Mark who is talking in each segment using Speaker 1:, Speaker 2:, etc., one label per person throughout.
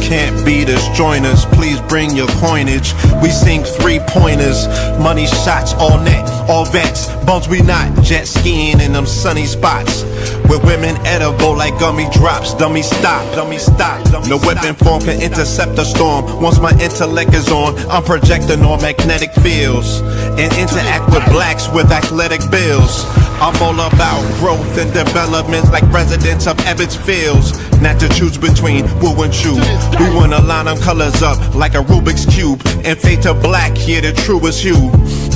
Speaker 1: can't beat us, join us, please bring your coinage. We sink 3-pointers, money shots, all net, all vets. Bumps we not, jet skiing in them sunny spots. With women edible like gummy drops. Dummy stop, dummy stop. No weapon form can intercept a storm. Once my intellect is on, I'm projecting on magnetic fields and interact with blacks with athletic bills. I'm all about growth and development like residents of Ebbets Fields. Not to choose between woo and chew. We wanna line them colors up like a Rubik's Cube and fade to black, yeah, the truest hue.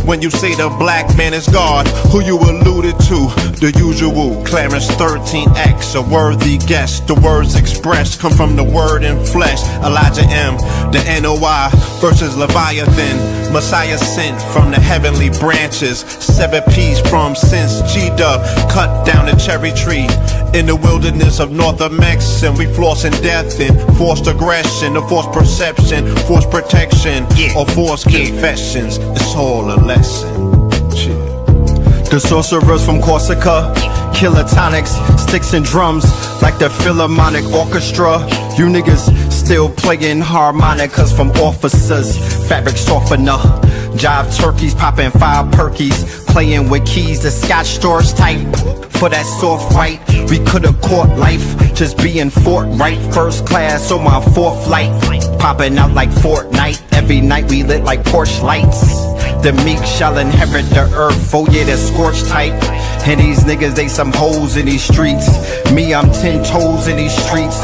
Speaker 1: When you say the black man is God, who you alluded to? The usual Clarence 13X, a worthy guest. The words expressed come from the word in flesh. Elijah M, the NOI versus Leviathan. Messiah sent from the heavenly branches. 7 P's from since G-Dub cut down the cherry tree. In the wilderness of North Mex, and we flossing death and forced aggression, or forced perception, forced protection, or forced confessions. It's all a lesson.
Speaker 2: The sorcerers from Corsica, killer tonics, sticks and drums like the Philharmonic Orchestra. You niggas still playing harmonicas from officers. Fabric softener, jive turkeys popping 5 perkies, playing with keys, the Scotch stores type. For that soft white, we could've caught life, just being forthright. First class on my 4th flight, popping out like Fortnite. Every night we lit like Porsche lights. The meek shall inherit the earth, oh yeah, the scorched type. And these niggas, they some hoes in these streets. Me, I'm 10 toes in these streets.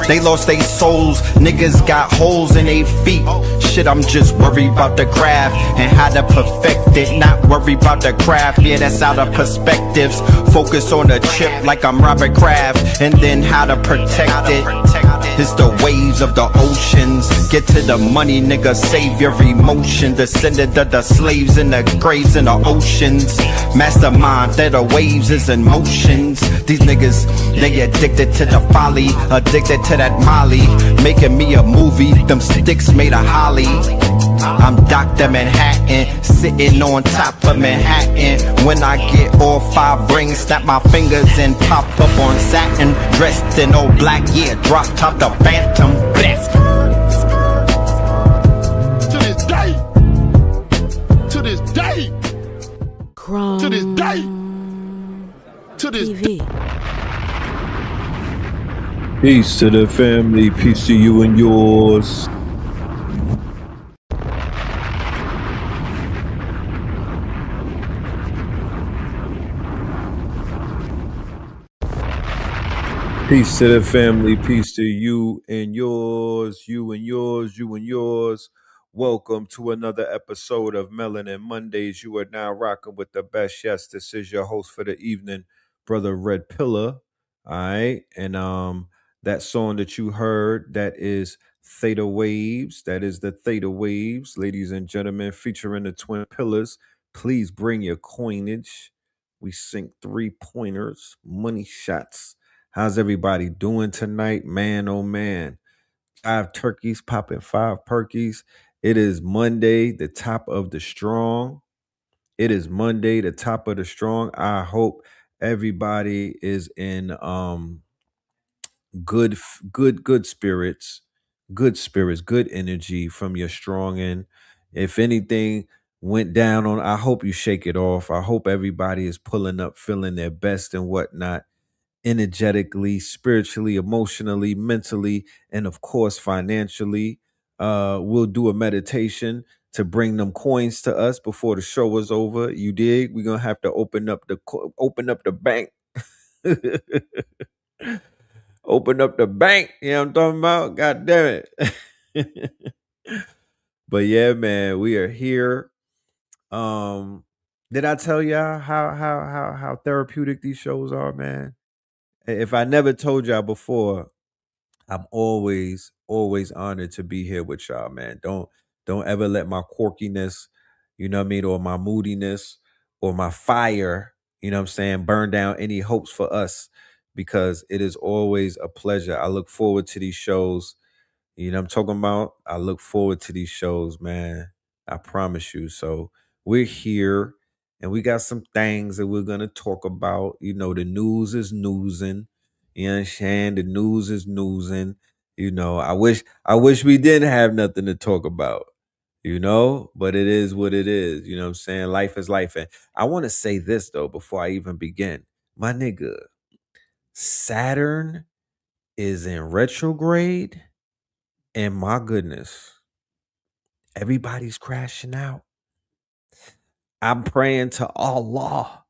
Speaker 2: They lost their souls, niggas got holes in their feet. Shit, I'm just worried about the craft and how to perfect it. Not worried about the craft, yeah, that's out of perspectives. Focus on the chip like I'm Robert Kraft, and then how to protect it. It's the waves of the oceans. Get to the money, nigga, save your emotion. Descendant of the slaves in the graves in the oceans. Mastermind that the waves is in motions. These niggas, they addicted to the folly, addicted to that molly. Making me a movie, them sticks made of holly. I'm Dr. Manhattan, sitting on top of Manhattan. When I get all 5 rings, snap my fingers and pop up on satin. Dressed in all black, yeah, drop top the Phantom. Blessed.
Speaker 3: To this day, to this day, to this day, to this day.
Speaker 4: Peace to the family, peace to you and yours. Peace to the family, peace to you and yours, you and yours, you and yours. Welcome to another episode of Melanin Mondays. You are now rocking with the best. Yes, this is your host for the evening, Brother Red Pillar. All right. And that song that you heard, that is Theta Waves. That is the Theta Waves, ladies and gentlemen, featuring the Twin Pillars. Please bring your coinage. We sink 3-pointers, money shots. How's everybody doing tonight? Man, oh man. 5 turkeys popping 5 perkies. It is Monday, the top of the strong. It is Monday, the top of the strong. I hope everybody is in good spirits, good energy from your strong end. If anything went down on, I hope you shake it off. I hope everybody is pulling up, feeling their best and whatnot. Energetically, spiritually, emotionally, mentally, and of course financially. We'll do a meditation to bring them coins to us before the show is over. You dig? We're gonna have to open up the bank. Open up the bank. You know what I'm talking about? God damn it. But yeah, man, we are here. Did I tell y'all how therapeutic these shows are, man? If I never told y'all before, I'm always honored to be here with y'all, man. Don't ever let my quirkiness, you know what I mean, or my moodiness or my fire, you know what I'm saying, burn down any hopes for us, because it is always a pleasure. I look forward to these shows. You know what I'm talking about? I look forward to these shows, man. I promise you. So we're here and we got some things that we're going to talk about. You know, the news is newsing. You understand? The news is newsing. You know, I wish we didn't have nothing to talk about, but it is what it is. You know what I'm saying? Life is life. And I want to say this though before I even begin. My nigga, Saturn is in retrograde, and my goodness, everybody's crashing out. I'm praying to Allah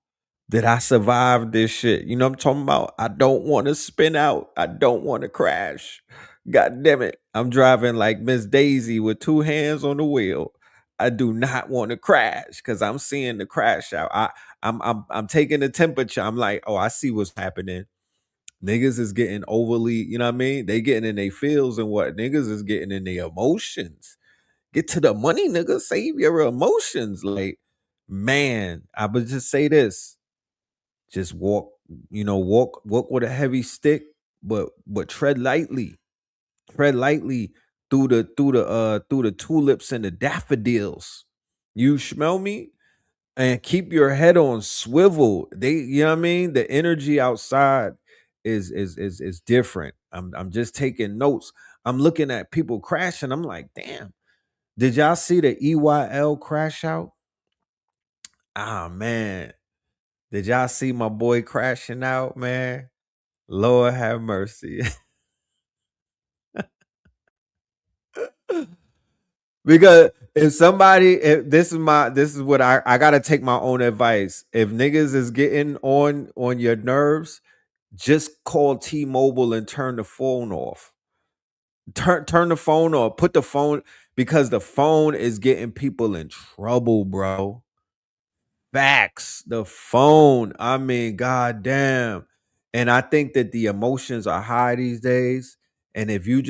Speaker 4: that I survived this shit. You know what I'm talking about? I don't want to spin out. I don't want to crash. God damn it. I'm driving like Miss Daisy with two hands on the wheel. I do not want to crash because I'm seeing the crash out. I'm taking the temperature. I'm like, oh, I see what's happening. Niggas is getting overly, you know what I mean? They getting in their feels and what? Niggas is getting in their emotions. Get to the money, nigga. Save your emotions. Like, man, I would just say this. Just walk, walk with a heavy stick, but tread lightly. Tread lightly through the tulips and the daffodils. You smell me? And keep your head on swivel. You know what I mean? The energy outside is different. I'm just taking notes. I'm looking at people crashing. I'm like, damn. Did y'all see the EYL crash out? Ah, man. Did y'all see my boy crashing out, man? Lord have mercy. Because if this is what I gotta take my own advice. If niggas is getting on your nerves, just call T-Mobile and turn the phone off. Turn the phone off. Put the phone, because the phone is getting people in trouble, bro. Facts. The phone. I mean, goddamn. And I think that the emotions are high these days. And if you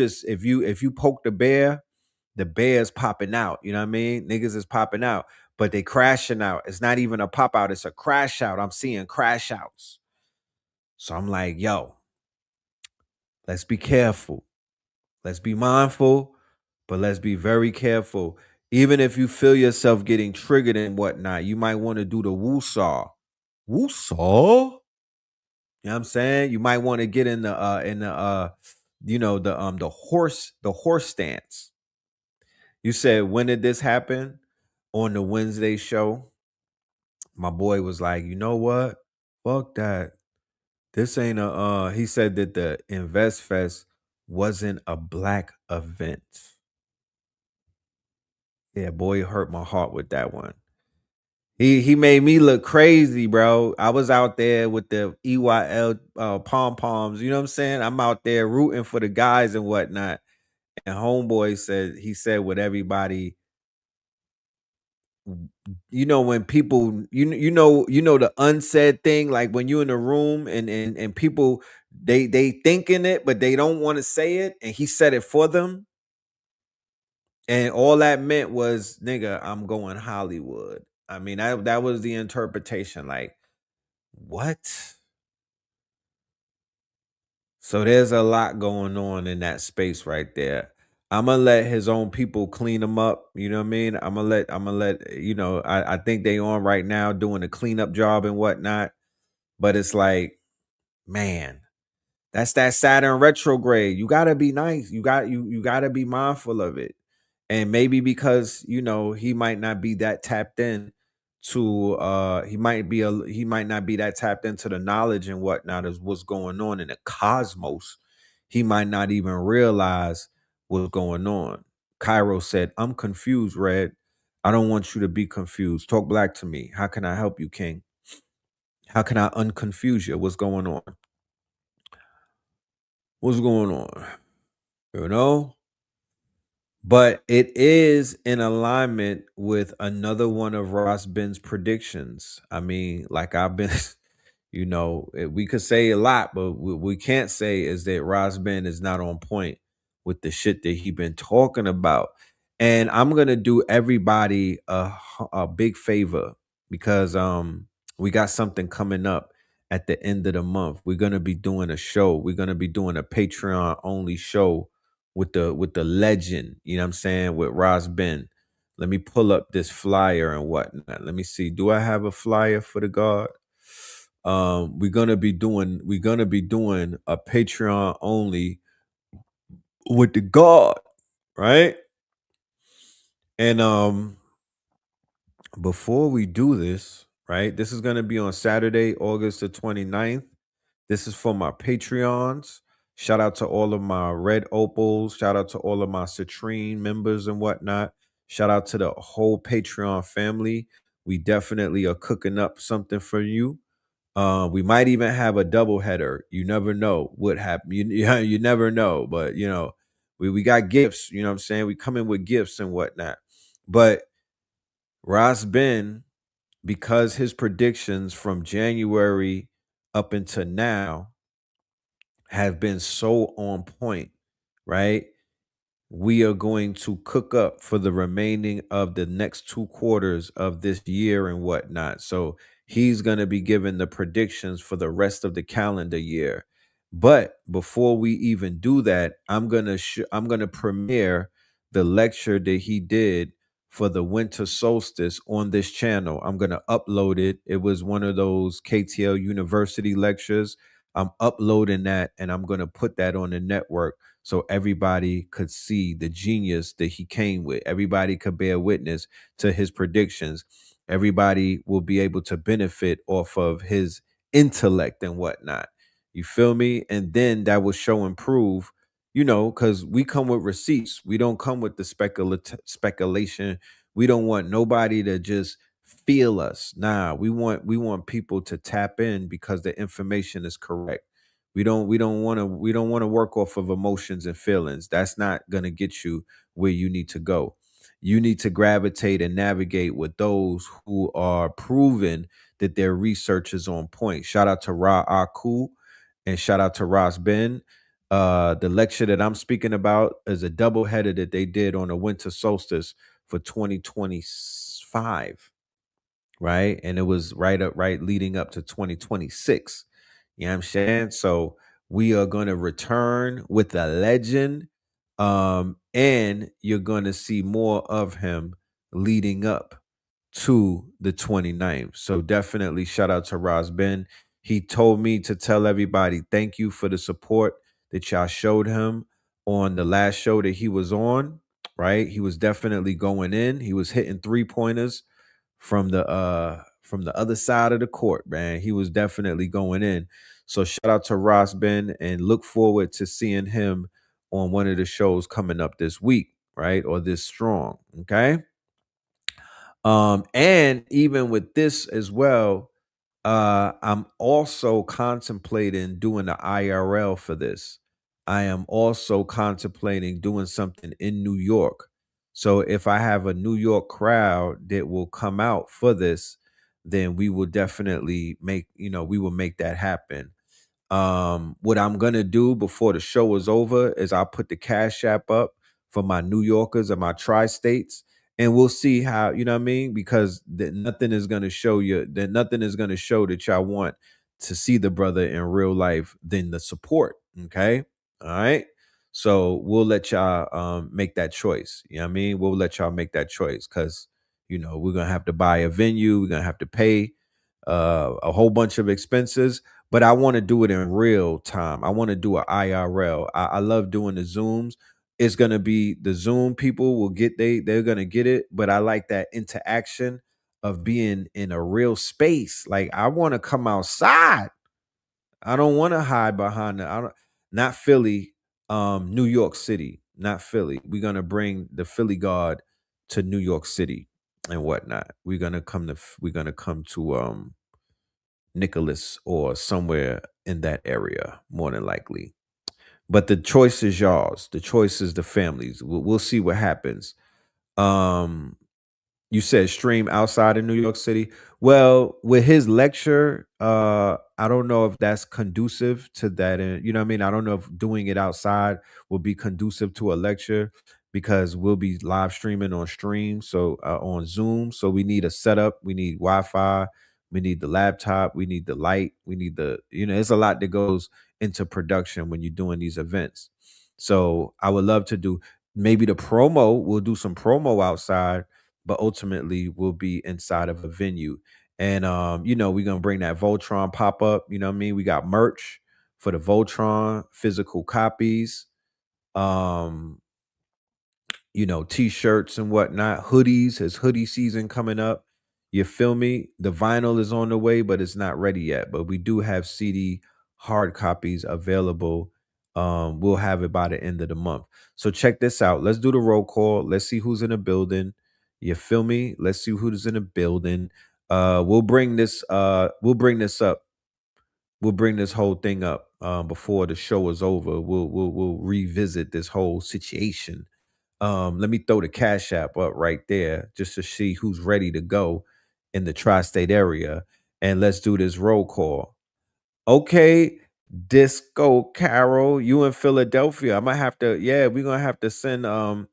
Speaker 4: poke the bear's popping out. You know what I mean? Niggas is popping out, but they crashing out. It's not even a pop out, it's a crash out. I'm seeing crash outs. So I'm like, yo, let's be careful. Let's be mindful, but let's be very careful. Even if you feel yourself getting triggered and whatnot, you might want to do the woo-saw. Woo-saw? You know what I'm saying? You might want to get in the the horse stance. You said, when did this happen? On the Wednesday show. My boy was like, you know what? Fuck that. This ain't he said that the Invest Fest wasn't a black event. Yeah, boy, hurt my heart with that one. He made me look crazy, bro. I was out there with the EYL pom poms. You know what I'm saying? I'm out there rooting for the guys and whatnot. And homeboy said what everybody, when people, the unsaid thing, like when you're in a room and people they thinking it, but they don't want to say it, and he said it for them. And all that meant was, nigga, I'm going Hollywood. I mean, that was the interpretation. Like, what? So there's a lot going on in that space right there. I'm gonna let his own people clean him up. You know what I mean? I'm gonna let I think they on right now doing a cleanup job and whatnot. But it's like, man, that's that Saturn retrograde. You gotta be nice. You gotta be mindful of it. And maybe because he might not be that tapped in to he might not be that tapped into the knowledge and whatnot of what's going on in the cosmos. He might not even realize what's going on. Cairo said, I'm confused, Red. I don't want you to be confused. Talk black to me. How can I help you, King? How can I unconfuse you? What's going on? What's going on? You know? But it is in alignment with another one of Ross Ben's predictions. I mean, like I've been, we could say a lot, but we can't say is that Ross Ben is not on point with the shit that he been talking about. And I'm gonna do everybody a big favor, because we got something coming up at the end of the month. We're gonna be doing a show. We're gonna be doing a Patreon only show with the legend, you know what I'm saying, with Ross Ben. Let me pull up this flyer and whatnot. Let me see. Do I have a flyer for the God? We're gonna be doing a Patreon only with the God, right? And before we do this, right, this is going to be on Saturday, August the 29th. This is for my Patreons. Shout out to all of my Red Opals. Shout out to all of my Citrine members and whatnot. Shout out to the whole Patreon family. We definitely are cooking up something for you. We might even have a double header. You never know what happened. You never know. But, you know, we got gifts. You know what I'm saying? We come in with gifts and whatnot. But Ross Ben, because his predictions from January up until now have been so on point, right? We are going to cook up for the remaining of the next 2 quarters of this year and whatnot. So he's going to be giving the predictions for the rest of the calendar year. But before we even do that, I'm gonna premiere the lecture that he did for the winter solstice on this channel. I'm gonna upload it. It was one of those KTL University lectures. I'm uploading that and I'm gonna put that on the network so everybody could see the genius that he came with. Everybody could bear witness to his predictions. Everybody will be able to benefit off of his intellect and whatnot. You feel me? And then that will show and prove, you know, because we come with receipts. We don't come with the speculation. We don't want nobody to just feel us. Nah, we want people to tap in because the information is correct. We don't want to work off of emotions and feelings. That's not gonna get you where you need to go. You need to gravitate and navigate with those who are proven that their research is on point. Shout out to Ra Aku and shout out to Ross Ben. The lecture that I'm speaking about is a double header that they did on the winter solstice for 2025, right? And it was right leading up to 2026. You know what I'm saying? So we are going to return with a legend. And you're going to see more of him leading up to the 29th. So definitely shout out to Ross Ben. He told me to tell everybody thank you for the support that y'all showed him on the last show that he was on, right? He was definitely going in. He was hitting 3-pointers from the other side of the court, man. He was definitely going in. So shout out to Ross Ben and look forward to seeing him on one of the shows coming up this week, right? Or this strong, okay? And even with this as well, I'm also contemplating doing the IRL for this. I am also contemplating doing something in New York. So if I have a New York crowd that will come out for this, then we will definitely we will make that happen. What I'm gonna do before the show is over is I'll put the Cash App up for my New Yorkers and my tri-states, and we'll see how, you know what I mean? Because nothing is gonna show that y'all want to see the brother in real life than the support. Okay. All right. So we'll let y'all make that choice. You know what I mean? We'll let y'all make that choice because we're gonna have to buy a venue, we're gonna have to pay a whole bunch of expenses, but I want to do it in real time. I want to do an IRL. I love doing the Zooms. It's gonna be the Zoom people will get they're gonna get it, but I like that interaction of being in a real space. Like I want to come outside. I don't want to hide behind not Philly, New York City, not Philly. We're gonna bring the Philly God to New York City and whatnot. We're gonna come to Nicholas or somewhere in that area, more than likely. But the choice is y'all's. The choice is the families. We'll see what happens. Um, you said stream outside of New York City. Well, with his lecture, I don't know if that's conducive to that. And you know what I mean? I don't know if doing it outside will be conducive to a lecture because we'll be live streaming on stream, so on Zoom. So we need a setup, we need Wi-Fi, we need the laptop, we need the light, we need it's a lot that goes into production when you're doing these events. So I would love to do maybe the promo, we'll do some promo outside, but ultimately we'll be inside of a venue. And we're gonna bring that Voltron pop up. You know what I mean? We got merch for the Voltron, physical copies. You know, t-shirts and whatnot, hoodies. It's hoodie season coming up. You feel me? The vinyl is on the way, but it's not ready yet. But we do have CD hard copies available. We'll have it by the end of the month. So check this out. Let's do the roll call. Let's see who's in the building. You feel me? Let's see who's in the building. We'll bring this up. We'll bring this whole thing up before the show is over. We'll revisit this whole situation. Let me throw the Cash App up right there just to see who's ready to go in the tri-state area. And let's do this roll call. Okay, Disco Carol, you in Philadelphia. I might have to, yeah, we're gonna have to send a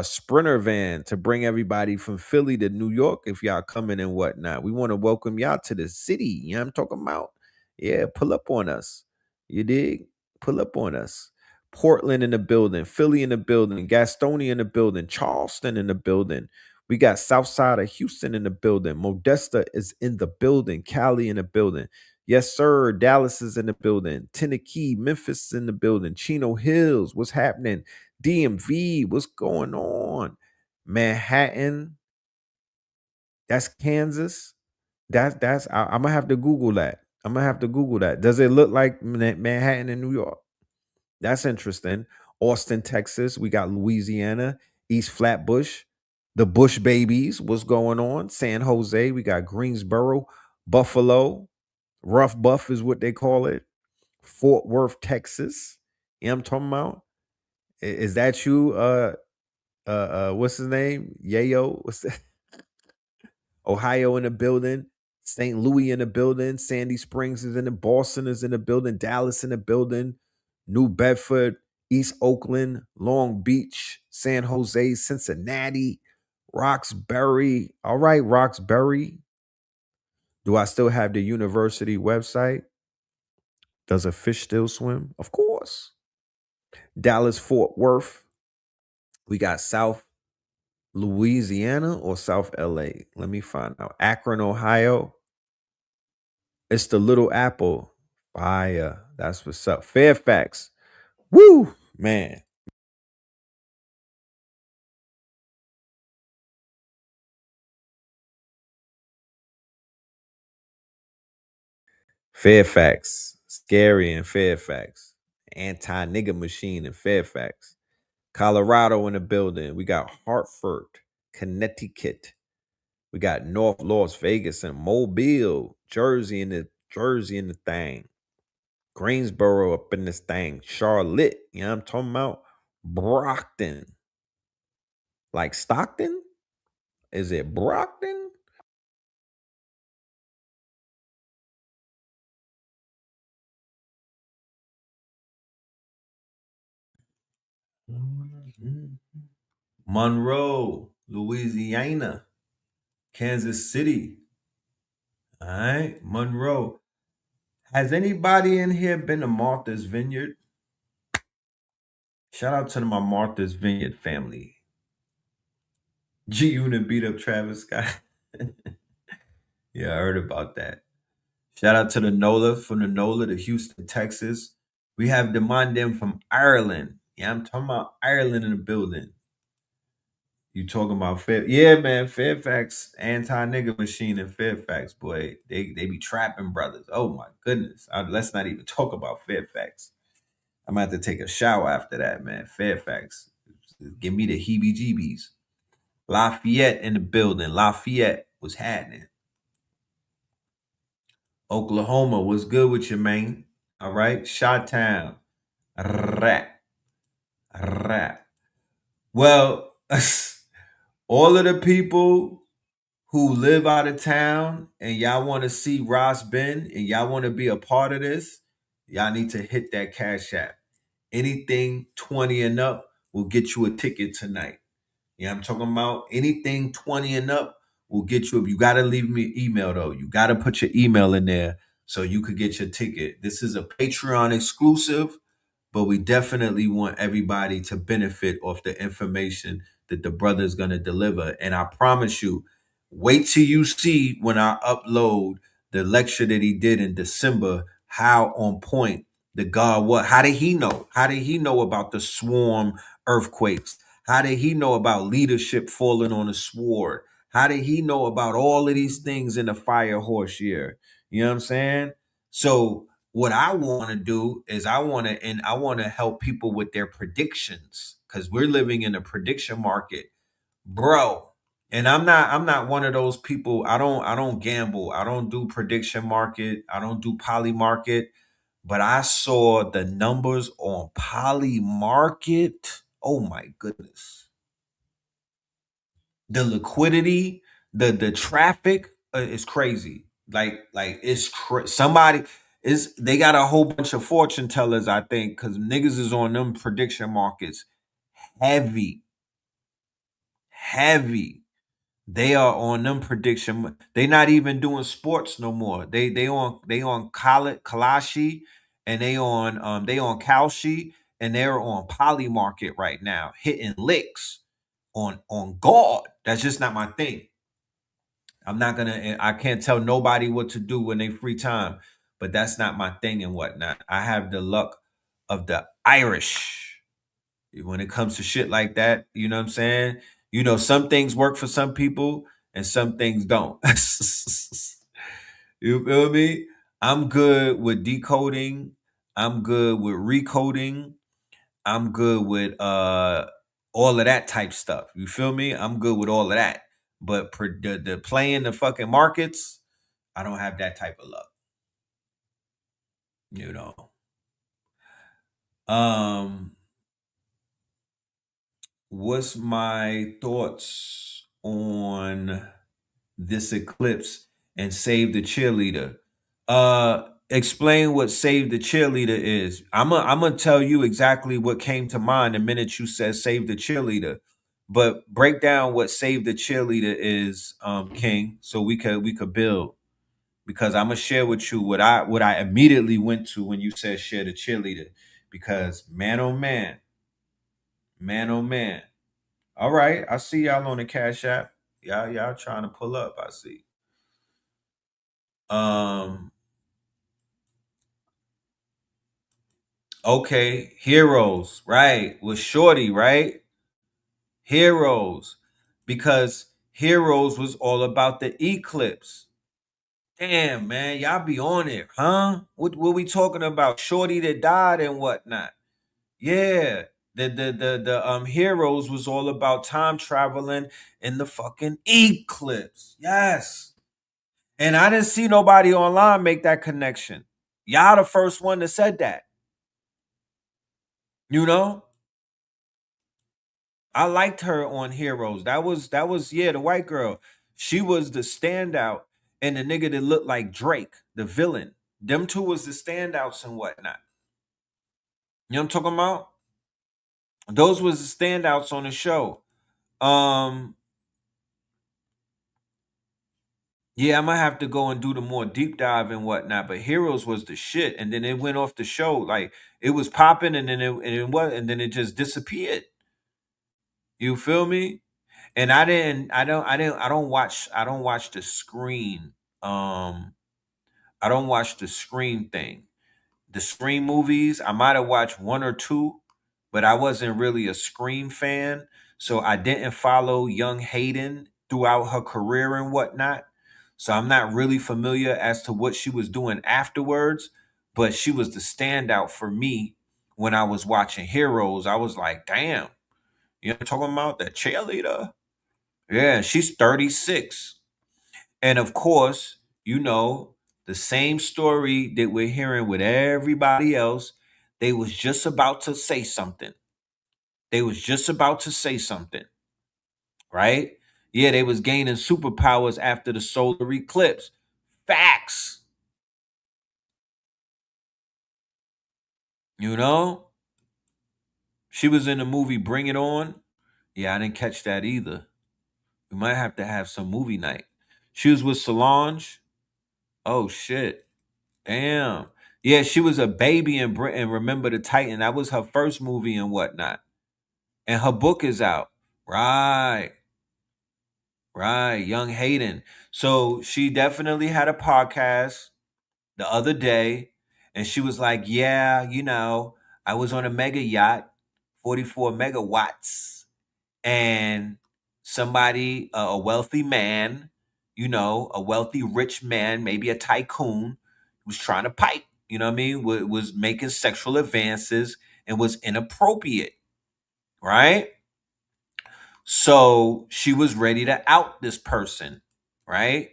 Speaker 4: sprinter van to bring everybody from Philly to New York if y'all coming and whatnot. We want to welcome y'all to the city. You know what I'm talking about? Yeah, pull up on us. You dig? Pull up on us. Portland in the building, Philly in the building, Gastonia in the building, Charleston in the building. We got South Side of Houston in the building. Modesta is in the building. Cali in the building. Yes, sir. Dallas is in the building. Tennessee, Memphis is in the building. Chino Hills, what's happening? DMV, what's going on? Manhattan, that's Kansas. I'm gonna have to Google that. I'm gonna have to Google that. Does it look like Manhattan in New York? That's interesting. Austin, Texas. We got Louisiana, East Flatbush, the Bush Babies. What's going on? San Jose. We got Greensboro, Buffalo. Rough Buff is what they call it. Fort Worth, Texas. You know what I'm talking about? Is that you? What's his name? Yayo. What's that? Ohio in the building. St. Louis in the building. Sandy Springs is in the Boston is in the building. Dallas in the building. New Bedford, East Oakland, Long Beach, San Jose, Cincinnati, Roxbury. All right, Roxbury. Do I still have the university website? Does a fish still swim? Of course. Dallas, Fort Worth. We got South Louisiana or South LA? Let me find out. Akron, Ohio. It's the Little Apple. Fire. That's what's up. Fairfax. Woo, man. Fairfax. Scary in Fairfax. Anti-nigger machine in Fairfax. Colorado in the building. We got Hartford, Connecticut. We got North Las Vegas and Mobile, Jersey in the thing. Greensboro up in this thing. Charlotte, you know what I'm talking about? Brockton. Like Stockton? Is it Brockton? Monroe, Louisiana, Kansas City. All right, Monroe. Has anybody in here been to Martha's Vineyard? Shout out to my Martha's Vineyard family. G Unit beat up Travis Scott. Yeah, I heard about that. Shout out to the NOLA from the NOLA to Houston, Texas. We have Demondem from Ireland. Yeah, I'm talking about Ireland in the building. You talking about yeah, man, Fairfax anti-nigger machine in Fairfax, boy. They be trapping brothers. Oh my goodness. Let's not even talk about Fairfax. I'm gonna have to take a shower after that, man. Fairfax. Give me the heebie-jeebies. Lafayette in the building. Lafayette was happening. Oklahoma, what's good with you, man? All right. Shot-town. Rap. Rap. Well, all of the people who live out of town and y'all want to see Ross Ben and y'all want to be a part of this, y'all need to hit that Cash App. Anything 20 and up will get you a ticket tonight. Yeah, I'm talking about anything 20 and up will get you. You got to leave me an email though. You got to put your email in there so you could get your ticket. This is a Patreon exclusive, but we definitely want everybody to benefit off the information that the brother's going to deliver. And I promise you, wait till you see when I upload the lecture that he did in December, how on point The God, what? How did he know? How did he know about the swarm earthquakes? How did he know about leadership falling on the sword? How did he know about all of these things in the fire horse year? You know what I'm saying? So what I want to do is I want to help people with their predictions because we're living in a prediction market, bro. And I'm not one of those people. I don't gamble. I don't do prediction market. I don't do poly market. But I saw the numbers on poly market. Oh my goodness. The liquidity, the traffic is crazy. Like it's somebody is they got a whole bunch of fortune tellers, I think, because niggas is on them prediction markets heavy, heavy. They are on them prediction. They not even doing sports no more. They on Kalashi and they on Kalshi and they're on Poly Market right now, hitting licks on guard. That's just not my thing. I can't tell nobody what to do when they free time, but that's not my thing and whatnot. I have the luck of the Irish when it comes to shit like that. You know what I'm saying? Some things work for some people and some things don't. You feel me? I'm good with decoding. I'm good with recoding. I'm good with all of that type stuff. You feel me? I'm good with all of that. But the playing the fucking markets, I don't have that type of luck. You know. What's my thoughts on this eclipse and Save the Cheerleader? Explain what Save the Cheerleader is. I'm gonna tell you exactly what came to mind the minute you said Save the Cheerleader. But break down what Save the Cheerleader is, King, so we could build. Because I'm gonna share with you what I immediately went to when you said share the cheerleader. Because man oh man, man oh man. All right, I see y'all on the Cash App. Y'all trying to pull up, I see. Um okay, Heroes, right? With Shorty, right? Heroes. Because Heroes was all about the eclipse. Damn, man, y'all be on it, huh? What we talking about? Shorty that died and whatnot. Yeah. The Heroes was all about time traveling in the fucking eclipse. Yes. And I didn't see nobody online make that connection. Y'all the first one that said that. You know? I liked her on Heroes. That was yeah, the white girl. She was the standout and the nigga that looked like Drake, the villain. Them two was the standouts and whatnot. You know what I'm talking about? Those was the standouts on the show. Um, yeah, I might have to go and do the more deep dive and whatnot. But Heroes was the shit, and then it went off the show. Like it was popping, and then it just disappeared. You feel me? And I don't watch the screen. Um, I don't watch the screen thing. The Scream movies, I might have watched one or two, but I wasn't really a Scream fan. So I didn't follow young Hayden throughout her career and whatnot. So I'm not really familiar as to what she was doing afterwards, but she was the standout for me when I was watching Heroes. I was like, damn, you know what I'm talking about? That cheerleader? Yeah, she's 36. And of course, the same story that we're hearing with everybody else, they was just about to say something. They was just about to say something, right? Yeah, they was gaining superpowers after the solar eclipse. Facts. You know? She was in the movie Bring It On. Yeah, I didn't catch that either. We might have to have some movie night. She was with Solange. Oh shit. Damn. Yeah, she was a baby in Britain. Remember the Titan. That was her first movie and whatnot. And her book is out. Right. Right. Young Hayden. So she definitely had a podcast the other day.
Speaker 5: And she was like, yeah, you know, I was on a mega yacht, 44 megawatts, and somebody, a wealthy man, you know, a wealthy rich man, maybe a tycoon, was trying to pipe, you know what I mean, was making sexual advances and was inappropriate, right? So she was ready to out this person, right?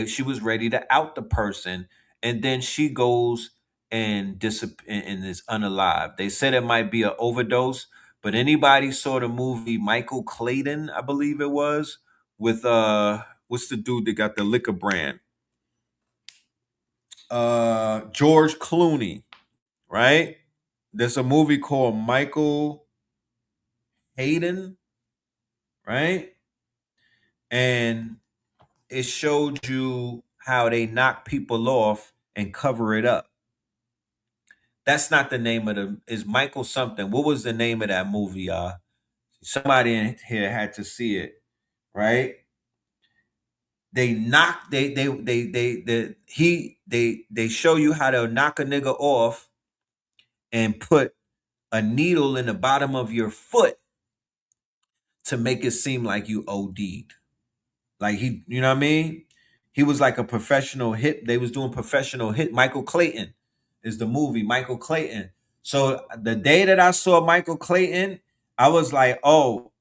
Speaker 5: She was ready to out the person, and then she goes and and is unalive. They said it might be an overdose, but anybody saw the movie Michael Clayton, I believe it was, with what's the dude that got the liquor brand? George Clooney, right? There's a movie called Michael Hayden, right? And it showed you how they knock people off and cover it up. That's not the name of the, is Michael something. What was the name of that movie, y'all? Somebody in here had to see it, right? They knock, they show you how to knock a nigga off and put a needle in the bottom of your foot to make it seem like you OD'd. Like he, you know what I mean? He was like a professional hit. They was doing professional hit. Michael Clayton is the movie, Michael Clayton. So the day that I saw Michael Clayton, I was like, oh,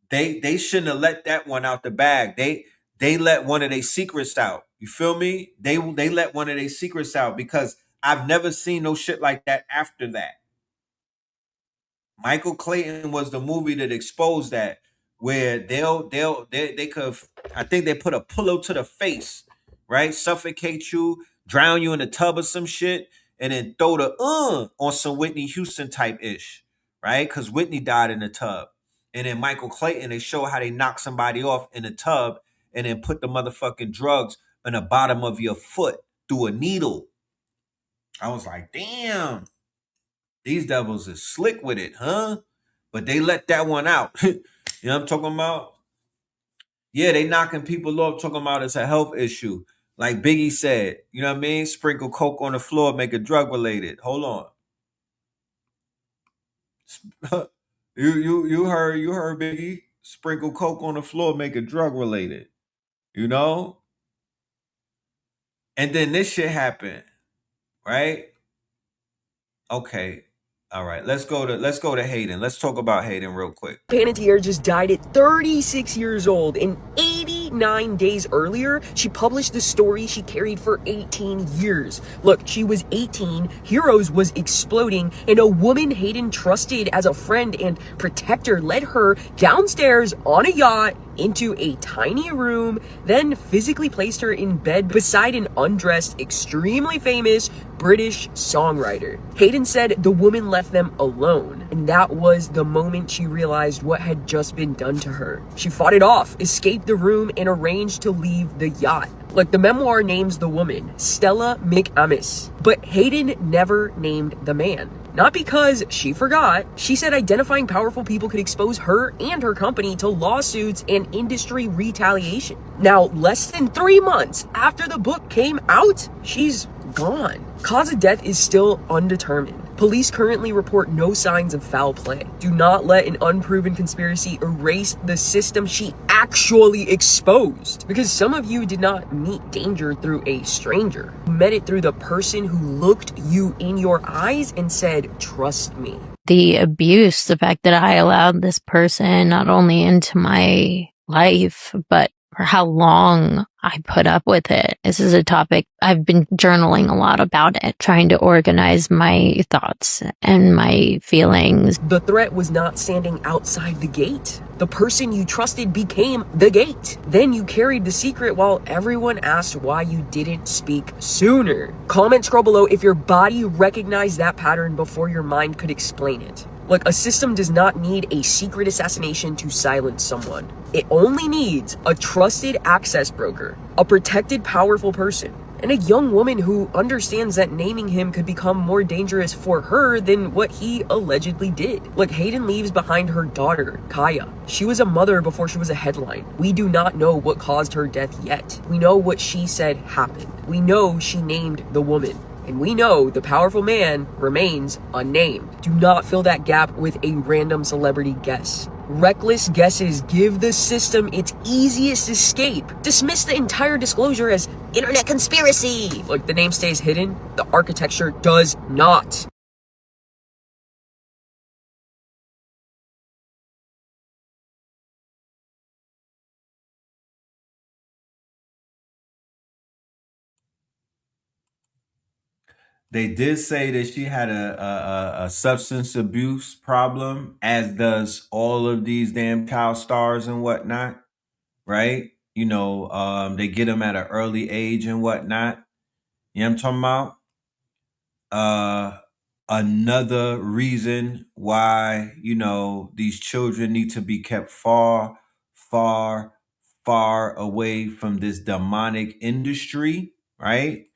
Speaker 5: they shouldn't have let that one out the bag. They let one of their secrets out. You feel me? They let one of their secrets out because I've never seen no shit like that after that. Michael Clayton was the movie that exposed that, where they could, I think they put a pillow to the face, right? Suffocate you, drown you in a tub or some shit, and then throw the on some Whitney Houston type ish, right? Because Whitney died in the tub. And then Michael Clayton, they show how they knock somebody off in the tub and then put the motherfucking drugs in the bottom of your foot through a needle. I was like, damn. These devils is slick with it, huh? But they let that one out. You know what I'm talking about? Yeah, they knocking people off, talking about it's a health issue. Like Biggie said, you know what I mean? Sprinkle coke on the floor, make it drug related. Hold on. you heard Biggie? Sprinkle coke on the floor, make it drug related. You know? And then this shit happened, right? Okay. All right, let's go to Hayden. Let's talk about Hayden real quick.
Speaker 6: Panettiere just died at 36 years old, and 89 days earlier, she published the story she carried for 18 years. Look, she was 18, Heroes was exploding, and a woman Hayden trusted as a friend and protector led her downstairs on a yacht into a tiny room, then physically placed her in bed beside an undressed, extremely famous British songwriter. Hayden said the woman left them alone, and that was the moment she realized what had just been done to her. She fought it off, escaped the room, and arranged to leave the yacht. Look, the memoir names the woman Stella McAmis, but Hayden never named the man. Not because she forgot. She said identifying powerful people could expose her and her company to lawsuits and industry retaliation. Now, less than 3 months after the book came out, she's gone. Cause of death is still undetermined. Police currently report no signs of foul play. Do not let an unproven conspiracy erase the system she actually exposed. Because some of you did not meet danger through a stranger. You met it through the person who looked you in your eyes and said, "Trust me."
Speaker 7: The abuse, the fact that I allowed this person not only into my life, but for how long I put up with it. This is a topic I've been journaling a lot about it, trying to organize my thoughts and my feelings.
Speaker 6: The threat was not standing outside the gate. The person you trusted became the gate. Then you carried the secret while everyone asked why you didn't speak sooner. Comment scroll below if your body recognized that pattern before your mind could explain it. Look, a system does not need a secret assassination to silence someone. It only needs a trusted access broker, a protected, powerful person, and a young woman who understands that naming him could become more dangerous for her than what he allegedly did. Look, Hayden leaves behind her daughter, Kaya. She was a mother before she was a headline. We do not know what caused her death yet. We know what she said happened. We know she named the woman. And we know the powerful man remains unnamed. Do not fill that gap with a random celebrity guess. Reckless guesses give the system its easiest escape. Dismiss the entire disclosure as internet conspiracy. Look, the name stays hidden, the architecture does not.
Speaker 5: They did say that she had a substance abuse problem, as does all of these damn child stars and whatnot, right? You know, they get them at an early age and whatnot. You know what I'm talking about? Another reason why, you know, these children need to be kept far, far, far away from this demonic industry, right?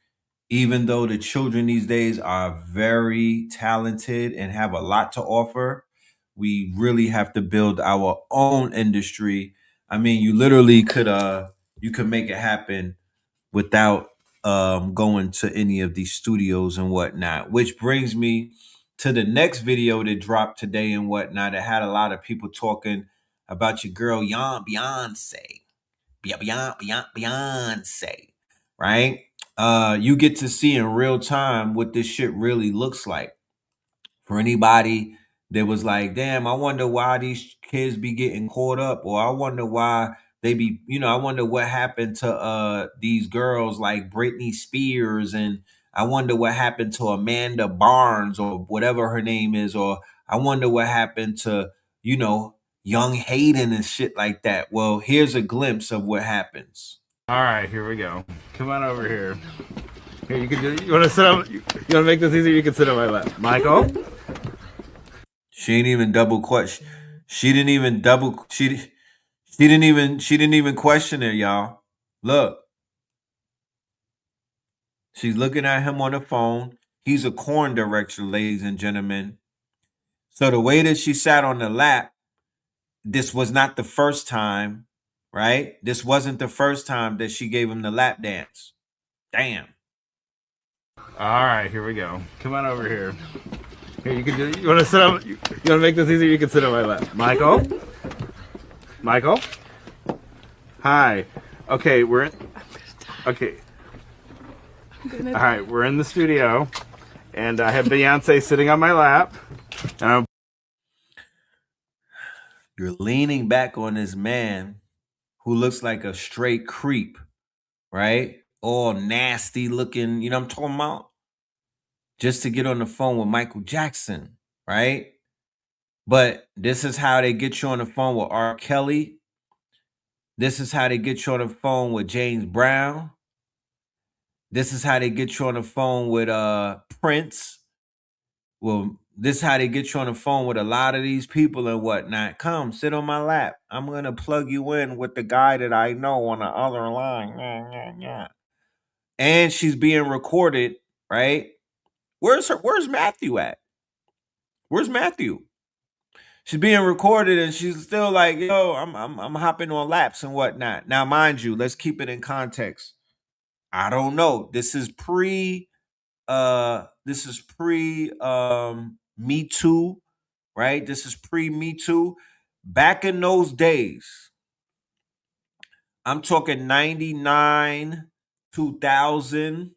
Speaker 5: Even though the children these days are very talented and have a lot to offer, we really have to build our own industry. I mean, you literally could you could make it happen without going to any of these studios and whatnot. Which brings me to the next video that dropped today and whatnot. It had a lot of people talking about your girl Beyonce. Beyonce, right? You get to see in real time what this shit really looks like. For anybody that was like, damn, I wonder why these kids be getting caught up, or I wonder why they be, you know, I wonder what happened to these girls like Britney Spears, and I wonder what happened to Amanda Barnes or whatever her name is, or I wonder what happened to, you know, young Hayden and shit like that. Well, here's a glimpse of what happens.
Speaker 8: All right, here we go. Come on over here. Here, you can do. You want to sit on? You want to make this easier? You can sit on my lap, Michael.
Speaker 5: She ain't even double question. She didn't even double. She didn't even question it, y'all. Look, she's looking at him on the phone. He's a corn director, ladies and gentlemen. So the way that she sat on the lap, this was not the first time, right? This wasn't the first time that she gave him the lap dance. Damn.
Speaker 8: All right, here we go. Come on over here. Here, you can do. You want to sit on? You want to make this easier? You can sit on my lap, Michael. Michael. Hi. Okay, we're in. Okay. All right, we're in the studio, and I have Beyonce sitting on my lap, and I'm.
Speaker 5: You're leaning back on this man who looks like a straight creep, right? All nasty looking, you know what I'm talking about? Just to get on the phone with Michael Jackson, right? But this is how they get you on the phone with R. Kelly. This is how they get you on the phone with James Brown. This is how they get you on the phone with Prince. Well, this is how they get you on the phone with a lot of these people and whatnot. Come, sit on my lap. I'm going to plug you in with the guy that I know on the other line. And she's being recorded, right? Where's Matthew at? Where's Matthew? She's being recorded and she's still like, yo, I'm hopping on laps and whatnot. Now, mind you, let's keep it in context. I don't know. This is pre Me Too, right? This is pre Me Too. Back in those days, I'm talking 99, 2000.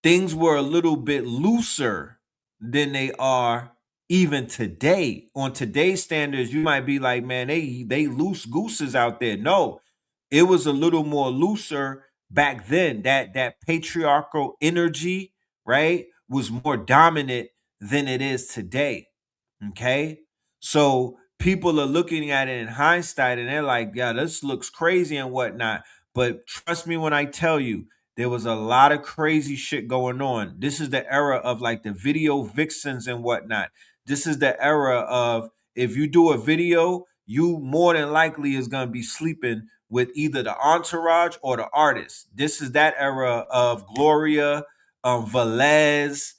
Speaker 5: Things were a little bit looser than they are even today. On today's standards, you might be like, man, they loose gooses out there. No, it was a little more looser back then. That patriarchal energy, right, was more dominant than it is today. Okay? So people are looking at it in hindsight and they're like, yeah, this looks crazy and whatnot. But trust me when I tell you, there was a lot of crazy shit going on. This is the era of like the video vixens and whatnot. This is the era of if you do a video, you more than likely is going to be sleeping with either the entourage or the artist. This is that era of Gloria, Velez,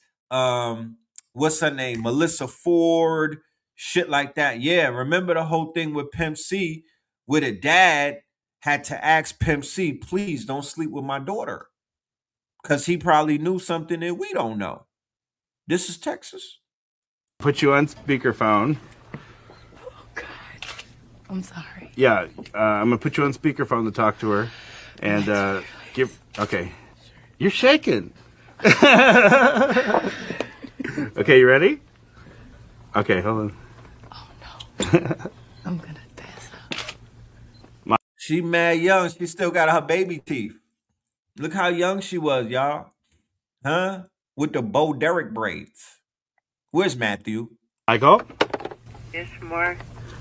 Speaker 5: what's her name? Melissa Ford, shit like that. Yeah, remember the whole thing with Pimp C, where the dad had to ask Pimp C, please don't sleep with my daughter. because he probably knew something that we don't know. This is Texas.
Speaker 8: Put you on speakerphone.
Speaker 9: Oh God, I'm sorry.
Speaker 8: Yeah, I'm gonna put you on speakerphone to talk to her, and give. Okay, you're shaking. Okay, you ready? Okay, hold on.
Speaker 9: Oh no, I'm gonna pass out.
Speaker 5: She mad young. She still got her baby teeth. Look how young she was, y'all. Huh? With the Bo Derek braids. Where's Matthew?
Speaker 8: Michael,
Speaker 10: Yes, Mark.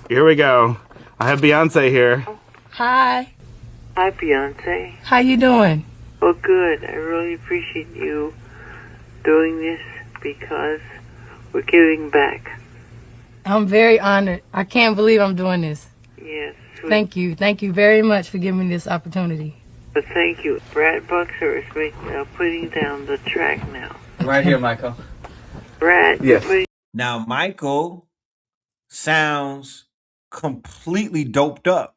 Speaker 8: here we go. I have Beyonce here.
Speaker 9: Hi,
Speaker 10: Hi, Beyonce.
Speaker 9: how you doing?
Speaker 10: Well, good. I really appreciate you doing this because we're giving back.
Speaker 9: I'm very honored. I can't believe I'm doing this.
Speaker 10: Yes.
Speaker 9: Thank you very much for giving me this opportunity.
Speaker 10: But thank you. Brad Buxer is putting down the track now.
Speaker 11: Right here, Michael.
Speaker 10: Brad,
Speaker 8: Yes.
Speaker 5: Now, Michael sounds completely doped up.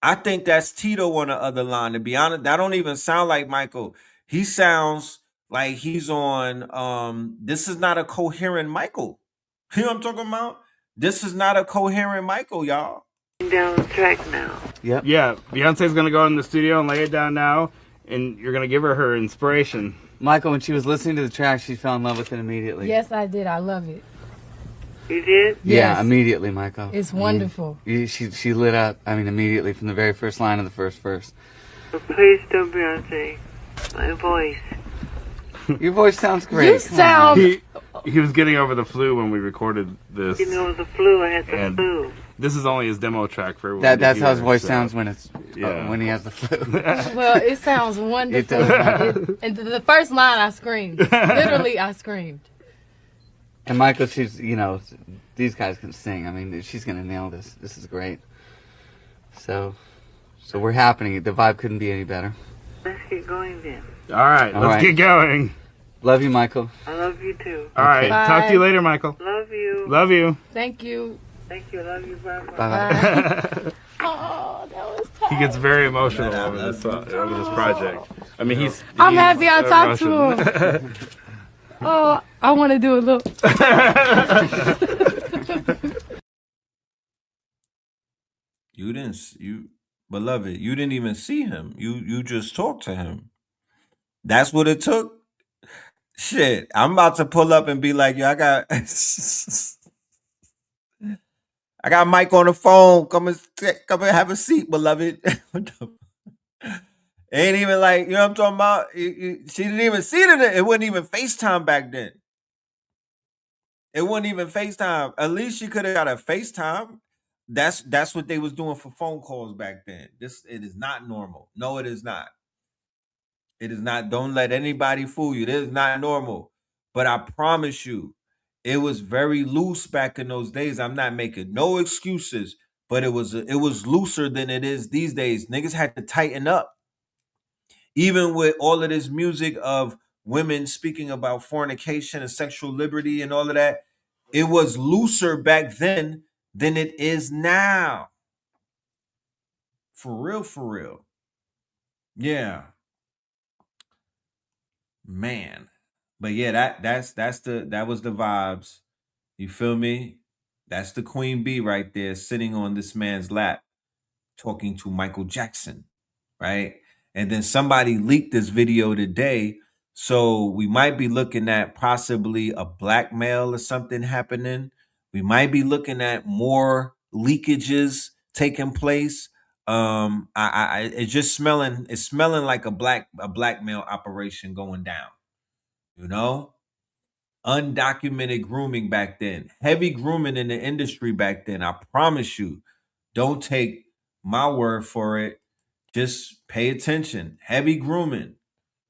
Speaker 5: I think that's Tito on the other line. To be honest, that don't even sound like Michael. He sounds like he's on. This is not a coherent Michael. You know what I'm talking about? This is not a coherent Michael, y'all.
Speaker 10: Down the track now.
Speaker 8: Yep. Yeah, Beyonce's gonna go in the studio and lay it down now, and you're gonna give her inspiration.
Speaker 11: Michael, when she was listening to the track, she fell in love with it immediately.
Speaker 9: Yes, I did. I love it.
Speaker 10: You did?
Speaker 11: Yeah,
Speaker 9: Yes.
Speaker 11: immediately, Michael.
Speaker 9: It's wonderful.
Speaker 11: She lit up, immediately from the very first line of the first verse.
Speaker 10: But please don't, Beyonce. My voice.
Speaker 11: Your voice sounds great.
Speaker 9: You sound.
Speaker 8: He was getting over the flu when we recorded this.
Speaker 10: You know, the flu. I had the
Speaker 8: And
Speaker 10: flu.
Speaker 8: This is only his demo track for everyone.
Speaker 11: That's
Speaker 8: to
Speaker 11: how his
Speaker 8: hear,
Speaker 11: voice
Speaker 8: so,
Speaker 11: sounds when it's
Speaker 8: yeah.
Speaker 11: when he has the flu.
Speaker 9: Well, it sounds wonderful. And the first line, I screamed. Literally, I screamed.
Speaker 11: And Michael, she's, these guys can sing. I mean, she's gonna nail this. This is great. So we're happening. The vibe couldn't be any better.
Speaker 10: Let's get going then.
Speaker 8: All right, let's get going.
Speaker 11: Love you, Michael.
Speaker 10: I love you too.
Speaker 8: All right,
Speaker 9: Bye.
Speaker 8: talk to you later, Michael.
Speaker 10: Love you.
Speaker 8: Love you.
Speaker 9: Thank you.
Speaker 10: Thank you. I love you. Bye-bye.
Speaker 11: Bye.
Speaker 9: Oh, that was tough.
Speaker 8: He gets very emotional over this project. I mean,
Speaker 9: I'm
Speaker 8: he's
Speaker 9: happy I talked to
Speaker 8: Russian.
Speaker 9: him. Oh, I want to do a little.
Speaker 5: Beloved, you didn't even see him. You just talked to him. That's what it took. Shit, I'm about to pull up and be like, yo, I got Mike on the phone. Come and have a seat, beloved. Ain't even like, you know what I'm talking about? She didn't even see it. It wasn't even FaceTime back then. It wasn't even FaceTime. At least she could have got a FaceTime. That's what they was doing for phone calls back then. It is not normal. No, it is not. It is not. Don't let anybody fool you. This is not normal. But I promise you, it was very loose back in those days. I'm not making no excuses, but it was looser than it is these days. Niggas had to tighten up. Even with all of this music of women speaking about fornication and sexual liberty and all of that, it was looser back then than it is now. For real, for real. Yeah. Man. But yeah, that was the vibes. You feel me? That's the queen bee right there sitting on this man's lap talking to Michael Jackson, right? And then somebody leaked this video today, so we might be looking at possibly a blackmail or something happening. We might be looking at more leakages taking place. It's just smelling like a blackmail operation going down. You know? Undocumented grooming back then, heavy grooming in the industry back then. I promise you, don't take my word for it. Just pay attention. Heavy grooming.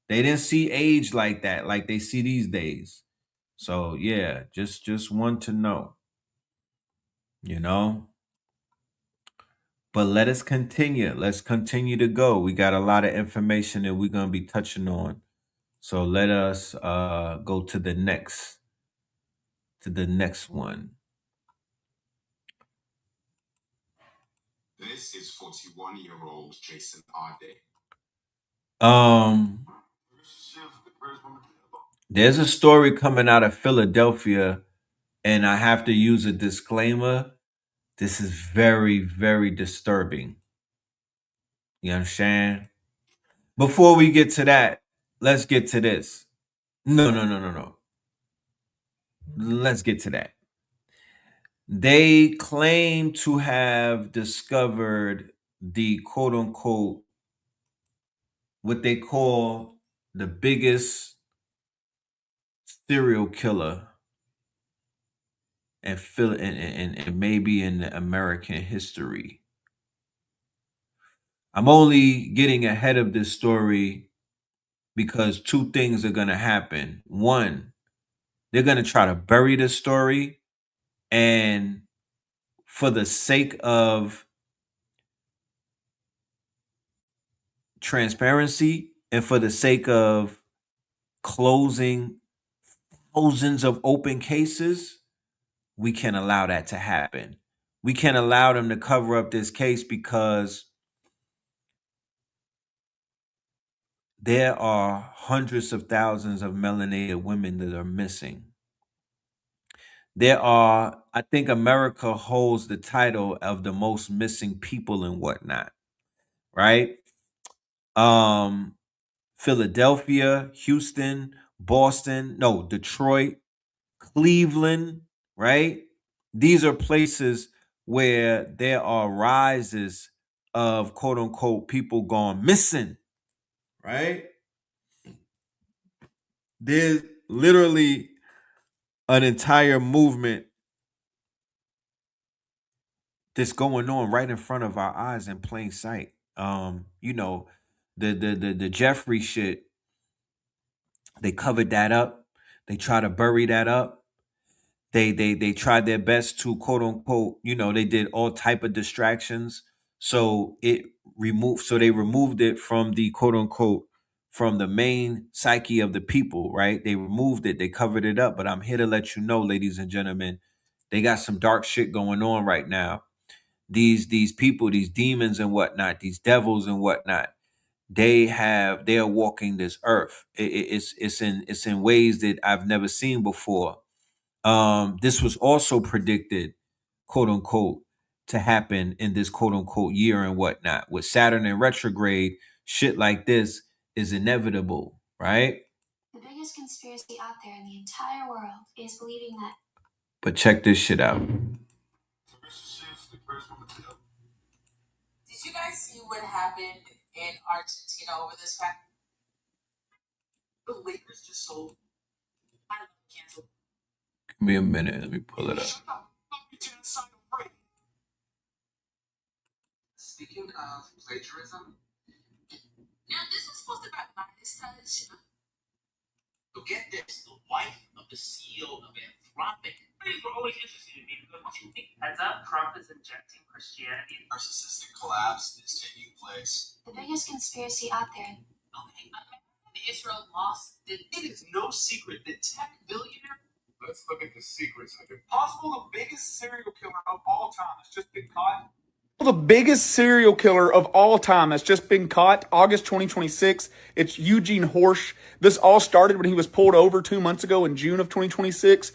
Speaker 5: They didn't see age like that, like they see these days. So yeah, just want to know, you know. But let us continue. Let's continue to go. We got a lot of information that we're gonna be touching on. So let us go to the next one.
Speaker 12: This is 41-year-old Jason Arde.
Speaker 5: There's a story coming out of Philadelphia, and I have to use a disclaimer. This is very, very disturbing. You understand? Before we get to that, let's get to this. No. Let's get to that. They claim to have discovered the quote unquote, what they call the biggest serial killer and maybe in American history. I'm only getting ahead of this story because two things are going to happen. One, they're going to try to bury this story, and for the sake of transparency and for the sake of closing thousands of open cases, we can't allow that to happen. We can't allow them to cover up this case because there are hundreds of thousands of melanated women that are missing. I think America holds the title of the most missing people and whatnot, right? Philadelphia, Houston, Boston, no, Detroit, Cleveland, right? These are places where there are rises of quote unquote people gone missing, right? There's literally an entire movement that's going on right in front of our eyes in plain sight. You know, the Jeffrey shit, they covered that up. They try to bury that up. They tried their best to quote unquote, you know, they did all type of distractions. So they removed it from the quote unquote from the main psyche of the people, right? They removed it, they covered it up. But I'm here to let you know, ladies and gentlemen, they got some dark shit going on right now. These people, these demons and whatnot, these devils and whatnot, they are walking this earth. It's in ways that I've never seen before. This was also predicted, quote unquote, to happen in this quote unquote year and whatnot. With Saturn in retrograde, shit like this is inevitable, right?
Speaker 12: The biggest conspiracy out there in the entire world is believing that.
Speaker 5: But check this shit out.
Speaker 13: Did you guys see what happened in Argentina over this fact? The Lakers just sold. Canceled.
Speaker 5: Give me a minute. Let me pull it up.
Speaker 13: Speaking of plagiarism, now this is supposed to be my research. So get this: the wife of the CEO of Anthropic. These were always interesting to me because what you think? Heads up, Trump is injecting Christianity. Narcissistic collapse is taking place.
Speaker 12: The biggest conspiracy out there.
Speaker 13: Okay, Israel lost. It is no secret that tech billionaire. Let's look at the secrets. Is it possible the biggest serial killer of all time has just been caught?
Speaker 14: The biggest serial killer of all time has just been caught, August 2026. It's Eugene Horsch. This all started when he was pulled over 2 months ago in June of 2026.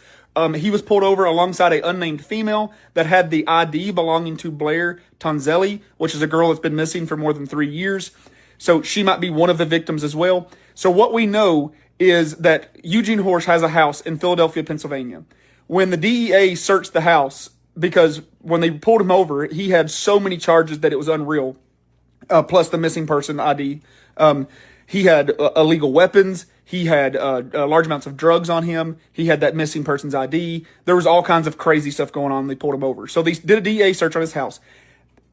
Speaker 14: He was pulled over alongside an unnamed female that had the ID belonging to Blair Tonzelli, which is a girl that's been missing for more than 3 years. So she might be one of the victims as well. So what we know is that Eugene Horsch has a house in Philadelphia, Pennsylvania. When the DEA searched the house, because when they pulled him over, he had so many charges that it was unreal, plus the missing person ID. He had illegal weapons. He had large amounts of drugs on him. He had that missing person's ID. There was all kinds of crazy stuff going on. They pulled him over. So they did a DEA search on his house.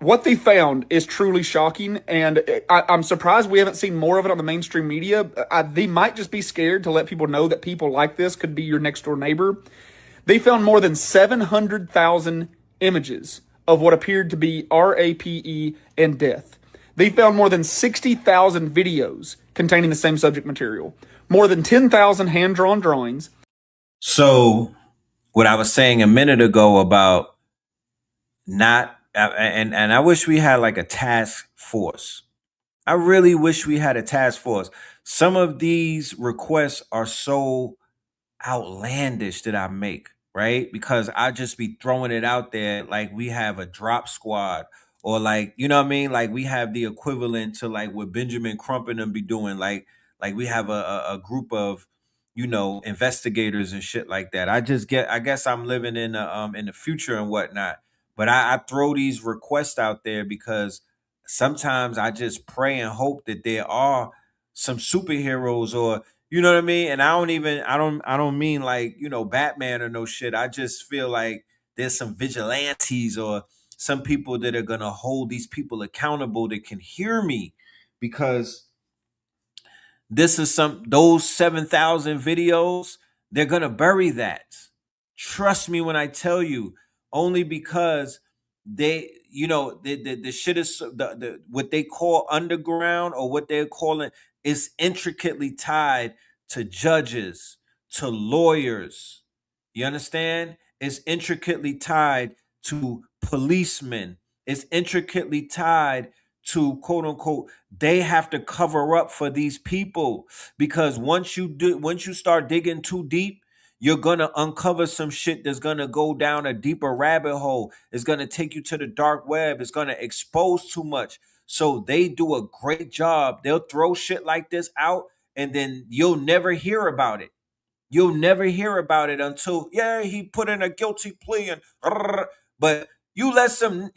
Speaker 14: What they found is truly shocking, and I'm surprised we haven't seen more of it on the mainstream media. They might just be scared to let people know that people like this could be your next door neighbor. They found more than 700,000 images of what appeared to be RAPE and death. They found more than 60,000 videos containing the same subject material, more than 10,000 hand-drawn drawings.
Speaker 5: So what I was saying a minute ago about not, and I wish we had like a task force I really wish we had a task force. Some of these requests are so outlandish that I make, right? Because I just be throwing it out there like we have a drop squad or like, you know what I mean? Like we have the equivalent to like what Benjamin Crump and them be doing. Like we have a group of, you know, investigators and shit like that. I guess I'm living in the future and whatnot. But I throw these requests out there because sometimes I just pray and hope that there are some superheroes or you know what I mean? And I don't mean like, you know, Batman or no shit. I just feel like there's some vigilantes or some people that are gonna hold these people accountable that can hear me because this is those 7,000 videos, they're going to bury that. Trust me when I tell you, only because they, you know, the shit is the what they call underground or what they're calling is intricately tied to judges, to lawyers. You understand? It's intricately tied to policemen. It's intricately tied to quote unquote they have to cover up for these people because once you start digging too deep you're gonna uncover some shit that's gonna go down a deeper rabbit hole. It's gonna take you to the dark web. It's gonna expose too much. So they do a great job. They'll throw shit like this out and then you'll never hear about it. You'll never hear about it until he put in a guilty plea and but you let some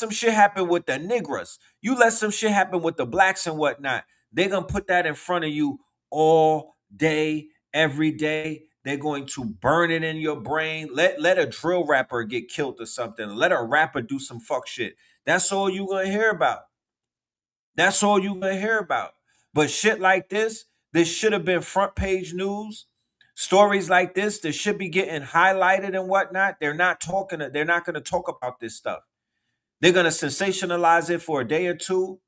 Speaker 5: shit happen with the niggas. You let some shit happen with the blacks and whatnot. They're gonna put that in front of you all day, every day. They're going to burn it in your brain. Let a drill rapper get killed or something. Let a rapper do some fuck shit. That's all you gonna hear about. That's all you gonna hear about. But shit like this should have been front page news. Stories like this should be getting highlighted and whatnot. They're not gonna talk about this stuff. They're gonna sensationalize it for a day or two.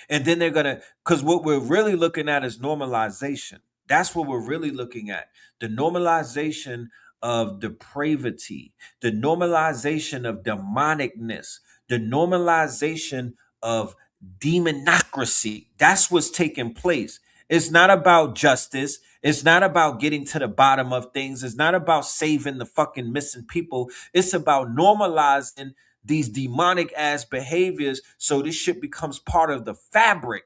Speaker 5: And then because what we're really looking at is normalization. That's what we're really looking at. The normalization of depravity, the normalization of demonicness, the normalization of demonocracy. That's what's taking place. It's not about justice. It's not about getting to the bottom of things. It's not about saving the fucking missing people. It's about normalizing these demonic ass behaviors so this shit becomes part of the fabric.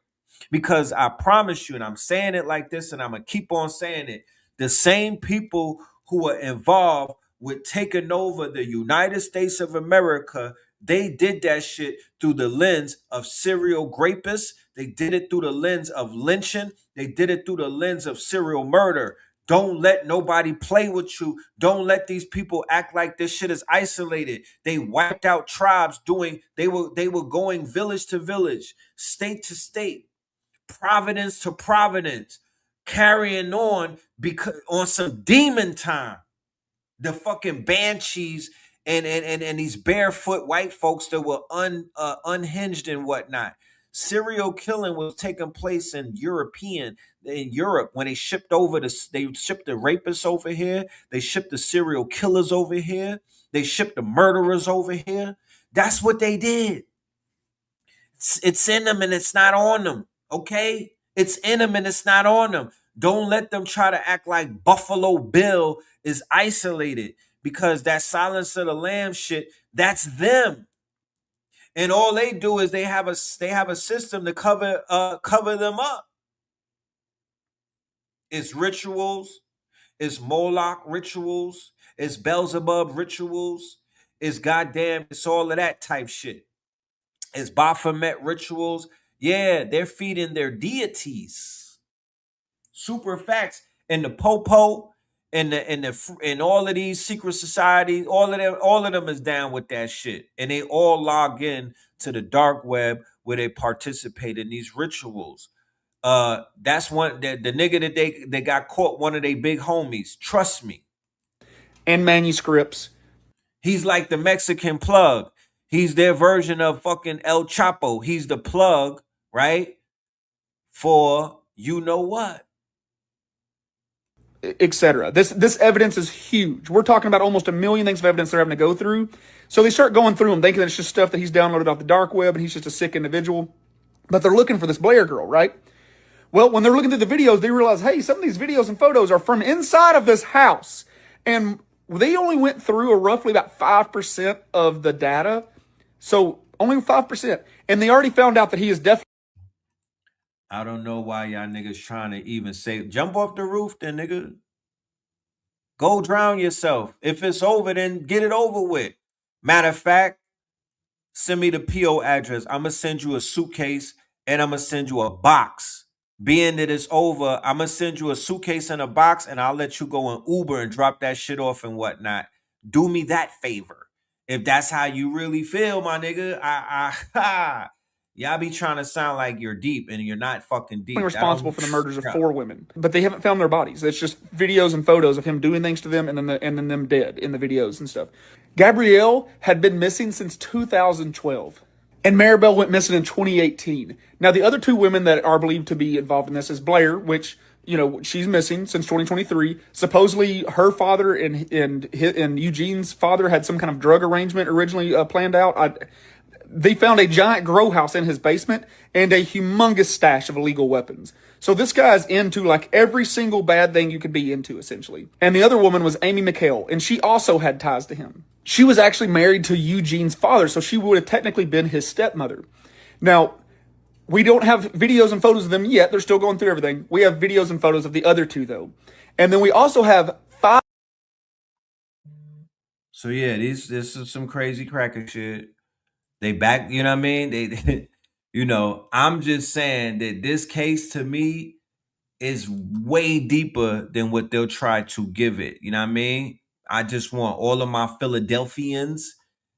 Speaker 5: Because I promise you, and I'm saying it like this and I'm gonna keep on saying it, the same people who are involved with taking over the United States of America, they did that shit through the lens of serial rapists. They did it through the lens of lynching. They did it through the lens of serial murder. Don't let nobody play with you. Don't let these people act like this shit is isolated. They wiped out tribes they were going village to village, state to state, province to province, carrying on because on some demon time. The fucking banshees and these barefoot white folks that were unhinged and whatnot. Serial killing was taking place in Europe when they shipped the rapists over here, they shipped the serial killers over here, they shipped the murderers over here. That's what they did. It's in them and it's not on them. Okay? It's in them and it's not on them. Don't let them try to act like Buffalo Bill is isolated because that Silence of the Lamb shit, that's them. And all they do is they have a system to cover them up. It's rituals, it's Moloch rituals, it's Beelzebub rituals, it's all of that type shit. It's Baphomet rituals. Yeah, they're feeding their deities. Super facts. And the Popo and all of these secret societies, all of them is down with that shit. And they all log in to the dark web where they participate in these rituals. That's one the nigga that they got caught, one of their big homies. Trust me.
Speaker 14: And manuscripts.
Speaker 5: He's like the Mexican plug. He's their version of fucking El Chapo. He's the plug, right? For you know what?
Speaker 14: Etc. This evidence is huge. We're talking about almost 1 million things of evidence they're having to go through. So they start going through them, thinking that it's just stuff that he's downloaded off the dark web and he's just a sick individual. but they're looking for this Blair girl, right? Well, when they're looking through the videos, they realize, hey, some of these videos and photos are from inside of this house. And they only went through roughly about 5% of the data. So only 5%. And they already found out that he is definitely.
Speaker 5: I don't know why y'all niggas trying to even say, jump off the roof then, nigga. Go drown yourself. If it's over, then get it over with. Matter of fact, send me the PO address. I'm going to send you a suitcase and I'm going to send you a box. Being that it's over, I'm going to send you a suitcase and a box and I'll let you go in Uber and drop that shit off and whatnot. Do me that favor. If that's how you really feel, my nigga, y'all be trying to sound like you're deep and you're not fucking deep.
Speaker 14: Responsible for the murders of 4 women, but they haven't found their bodies. It's just videos and photos of him doing things to them and then them dead in the videos and stuff. Gabrielle had been missing since 2012. And Maribel went missing in 2018. Now, the other 2 women that are believed to be involved in this is Blair, which, you know, she's missing since 2023. Supposedly, her father and Eugene's father had some kind of drug arrangement originally planned out. They found a giant grow house in his basement and a humongous stash of illegal weapons. So this guy's into like every single bad thing you could be into, essentially. And the other woman was Amy McHale, and she also had ties to him. She was actually married to Eugene's father, so she would have technically been his stepmother. Now, we don't have videos and photos of them yet. They're still going through everything. We have videos and photos of the other 2, though. And then we also have 5.
Speaker 5: So yeah, this is some crazy cracker shit. They back, you know what I mean? They you know, I'm just saying that this case to me is way deeper than what they'll try to give it. You know what I mean? I just want all of my Philadelphians,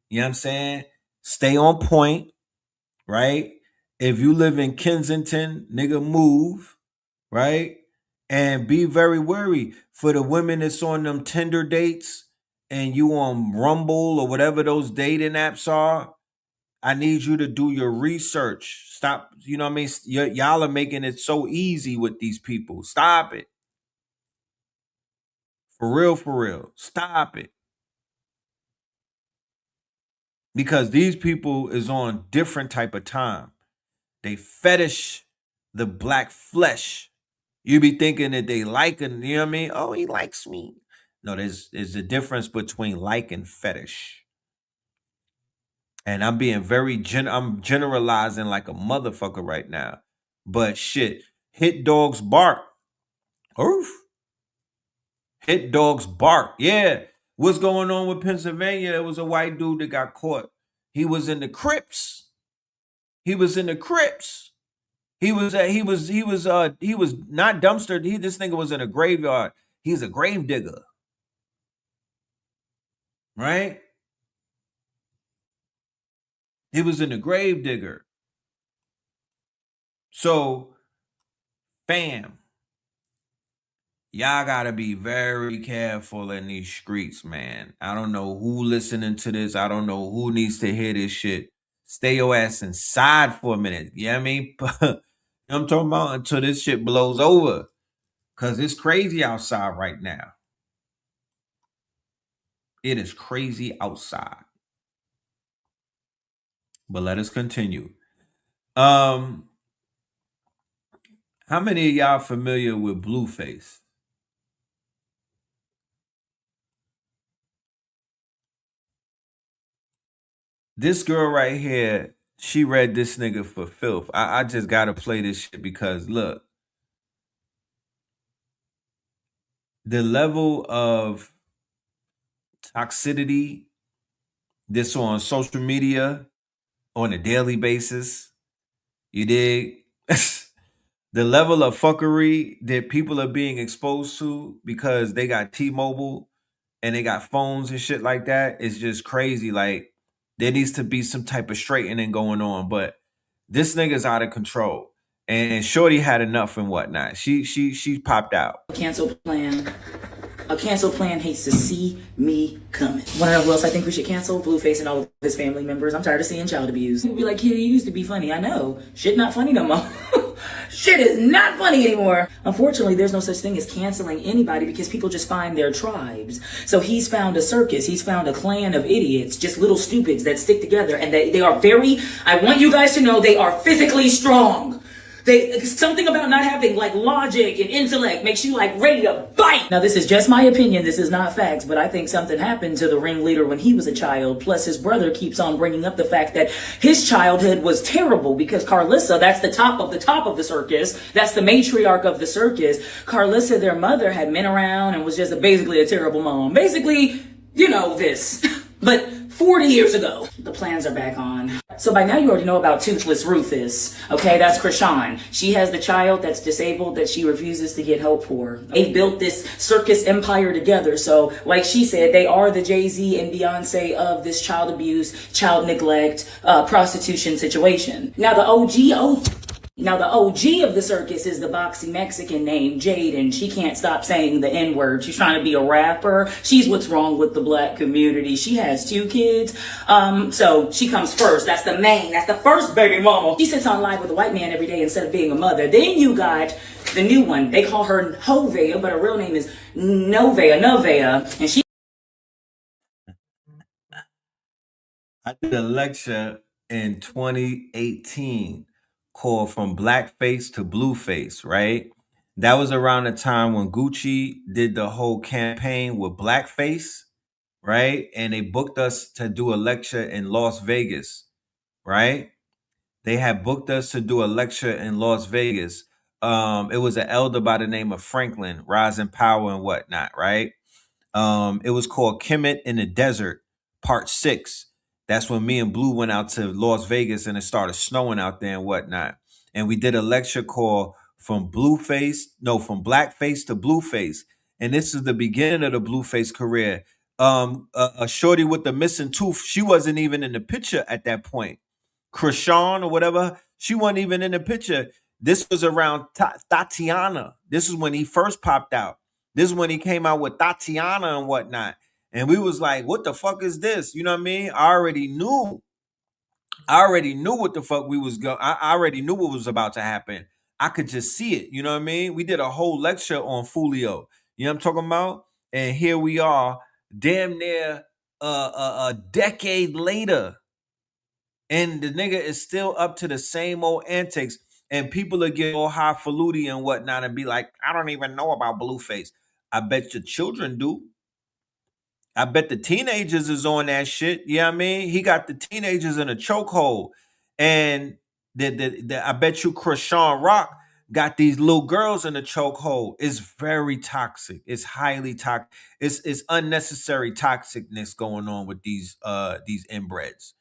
Speaker 5: you know what I'm saying? Stay on point, right? If you live in Kensington, nigga, move, right? And be very wary for the women that's on them Tinder dates and you on Rumble or whatever those dating apps are. I need you to do your research. Stop, you know what I mean? Y'all are making it so easy with these people. Stop it. For real. Stop it. Because these people is on different type of time. They fetish the black flesh. You be thinking that they liking, you know what I mean? Oh, he likes me. No, there's a difference between like and fetish. And I'm being very I'm generalizing like a motherfucker right now. But shit, hit dogs bark. Oof. Hit dogs bark. Yeah. What's going on with Pennsylvania? There was a white dude that got caught. He was in the Crips. He was not dumpstered. This nigga was in a graveyard. He's a grave digger. Right? He was in a grave digger. So, fam, y'all gotta be very careful in these streets, man. I don't know who listening to this. I don't know who needs to hear this shit. Stay your ass inside for a minute. You know what I mean? I'm talking about until this shit blows over. Because it's crazy outside right now. It is crazy outside. But let us continue. How many of y'all familiar with Blueface? This girl right here, she read this nigga for filth. I just gotta play this shit because look, the level of toxicity this on social media on a daily basis, you dig? The level of fuckery that people are being exposed to because they got T-Mobile and they got phones and shit like that is just crazy. Like, there needs to be some type of straightening going on, but this nigga's out of control. And Shorty had enough and whatnot. She popped out.
Speaker 15: Cancel plan. A cancel plan hates to see me coming. Wanna know who else I think we should cancel? Blueface and all of his family members. I'm tired of seeing child abuse. People be like, kid, you used to be funny. I know. Shit not funny no more. Shit is not funny anymore. Unfortunately, there's no such thing as canceling anybody because people just find their tribes. So he's found a circus. He's found a clan of idiots, just little stupids that stick together. And they are very, I want you guys to know, they are physically strong. Something about not having like logic and intellect makes you like ready to bite. Now this is just my opinion, this is not facts, but I think something happened to the ringleader when he was a child. Plus his brother keeps on bringing up the fact that his childhood was terrible because Clarissa, that's the top of the circus. That's the matriarch of the circus. Clarissa, their mother, had men around and was just basically a terrible mom. Basically, you know this. But 40 years ago, the plans are back on. So by now you already know about Toothless Rufus. Okay, that's Krishan. She has the child that's disabled that she refuses to get help for. They built this circus empire together. So like she said, they are the Jay-Z and Beyonce of this child abuse, child neglect, prostitution situation. Now the OG of the circus is the boxy Mexican named Jaden. She can't stop saying the N-word. She's trying to be a rapper. She's what's wrong with the black community. She has 2 kids. So she comes first. That's the main. That's the first baby mama. She sits on live with a white man every day instead of being a mother. Then you got the new one. They call her Hovea, but her real name is Novea. And she...
Speaker 5: I did a lecture in 2018 called From Blackface to Blueface, right? That was around the time when Gucci did the whole campaign with blackface, right? And they booked us to do a lecture in Las Vegas, right? They had booked us to do a lecture in Las Vegas. It was an elder by the name of Franklin, Rising Power and whatnot, right? It was called Kemet in the Desert, Part 6. That's when me and Blue went out to Las Vegas and it started snowing out there and whatnot. And we did a lecture called From Blackface to Blueface. And this is the beginning of the Blueface career. A shorty with the missing tooth, she wasn't even in the picture at that point. Krishan or whatever, she wasn't even in the picture. This was around Tatiana. This is when he first popped out. This is when he came out with Tatiana and whatnot. And we was like, what the fuck is this? You know what I mean? I already knew what the fuck we was going. I already knew what was about to happen. I could just see it. You know what I mean? We did a whole lecture on Fulio. You know what I'm talking about? And here we are, damn near a decade later. And the nigga is still up to the same old antics. And people are getting all highfalutin and whatnot and be like, I don't even know about Blueface. I bet your children do. I bet the teenagers is on that shit. You know what I mean? He got the teenagers in a chokehold. And I bet you Krishan Rock got these little girls in a chokehold. It's very toxic. It's highly toxic. It's unnecessary toxicness going on with these inbreds.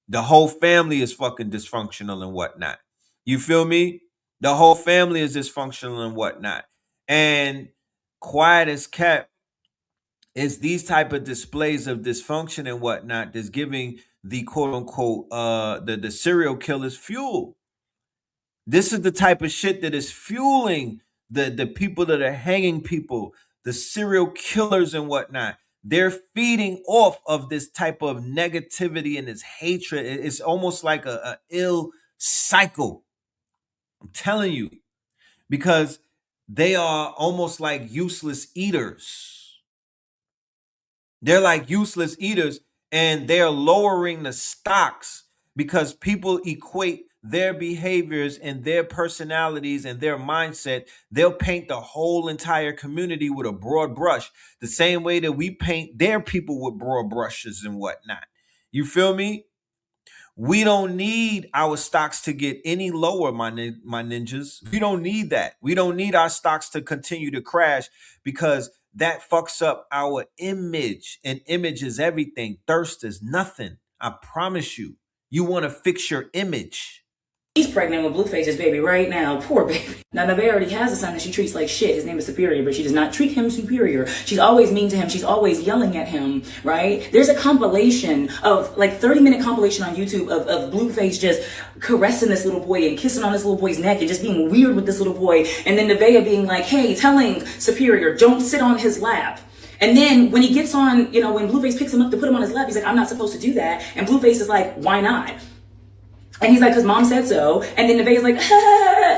Speaker 5: The whole family is fucking dysfunctional and whatnot. You feel me? The whole family is dysfunctional and whatnot. And quiet as kept, it's these type of displays of dysfunction and whatnot that's giving the quote unquote the serial killers fuel. This is the type of shit that is fueling the people that are hanging people, the serial killers and whatnot. They're feeding off of this type of negativity and this hatred. It's almost like a ill cycle. I'm telling you, because they are almost like useless eaters. They're like useless eaters, and they're lowering the stocks because people equate their behaviors and their personalities and their mindset. They'll paint the whole entire community with a broad brush, the same way that we paint their people with broad brushes and whatnot. You feel me? We don't need our stocks to get any lower, my ninjas. We don't need that. We don't need our stocks to continue to crash because that fucks up our image. And image is everything. Thirst is nothing. I promise you. You want to fix your image.
Speaker 15: She's pregnant with Blueface's baby right now. Poor baby. Now, Nevaeh already has a son that she treats like shit. His name is Superior, but she does not treat him superior. She's always mean to him. She's always yelling at him, right? There's a compilation of, like, 30-minute compilation on YouTube of Blueface just caressing this little boy and kissing on this little boy's neck and just being weird with this little boy. And then Nevaeh being like, hey, telling Superior, don't sit on his lap. And then when he gets on, you know, when Blueface picks him up to put him on his lap, he's like, I'm not supposed to do that. And Blueface is like, why not? And he's like, because mom said so. And then Nevaeh's like,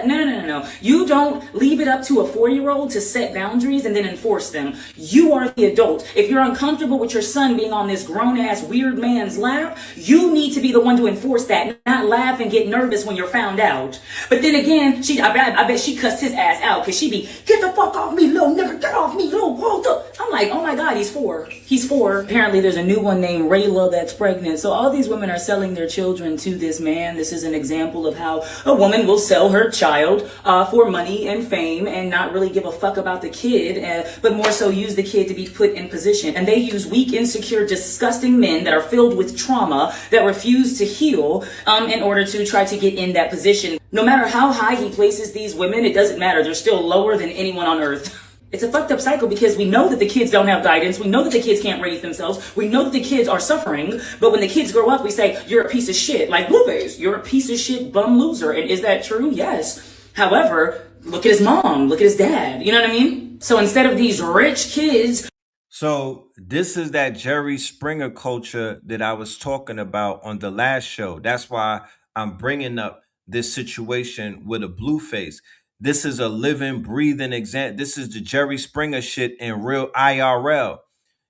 Speaker 15: no. You don't leave it up to a 4-year-old to set boundaries and then enforce them. You are the adult. If you're uncomfortable with your son being on this grown-ass weird man's lap, you need to be the one to enforce that, not laugh and get nervous when you're found out. But then again, I bet she cussed his ass out because she be, get the fuck off me, little nigga, get off me, little walter. I'm like, oh my God, he's 4. He's 4. Apparently there's a new one named Rayla that's pregnant. So all these women are selling their children to this man. This is an example of how a woman will sell her child for money and fame and not really give a fuck about the kid, but more so use the kid to be put in position. And they use weak, insecure, disgusting men that are filled with trauma that refuse to heal in order to try to get in that position. No matter how high he places these women, it doesn't matter. They're still lower than anyone on earth. It's a fucked up cycle because we know that the kids don't have guidance. We know that the kids can't raise themselves. We know that the kids are suffering. But when the kids grow up, we say, you're a piece of shit. Like Blueface, you're a piece of shit bum loser. And is that true? Yes. However, look at his mom. Look at his dad. You know what I mean? So instead of these rich kids.
Speaker 5: So this is that Jerry Springer culture that I was talking about on the last show. That's why I'm bringing up this situation with a Blueface. This is a living, breathing example. This is the Jerry Springer shit in real IRL.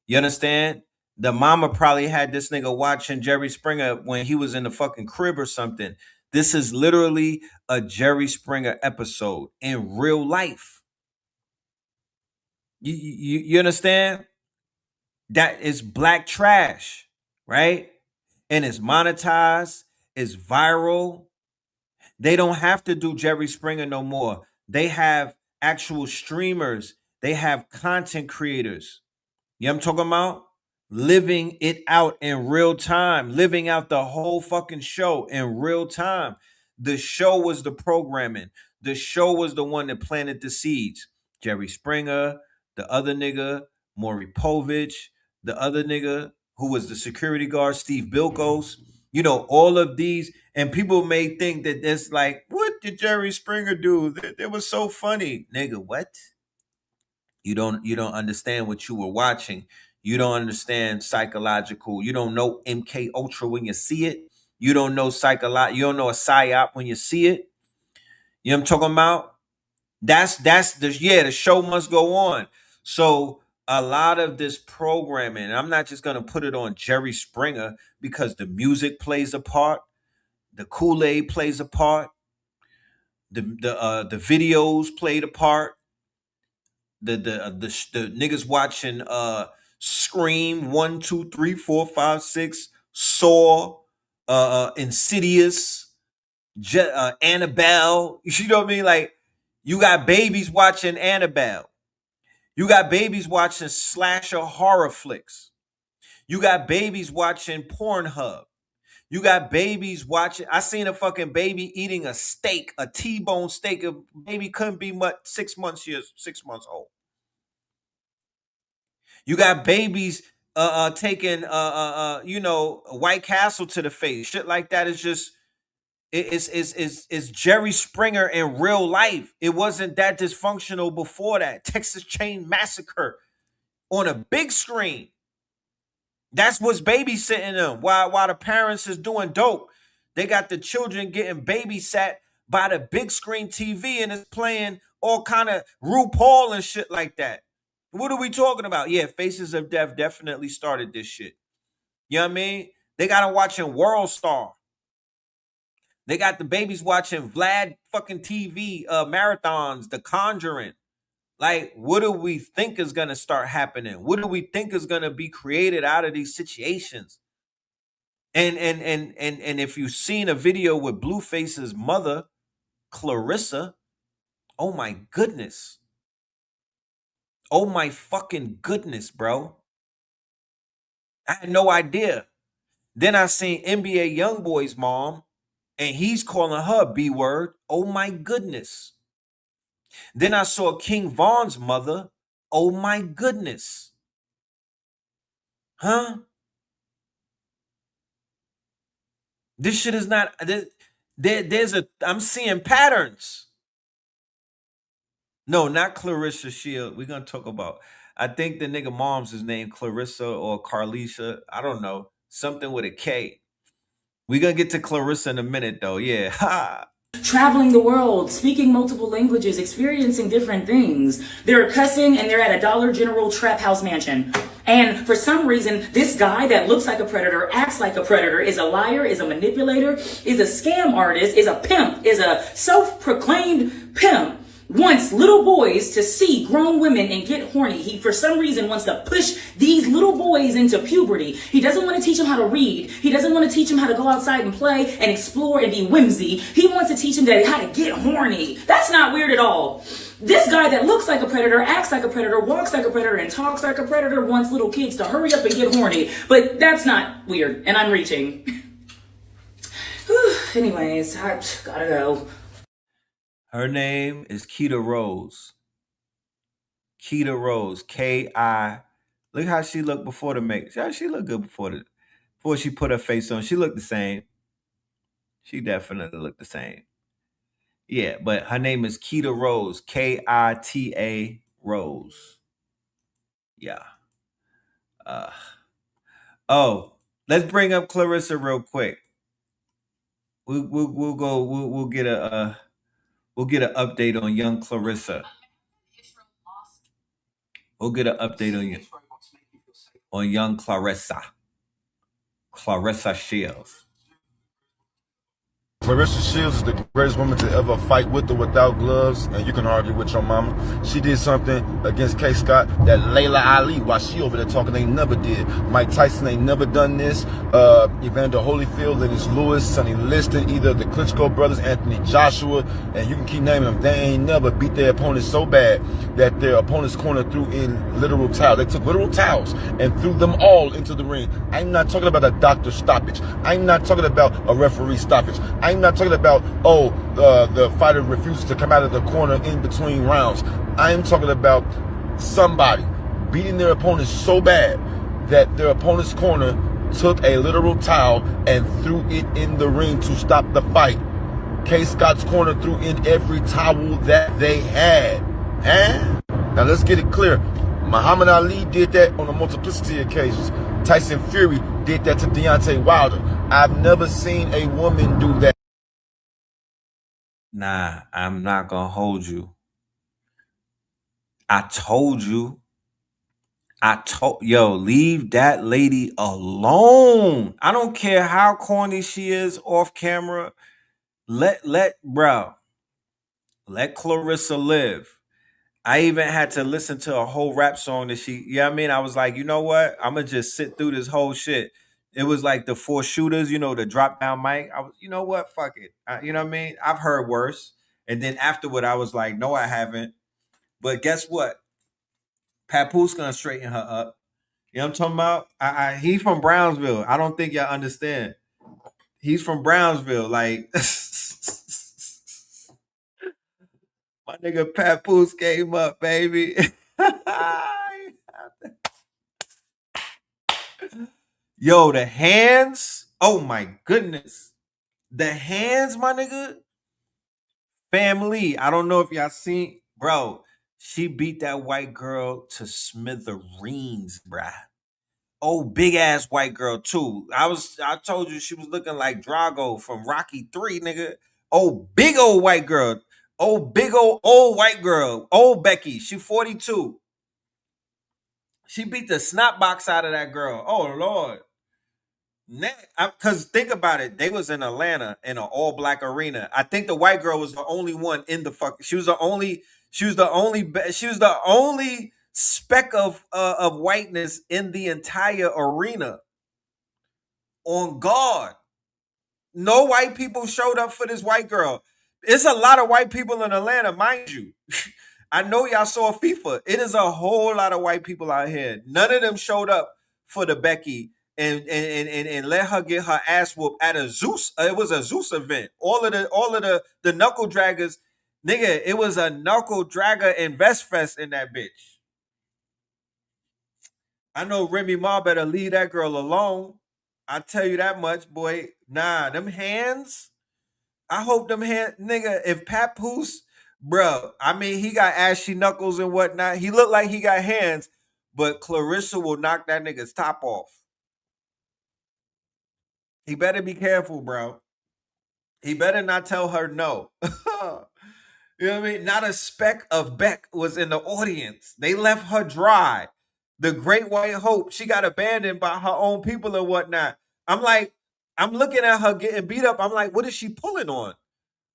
Speaker 5: You understand? The mama probably had this nigga watching Jerry Springer when he was in the fucking crib or something. This is literally a Jerry Springer episode in real life. You understand? That is black trash, right? And it's monetized, it's viral. They don't have to do Jerry Springer no more. They have actual streamers. They have content creators. You know what I'm talking about? Living it out in real time, living out the whole fucking show in real time. The show was the programming. The show was the one that planted the seeds. Jerry Springer, the other nigga, Maury Povich, the other nigga who was the security guard, Steve Bilkos. You know, all of these, and people may think that it's like, what did Jerry Springer do? It was so funny. Nigga, what? You don't understand what you were watching. You don't understand psychological. You don't know MK Ultra when you see it. You don't know you don't know a psyop when you see it. You know what I'm talking about? That's the show must go on. So a lot of this programming, and I'm not just gonna put it on Jerry Springer because the music plays a part, the Kool-Aid plays a part, the videos played a part, the niggas watching Scream 1, 2, 3, 4, 5, 6, Saw, Insidious, Annabelle. You know what I mean? Like, you got babies watching Annabelle. You got babies watching slasher horror flicks. You got babies watching Pornhub. You got babies watching. I seen a fucking baby eating a steak, a T-bone steak. A baby couldn't be much 6 months old. You got babies taking White Castle to the face. Shit like that is just it's Jerry Springer in real life. It wasn't that dysfunctional before that. Texas Chain Massacre on a big screen. That's what's babysitting them while the parents is doing dope. They got the children getting babysat by the big screen TV and it's playing all kind of RuPaul and shit like that. What are we talking about? Yeah, Faces of Death definitely started this shit. You know what I mean? They got them watching World Star. They got the babies watching Vlad fucking TV marathons, The Conjuring. Like, what do we think is gonna start happening? What do we think is gonna be created out of these situations? And if you've seen a video with Blueface's mother, Clarissa, oh my goodness. Oh my fucking goodness, bro. I had no idea. Then I seen NBA Youngboy's mom, and he's calling her B word. Oh my goodness. Then I saw King Von's mother. Oh my goodness. Huh? This shit is not, I'm seeing patterns. No, not Clarissa Shield. We're going to talk about, I think the nigga mom's is named Clarissa or Carlisha. I don't know. Something with a K. We're gonna get to Clarissa in a minute though. Yeah. Ha.
Speaker 15: Traveling the world, speaking multiple languages, experiencing different things. They're cussing and they're at a Dollar General trap house mansion. And for some reason, this guy that looks like a predator, acts like a predator, is a liar, is a manipulator, is a scam artist, is a pimp, is a self-proclaimed pimp, wants little boys to see grown women and get horny. He, for some reason, wants to push these little boys into puberty. He doesn't want to teach them how to read. He doesn't want to teach them how to go outside and play and explore and be whimsy. He wants to teach them how to get horny. That's not weird at all. This guy that looks like a predator, acts like a predator, walks like a predator, and talks like a predator wants little kids to hurry up and get horny. But that's not weird, and I'm reaching. Anyways, I gotta go.
Speaker 5: Her name is Keita Rose. Keita Rose. K-I. Look how she looked before the make. She looked good before she put her face on. She looked the same. She definitely looked the same. Yeah, but her name is Keita Rose. K-I-T-A Rose. Yeah. Oh, let's bring up Clarissa real quick. We'll get an update on young Clarissa. We'll get an update on young Clarissa. Clarissa Shields.
Speaker 16: Clarissa Shields is the greatest woman to ever fight with or without gloves, and you can argue with your mama. She did something against K. Scott that Layla Ali, while she over there talking, ain't never did. Mike Tyson ain't never done this. Evander Holyfield, Lennox Lewis, Sonny Liston, either the Klitschko brothers, Anthony Joshua, and you can keep naming them. They ain't never beat their opponents so bad that their opponent's corner threw in literal towels. They took literal towels and threw them all into the ring. I'm not talking about a doctor stoppage. I'm not talking about a referee stoppage. I'm not talking about, the fighter refuses to come out of the corner in between rounds. I'm talking about somebody beating their opponent so bad that their opponent's corner took a literal towel and threw it in the ring to stop the fight. K. Scott's corner threw in every towel that they had. Huh? Now let's get it clear. Muhammad Ali did that on a multiplicity of occasions. Tyson Fury did that to Deontay Wilder. I've never seen a woman do that.
Speaker 5: Nah, I'm not gonna hold you. I told you. Yo, leave that lady alone. I don't care how corny she is off camera. Let Clarissa live. I even had to listen to a whole rap song that she, you know what I mean? I was like, you know what? I'm gonna just sit through this whole shit. It was like the Four Shooters, the drop down mic. I was, you know what? Fuck it. You know what I mean? I've heard worse. And then afterward, I was like, no, I haven't. But guess what? Papoose gonna straighten her up. You know what I'm talking about? He's from Brownsville. I don't think y'all understand. He's from Brownsville. Like, my nigga Papoose came up, baby. Yo, the hands. Oh my goodness. The hands, my nigga. Family. I don't know if y'all seen, bro. She beat that white girl to smithereens, bruh. Oh, big ass white girl too. I told you she was looking like Drago from Rocky 3, nigga. Oh, big old white girl. Oh, big old white girl. Old Becky. She 42. She beat the snot box out of that girl. Oh Lord. Because think about it, they was in Atlanta in an all black arena. I think the white girl was the only one in the fuck. She was the only speck of whiteness in the entire arena. On guard, no white people showed up for this white girl. It's a lot of white people in Atlanta, mind you. I know y'all saw FIFA. It is a whole lot of white people out here. None of them showed up for the Becky and let her get her ass whooped at a Zeus. It was a Zeus event. All of the knuckle draggers, nigga. It was a knuckle dragger and vest fest in that bitch. I know Remy Ma better leave that girl alone. I tell you that much, boy. Nah, them hands. I hope them hands, nigga. If Papoose, bro, I mean, he got ashy knuckles and whatnot. He looked like he got hands, but Clarissa will knock that nigga's top off. He better be careful, bro. He better not tell her no. You know what I mean? Not a speck of Beck was in the audience. They left her dry. The Great White Hope, she got abandoned by her own people and whatnot. I'm like, I'm looking at her getting beat up. I'm like, what is she pulling on?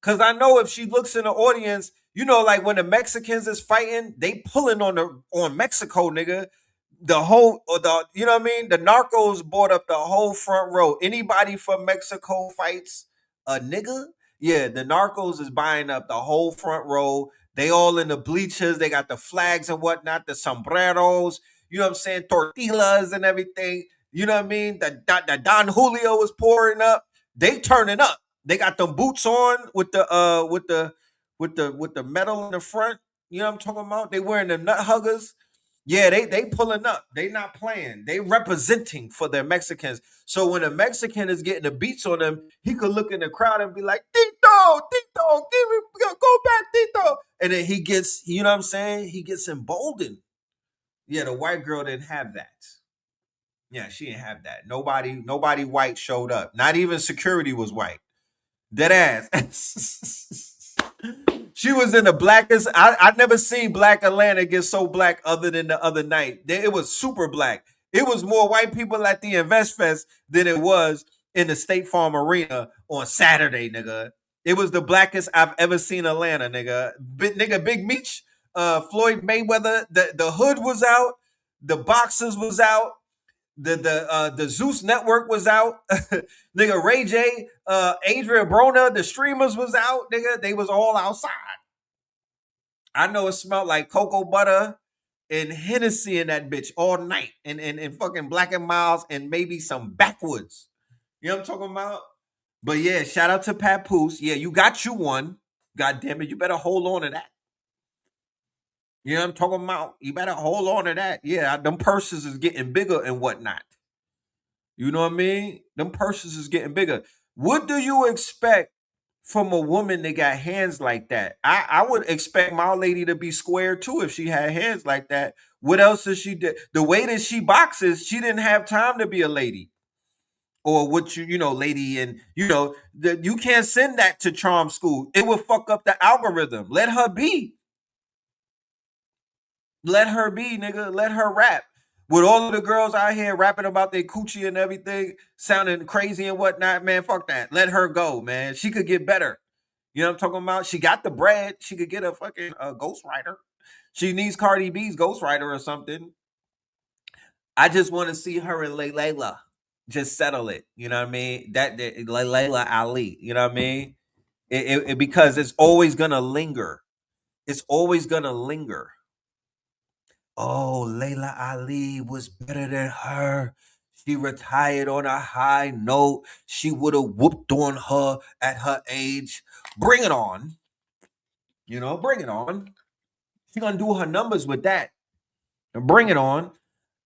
Speaker 5: Because I know if she looks in the audience, you know, like when the Mexicans is fighting, they pulling on Mexico, nigga. The whole, or the, you know what I mean? The narcos bought up the whole front row. Anybody from Mexico fights a nigga, yeah, the narcos is buying up the whole front row. They all in the bleachers. They got the flags and whatnot, the sombreros, you know what I'm saying? Tortillas and everything. You know what I mean? The Don Julio is pouring up. They turning up. They got them boots on with the metal in the front. You know what I'm talking about? They wearing the nut huggers. Yeah, they pulling up. They not playing. They representing for their Mexicans. So when a Mexican is getting the beats on them, he could look in the crowd and be like, Tito, Tito, give me, go back, Tito. And then he gets, you know what I'm saying? He gets emboldened. Yeah, the white girl didn't have that. Yeah, she didn't have that. Nobody white showed up. Not even security was white. Dead ass. She was in the blackest. I never seen Black Atlanta get so black other than the other night. It was super black. It was more white people at the Invest Fest than it was in the State Farm Arena on Saturday, nigga. It was the blackest I've ever seen Atlanta, nigga. Big Meech, Floyd Mayweather, the hood was out, the boxers was out, the Zeus Network was out. Nigga, Ray J, Adrian Brona, the streamers was out, nigga. They was all outside. I know it smelled like cocoa butter and Hennessy in that bitch all night. And fucking Black and Miles and maybe some backwoods. You know what I'm talking about? But yeah, shout out to Papoose. Yeah, you got you one. God damn it, you better hold on to that. You know what I'm talking about? You better hold on to that. Yeah, them purses is getting bigger and whatnot. You know what I mean? Them purses is getting bigger. What do you expect from a woman that got hands like that? I would expect my lady to be square too if she had hands like that. What else does she do? The way that she boxes, she didn't have time to be a lady. Or what you know, lady, and you know, you can't send that to charm school. It will fuck up the algorithm. Let her be. Let her be, nigga. Let her rap. With all of the girls out here rapping about their coochie and everything, sounding crazy and whatnot, man, fuck that. Let her go, man. She could get better. You know what I'm talking about? She got the bread. She could get a fucking ghostwriter. She needs Cardi B's ghostwriter or something. I just want to see her and Layla just settle it. You know what I mean? That Layla Ali. You know what I mean? Because it's always gonna linger. It's always gonna linger. Oh, Layla Ali was better than her. She retired on a high note. She would have whooped on her at her age. Bring it on. You know, bring it on. She gonna do her numbers with that. Bring it on.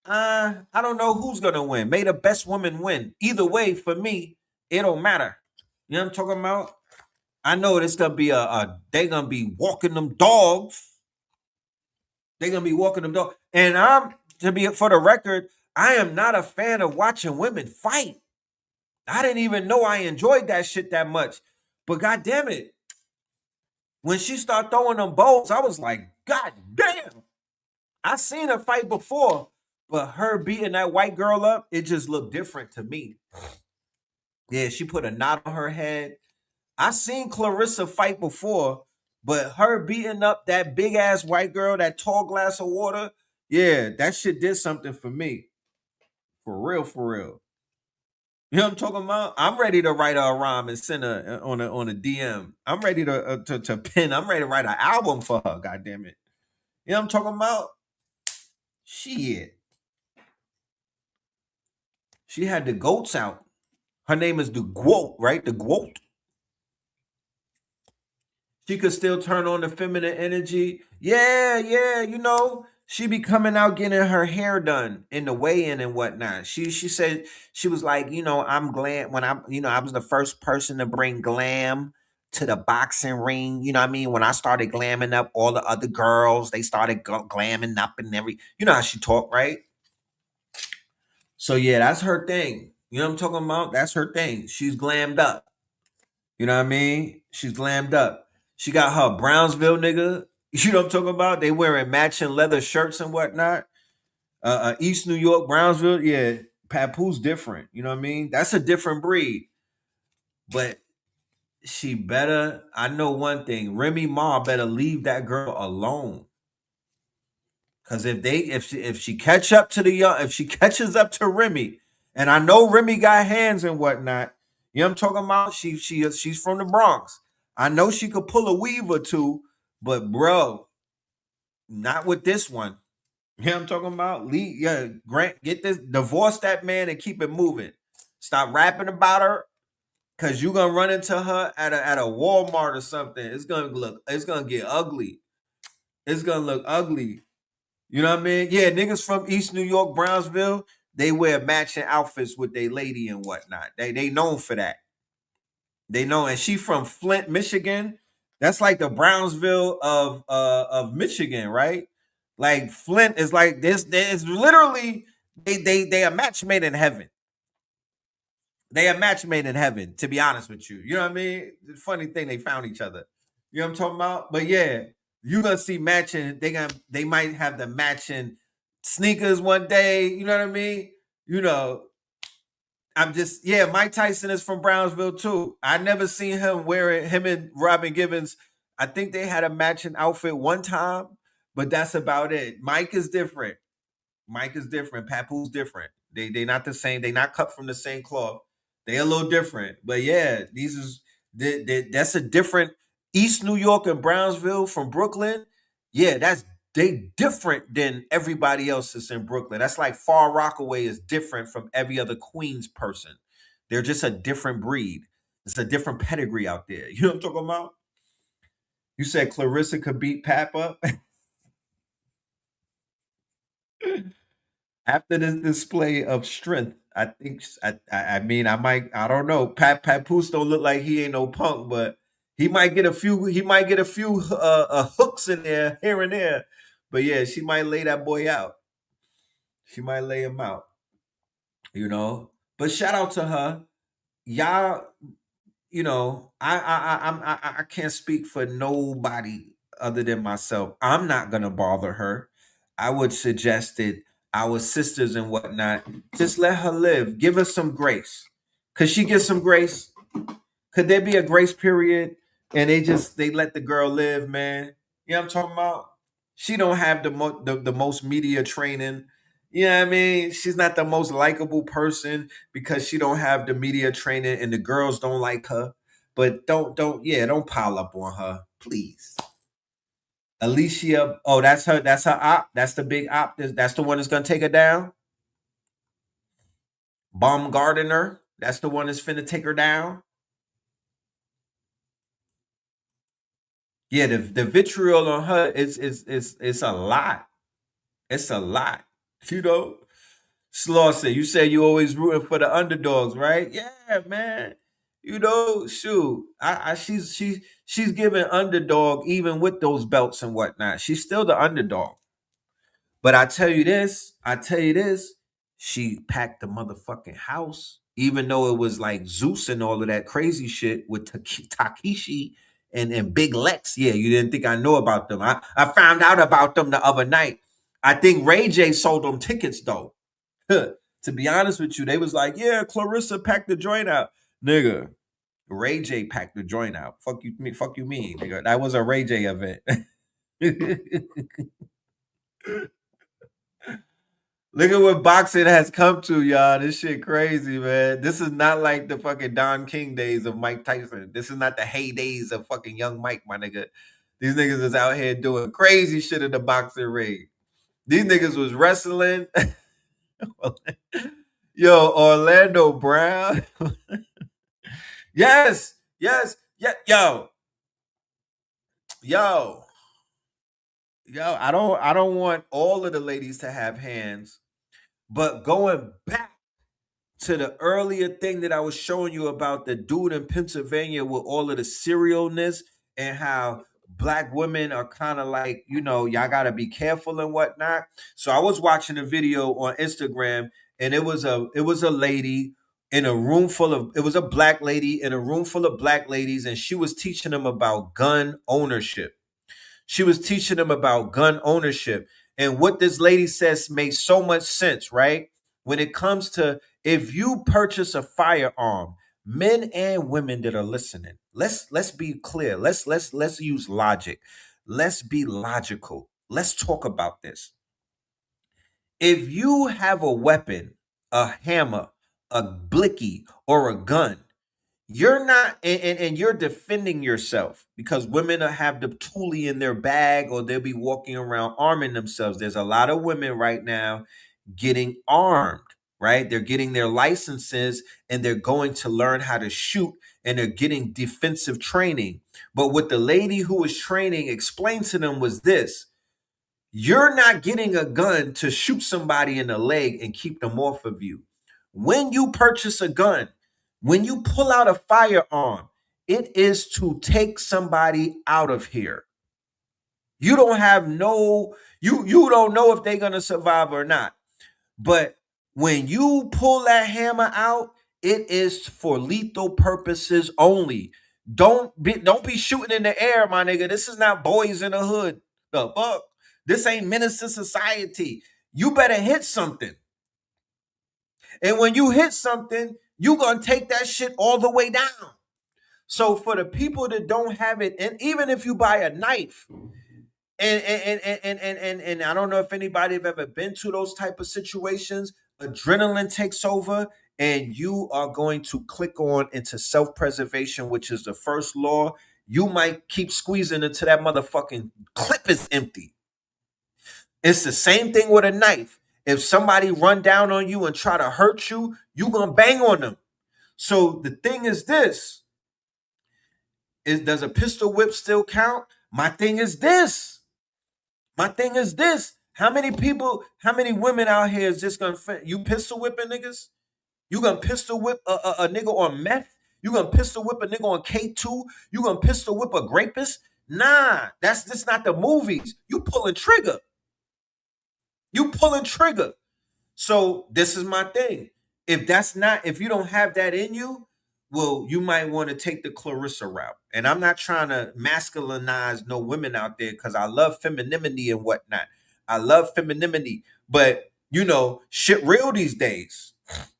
Speaker 5: I don't know who's gonna win. May the best woman win. Either way, for me, it don't matter. You know what I'm talking about? I know it's gonna be they gonna be walking them dogs. They're gonna be walking them dogs. And I'm to be for the record, I am not a fan of watching women fight. I didn't even know I enjoyed that shit that much. But god damn it. When she started throwing them bows, I was like, God damn. I seen her fight before, but her beating that white girl up, it just looked different to me. Yeah, she put a knot on her head. I seen Clarissa fight before, but her beating up that big ass white girl, that tall glass of water, yeah, that shit did something for me. For real, for real. You know what I'm talking about? I'm ready to write a rhyme and send her on a DM. I'm ready to pin. I'm ready to write an album for her. God damn it! You know what I'm talking about? Shit. She had the goats out. Her name is the Goat, right? The Goat. She could still turn on the feminine energy. Yeah, you know, she be coming out getting her hair done in the weigh-in and whatnot. She said she was like, you know, I'm glam when I'm, you know, I was the first person to bring glam to the boxing ring. You know what I mean? When I started glamming up, all the other girls, they started glamming up and you know how she talk, right? So yeah, that's her thing. You know what I'm talking about? That's her thing. She's glammed up. You know what I mean? She's glammed up. She got her Brownsville nigga. You know what I'm talking about? They wearing matching leather shirts and whatnot. East New York, Brownsville. Yeah, Papoose different. You know what I mean? That's a different breed. But she better. I know one thing. Remy Ma better leave that girl alone. Cause if she catch up to the young, if she catches up to Remy, and I know Remy got hands and whatnot, you know what I'm talking about? She's from the Bronx. I know she could pull a weave or two, but bro, not with this one. You know what I'm talking about? Grant, get this, divorce that man and keep it moving. Stop rapping about her, cause you gonna run into her at a Walmart or something. It's gonna get ugly. It's gonna look ugly. You know what I mean? Yeah, niggas from East New York, Brownsville, they wear matching outfits with their lady and whatnot. They known for that. They know, and she from Flint, Michigan. That's like the Brownsville of Michigan, right? Like Flint is like this. There's literally they a match made in heaven. They a match made in heaven, to be honest with you. You know what I mean? The funny thing, they found each other. You know what I'm talking about? But yeah, you gonna see matching. They might have the matching sneakers one day. You know what I mean? You know, Mike Tyson is from Brownsville too. I never seen him wearing him and Robin Givens. I think they had a matching outfit one time, but that's about it. Mike is different. Mike is different. Papoose different. They not the same. They not cut from the same cloth. They a little different. But yeah, that's a different East New York and Brownsville from Brooklyn. Yeah, they different than everybody else that's in Brooklyn. That's like Far Rockaway is different from every other Queens person. They're just a different breed. It's a different pedigree out there. You know what I'm talking about? You said Clarissa could beat Pap up? After this display of strength, I think I mean I don't know. Papoose don't look like he ain't no punk, but he might get a few hooks in there here and there. But yeah, she might lay that boy out. She might lay him out, you know. But shout out to her. Y'all, you know, I can't speak for nobody other than myself. I'm not gonna bother her. I would suggest that our sisters and whatnot just let her live. Give her some grace. Could she get some grace? Could there be a grace period and they let the girl live, man? You know what I'm talking about? She don't have the most media training. You know what I mean? She's not the most likable person because she don't have the media training and the girls don't like her. But don't pile up on her, please. Alicia, oh, that's her op. That's the big op. That's the one that's gonna take her down. Baumgartner, that's the one that's finna take her down. Yeah, the vitriol on her is a lot. It's a lot. You know? Slauson, you say you always rooting for the underdogs, right? Yeah, man. You know, shoot. She's giving underdog even with those belts and whatnot. She's still the underdog. But I tell you this, she packed the motherfucking house, even though it was like Zeus and all of that crazy shit with Takeshi and Big Lex. Yeah, you didn't think I know about them. I found out about them the other night. I think Ray J sold them tickets though. To be honest with you, they was like, yeah, Clarissa packed the joint out. Nigga, Ray J packed the joint out. Fuck you mean, nigga. That was a Ray J event. Look at what boxing has come to, y'all. This shit crazy, man. This is not like the fucking Don King days of Mike Tyson. This is not the heydays of fucking young Mike, my nigga. These niggas is out here doing crazy shit in the boxing ring. These niggas was wrestling. Yo, Orlando Brown. Yes. Yeah, yo. I don't want all of the ladies to have hands, but going back to the earlier thing that I was showing you about the dude in Pennsylvania with all of the serialness and how black women are kind of like, you know, y'all got to be careful and whatnot. So I was watching a video on Instagram and it was a lady in a room full of, it was a black lady in a room full of black ladies, and she was teaching them about gun ownership. She was teaching them about gun ownership. And what this lady says makes so much sense, right? When it comes to, if you purchase a firearm, men and women that are listening, let's be clear. Let's use logic. Let's be logical. Let's talk about this. If you have a weapon, a hammer, a blicky, or a gun, you're not, and you're defending yourself, because women have the toolie in their bag, or they'll be walking around arming themselves. There's a lot of women right now getting armed, right? They're getting their licenses and they're going to learn how to shoot, and they're getting defensive training. But what the lady who was training explained to them was this: you're not getting a gun to shoot somebody in the leg and keep them off of you. When you purchase a gun, when you pull out a firearm, it is to take somebody out of here. You don't have no, you don't know if they're gonna survive or not. But when you pull that hammer out, it is for lethal purposes only. Don't be shooting in the air, my nigga. This is not Boys in the Hood. The fuck? This ain't Menace to Society. You better hit something. And when you hit something, you gonna take that shit all the way down. So for the people that don't have it, and even if you buy a knife, and I don't know if anybody have ever been to those type of situations, adrenaline takes over, and you are going to click on into self-preservation, which is the first law. You might keep squeezing until that motherfucking clip is empty. It's the same thing with a knife. If somebody run down on you and try to hurt you, you gonna bang on them. So the thing is this: does a pistol whip still count? My thing is this. How many people, how many women out here is just gonna, you pistol whipping niggas? You gonna pistol whip a nigga on meth? You gonna pistol whip a nigga on K2? You gonna pistol whip a rapist? Nah, that's not the movies. You pulling trigger. You pulling trigger. So this is my thing. If you don't have that in you, well, you might want to take the Clarissa route. And I'm not trying to masculinize no women out there, because I love femininity and whatnot. I love femininity, but you know, shit real these days.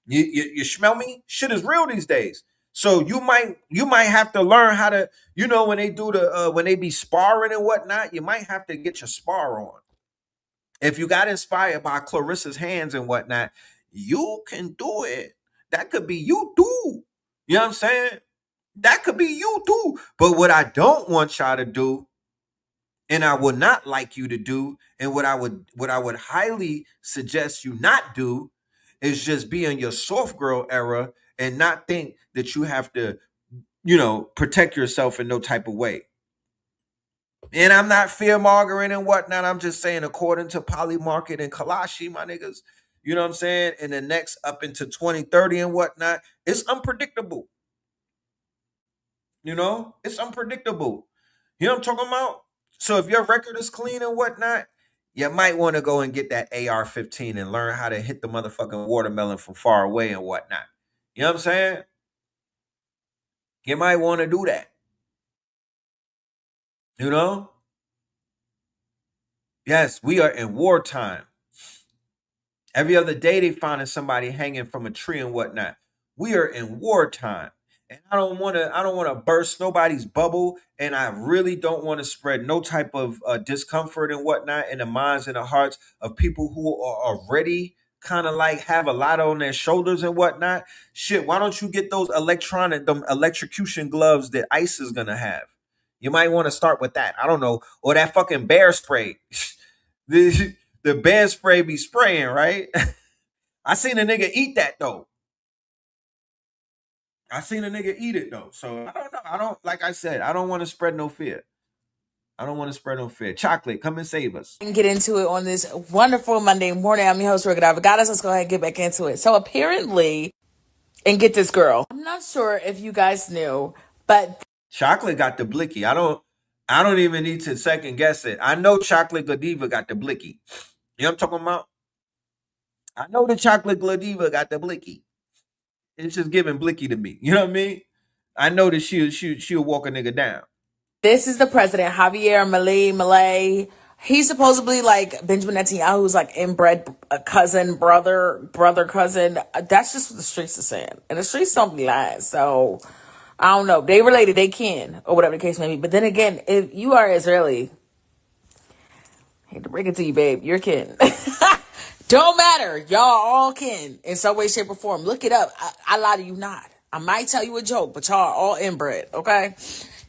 Speaker 5: You smell me? Shit is real these days. So you might have to learn how to, you know, when they do the when they be sparring and whatnot, you might have to get your spar on. If you got inspired by Clarissa's hands and whatnot, you can do it. That could be you too. You know what I'm saying? That could be you too. But what I don't want y'all to do, and I would not like you to do, and what I would highly suggest you not do, is just be in your soft girl era and not think that you have to, you know, protect yourself in no type of way. And I'm not fear-mongering and whatnot. I'm just saying, according to Polymarket and Kalashi, my niggas, you know what I'm saying? In the next up into 2030 and whatnot, it's unpredictable. You know, it's unpredictable. You know what I'm talking about? So if your record is clean and whatnot, you might want to go and get that AR-15 and learn how to hit the motherfucking watermelon from far away and whatnot. You know what I'm saying? You might want to do that. You know? Yes, we are in wartime. Every other day they finding somebody hanging from a tree and whatnot. We are in wartime. And I don't want to burst nobody's bubble, and I really don't want to spread no type of discomfort and whatnot in the minds and the hearts of people who are already kind of like have a lot on their shoulders and whatnot. Shit, why don't you get them electrocution gloves that ICE is gonna have? You might want to start with that. I don't know, or that fucking bear spray. the bear spray be spraying, right? I seen a nigga eat that though. I seen a nigga eat it though. So I don't know. Like I said, I don't want to spread no fear. I don't want to spread no fear. Chocolate, come and save us.
Speaker 17: And get into it on this wonderful Monday morning. I'm your host, Rick Avogadis. Let's go ahead and get back into it. So apparently, and get this girl. I'm not sure if you guys knew, but
Speaker 5: Chocolate got the blicky. I don't even need to second guess it. I know Chocolate Godiva got the blicky. You know what I'm talking about? I know the Chocolate Godiva got the blicky. It's just giving blicky to me. You know what I mean? I know that she'll walk a nigga down.
Speaker 17: This is the president, Javier Milei. He's supposedly like Benjamin Netanyahu's like inbred cousin, brother, cousin. That's just what the streets are saying. And the streets don't be lying. So I don't know. They related, they can, or whatever the case may be. But then again, if you are Israeli, I hate to break it to you, babe, you're kin. Don't matter. Y'all all kin in some way, shape, or form. Look it up. I lie to you not. I might tell you a joke, but y'all are all inbred, okay?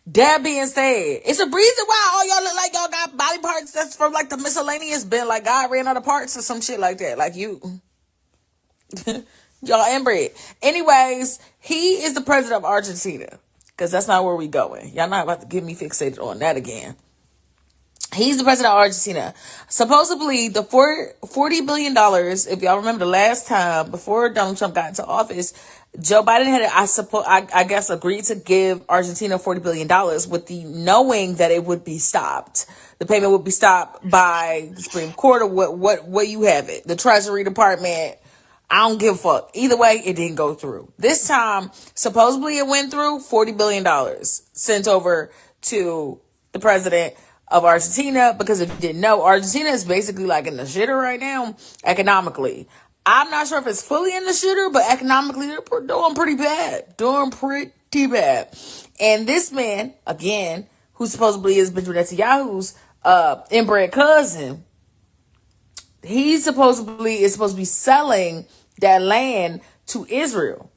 Speaker 17: That being said, it's a reason why all y'all look like y'all got body parts that's from like the miscellaneous bin, like God ran out of parts or some shit like that. Like you, y'all inbred. Anyways, he is the president of Argentina, because that's not where we going. Y'all not about to get me fixated on that again. He's the president of Argentina. Supposedly, the $40 billion, if y'all remember the last time, before Donald Trump got into office, Joe Biden had, I guess, agreed to give Argentina $40 billion with the knowing that it would be stopped. The payment would be stopped by the Supreme Court or what you have it. The Treasury Department. I don't give a fuck. Either way, it didn't go through. This time, supposedly it went through. $40 billion sent over to the president of Argentina, because if you didn't know, Argentina is basically like in the shitter right now, economically. I'm not sure if it's fully in the shitter, but economically they're doing pretty bad. And this man, again, who supposedly is Benjamin Netanyahu's inbred cousin, he is supposed to be selling that land to Israel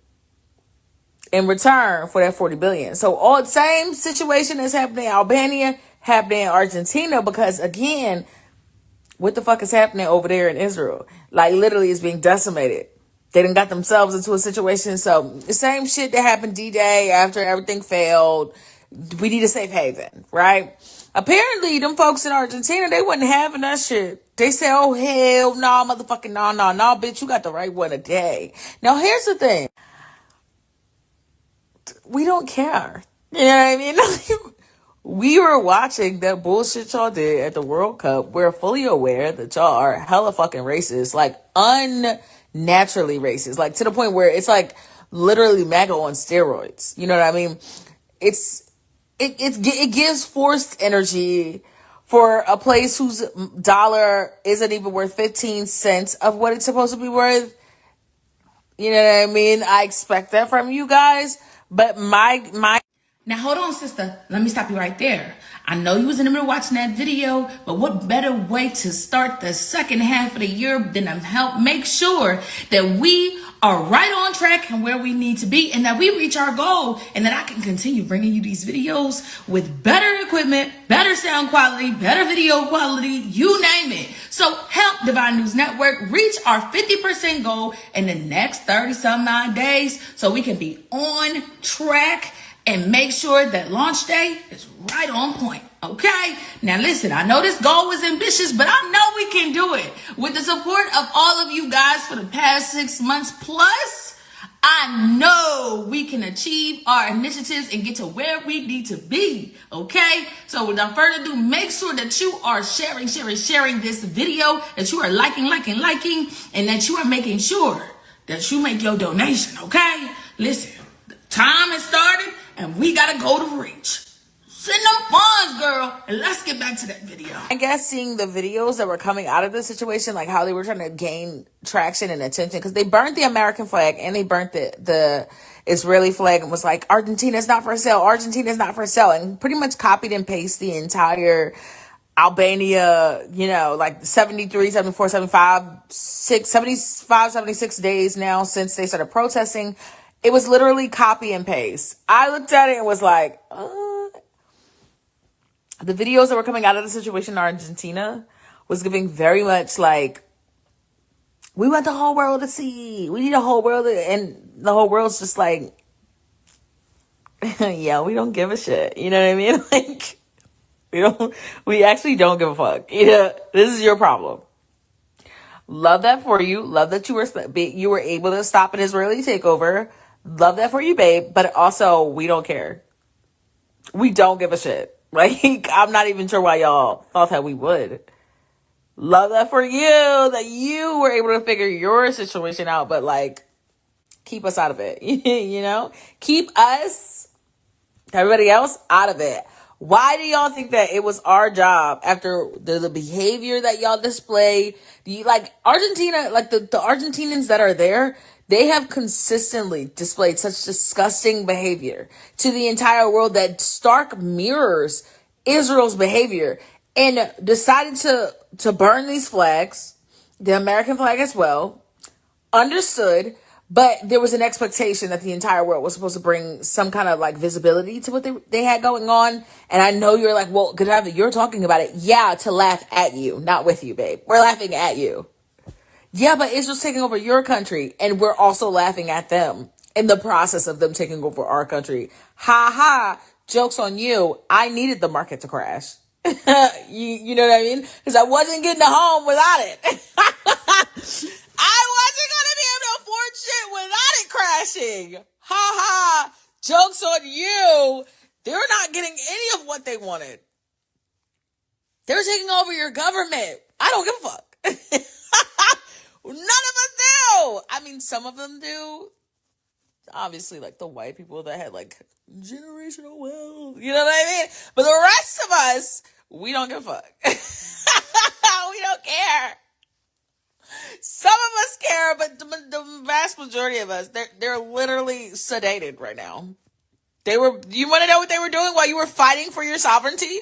Speaker 17: in return for that $40 billion. So all the same situation that's happening in Albania, happening in Argentina, because again, what the fuck is happening over there in Israel? Like literally it's being decimated. They done got themselves into a situation. So the same shit that happened D-Day after everything failed. We need a safe haven, right? Apparently them folks in Argentina, they wasn't having that shit. They say, oh hell no, motherfucking no, bitch, you got the right one today. Now here's the thing. We don't care. You know what I mean? We were watching that bullshit y'all did at the World Cup. We're fully aware that y'all are hella fucking racist, like unnaturally racist, like to the point where it's like literally MAGA on steroids. You know what I mean? It gives forced energy for a place whose dollar isn't even worth 15 cents of what it's supposed to be worth. You know what I mean? I expect that from you guys, but my
Speaker 18: Now hold on, sister. Let me stop you right there. I know you was in the middle watching that video, but what better way to start the second half of the year than to help make sure that we are right on track and where we need to be, and that we reach our goal, and that I can continue bringing you these videos with better equipment, better sound quality, better video quality, you name it. So help Divine News Network reach our 50% goal in the next 30-some-odd days so we can be on track and make sure that launch day is right on point. Okay? Now listen, I know this goal was ambitious, but I know we can do it. With the support of all of you guys for the past 6 months plus, I know we can achieve our initiatives and get to where we need to be. Okay? So without further ado, make sure that you are sharing this video, that you are liking, and that you are making sure that you make your donation. Okay? Listen, the time has started, and we gotta go to reach. Send them funds, girl, and let's get back to that video.
Speaker 17: I guess seeing the videos that were coming out of this situation, like how they were trying to gain traction and attention, because they burnt the American flag and they burnt the Israeli flag and was like, Argentina's not for sale, and pretty much copied and pasted the entire Albania, you know, like 73, 74, 75, 76 days now since they started protesting. It was literally copy and paste. I looked at it and was like, the videos that were coming out of the situation in Argentina was giving very much like, we want the whole world to see. We need a whole world. And the whole world's just like, yeah, we don't give a shit. You know what I mean? Like, we actually don't give a fuck. You know, this is your problem. Love that for you. Love that you were able to stop an Israeli takeover. Love that for you, babe. But also, we don't care. We don't give a shit. Like, I'm not even sure why y'all thought that we would. Love that for you, that you were able to figure your situation out. But like, Keep us out of it. You know? Keep us, everybody else, out of it. Why do y'all think that it was our job after the behavior that y'all displayed? Like Argentina, like the Argentinians that are there, they have consistently displayed such disgusting behavior to the entire world that stark mirrors Israel's behavior, and decided to burn these flags, the American flag as well. Understood, but there was an expectation that the entire world was supposed to bring some kind of like visibility to what they had going on. And I know you're like, well, Godiva, you're talking about it. Yeah, to laugh at you, not with you, babe. We're laughing at you. Yeah, but Israel's taking over your country, and we're also laughing at them in the process of them taking over our country. Ha ha, joke's on you. I needed the market to crash. You know what I mean? Because I wasn't getting a home without it. I wasn't going to be able to afford shit without it crashing. Ha ha, joke's on you. They're not getting any of what they wanted. They're taking over your government. I don't give a fuck. None of us do. I mean, some of them do. Obviously, like the white people that had like generational wealth. You know what I mean? But the rest of us, we don't give a fuck. We don't care. Some of us care, but the vast majority of us, they're literally sedated right now. You want to know what they were doing while you were fighting for your sovereignty?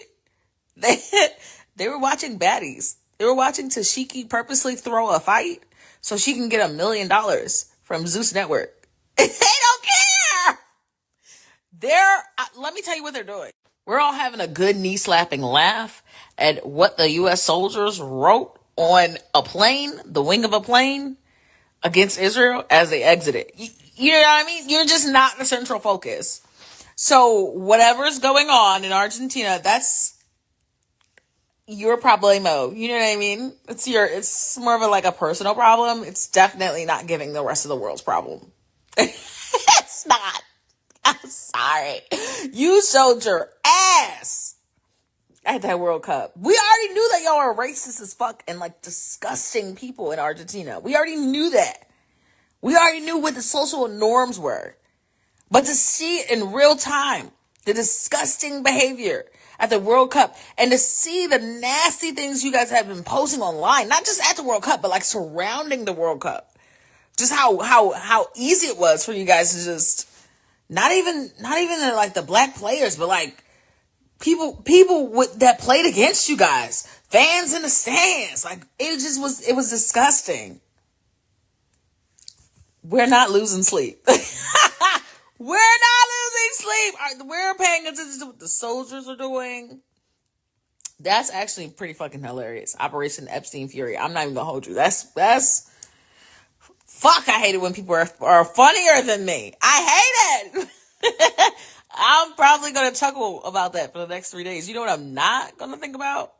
Speaker 17: They were watching baddies. They were watching Tashiki purposely throw a fight so she can get $1 million from Zeus Network. They don't care. Let me tell you what they're doing. We're all having a good knee-slapping laugh at what the U.S. soldiers wrote on a plane, the wing of a plane, against Israel as they exited. You know what I mean? You're just not the central focus. So whatever's going on in Argentina, that's your problemo. You know what I mean? It's more of a personal problem. It's definitely not giving the rest of the world's problem. It's not. I'm sorry. You showed your ass at that World Cup. We already knew that y'all are racist as fuck and disgusting people in Argentina. We already knew that. We already knew what the social norms were. But to see it in real time, the disgusting behavior at the World Cup, and to see the nasty things you guys have been posting online, not just at the World Cup, but surrounding the World Cup. Just how easy it was for you guys to just not even the black players, but people that played against you guys, fans in the stands. It was disgusting. We're not losing sleep. We're not losing sleep. We're paying attention to what the soldiers are doing. That's actually pretty fucking hilarious. Operation Epstein Fury. I'm not even gonna hold you. That's fuck. I hate it when people are funnier than me. I hate it. I'm probably gonna chuckle about that for the next 3 days. You know what I'm not gonna think about?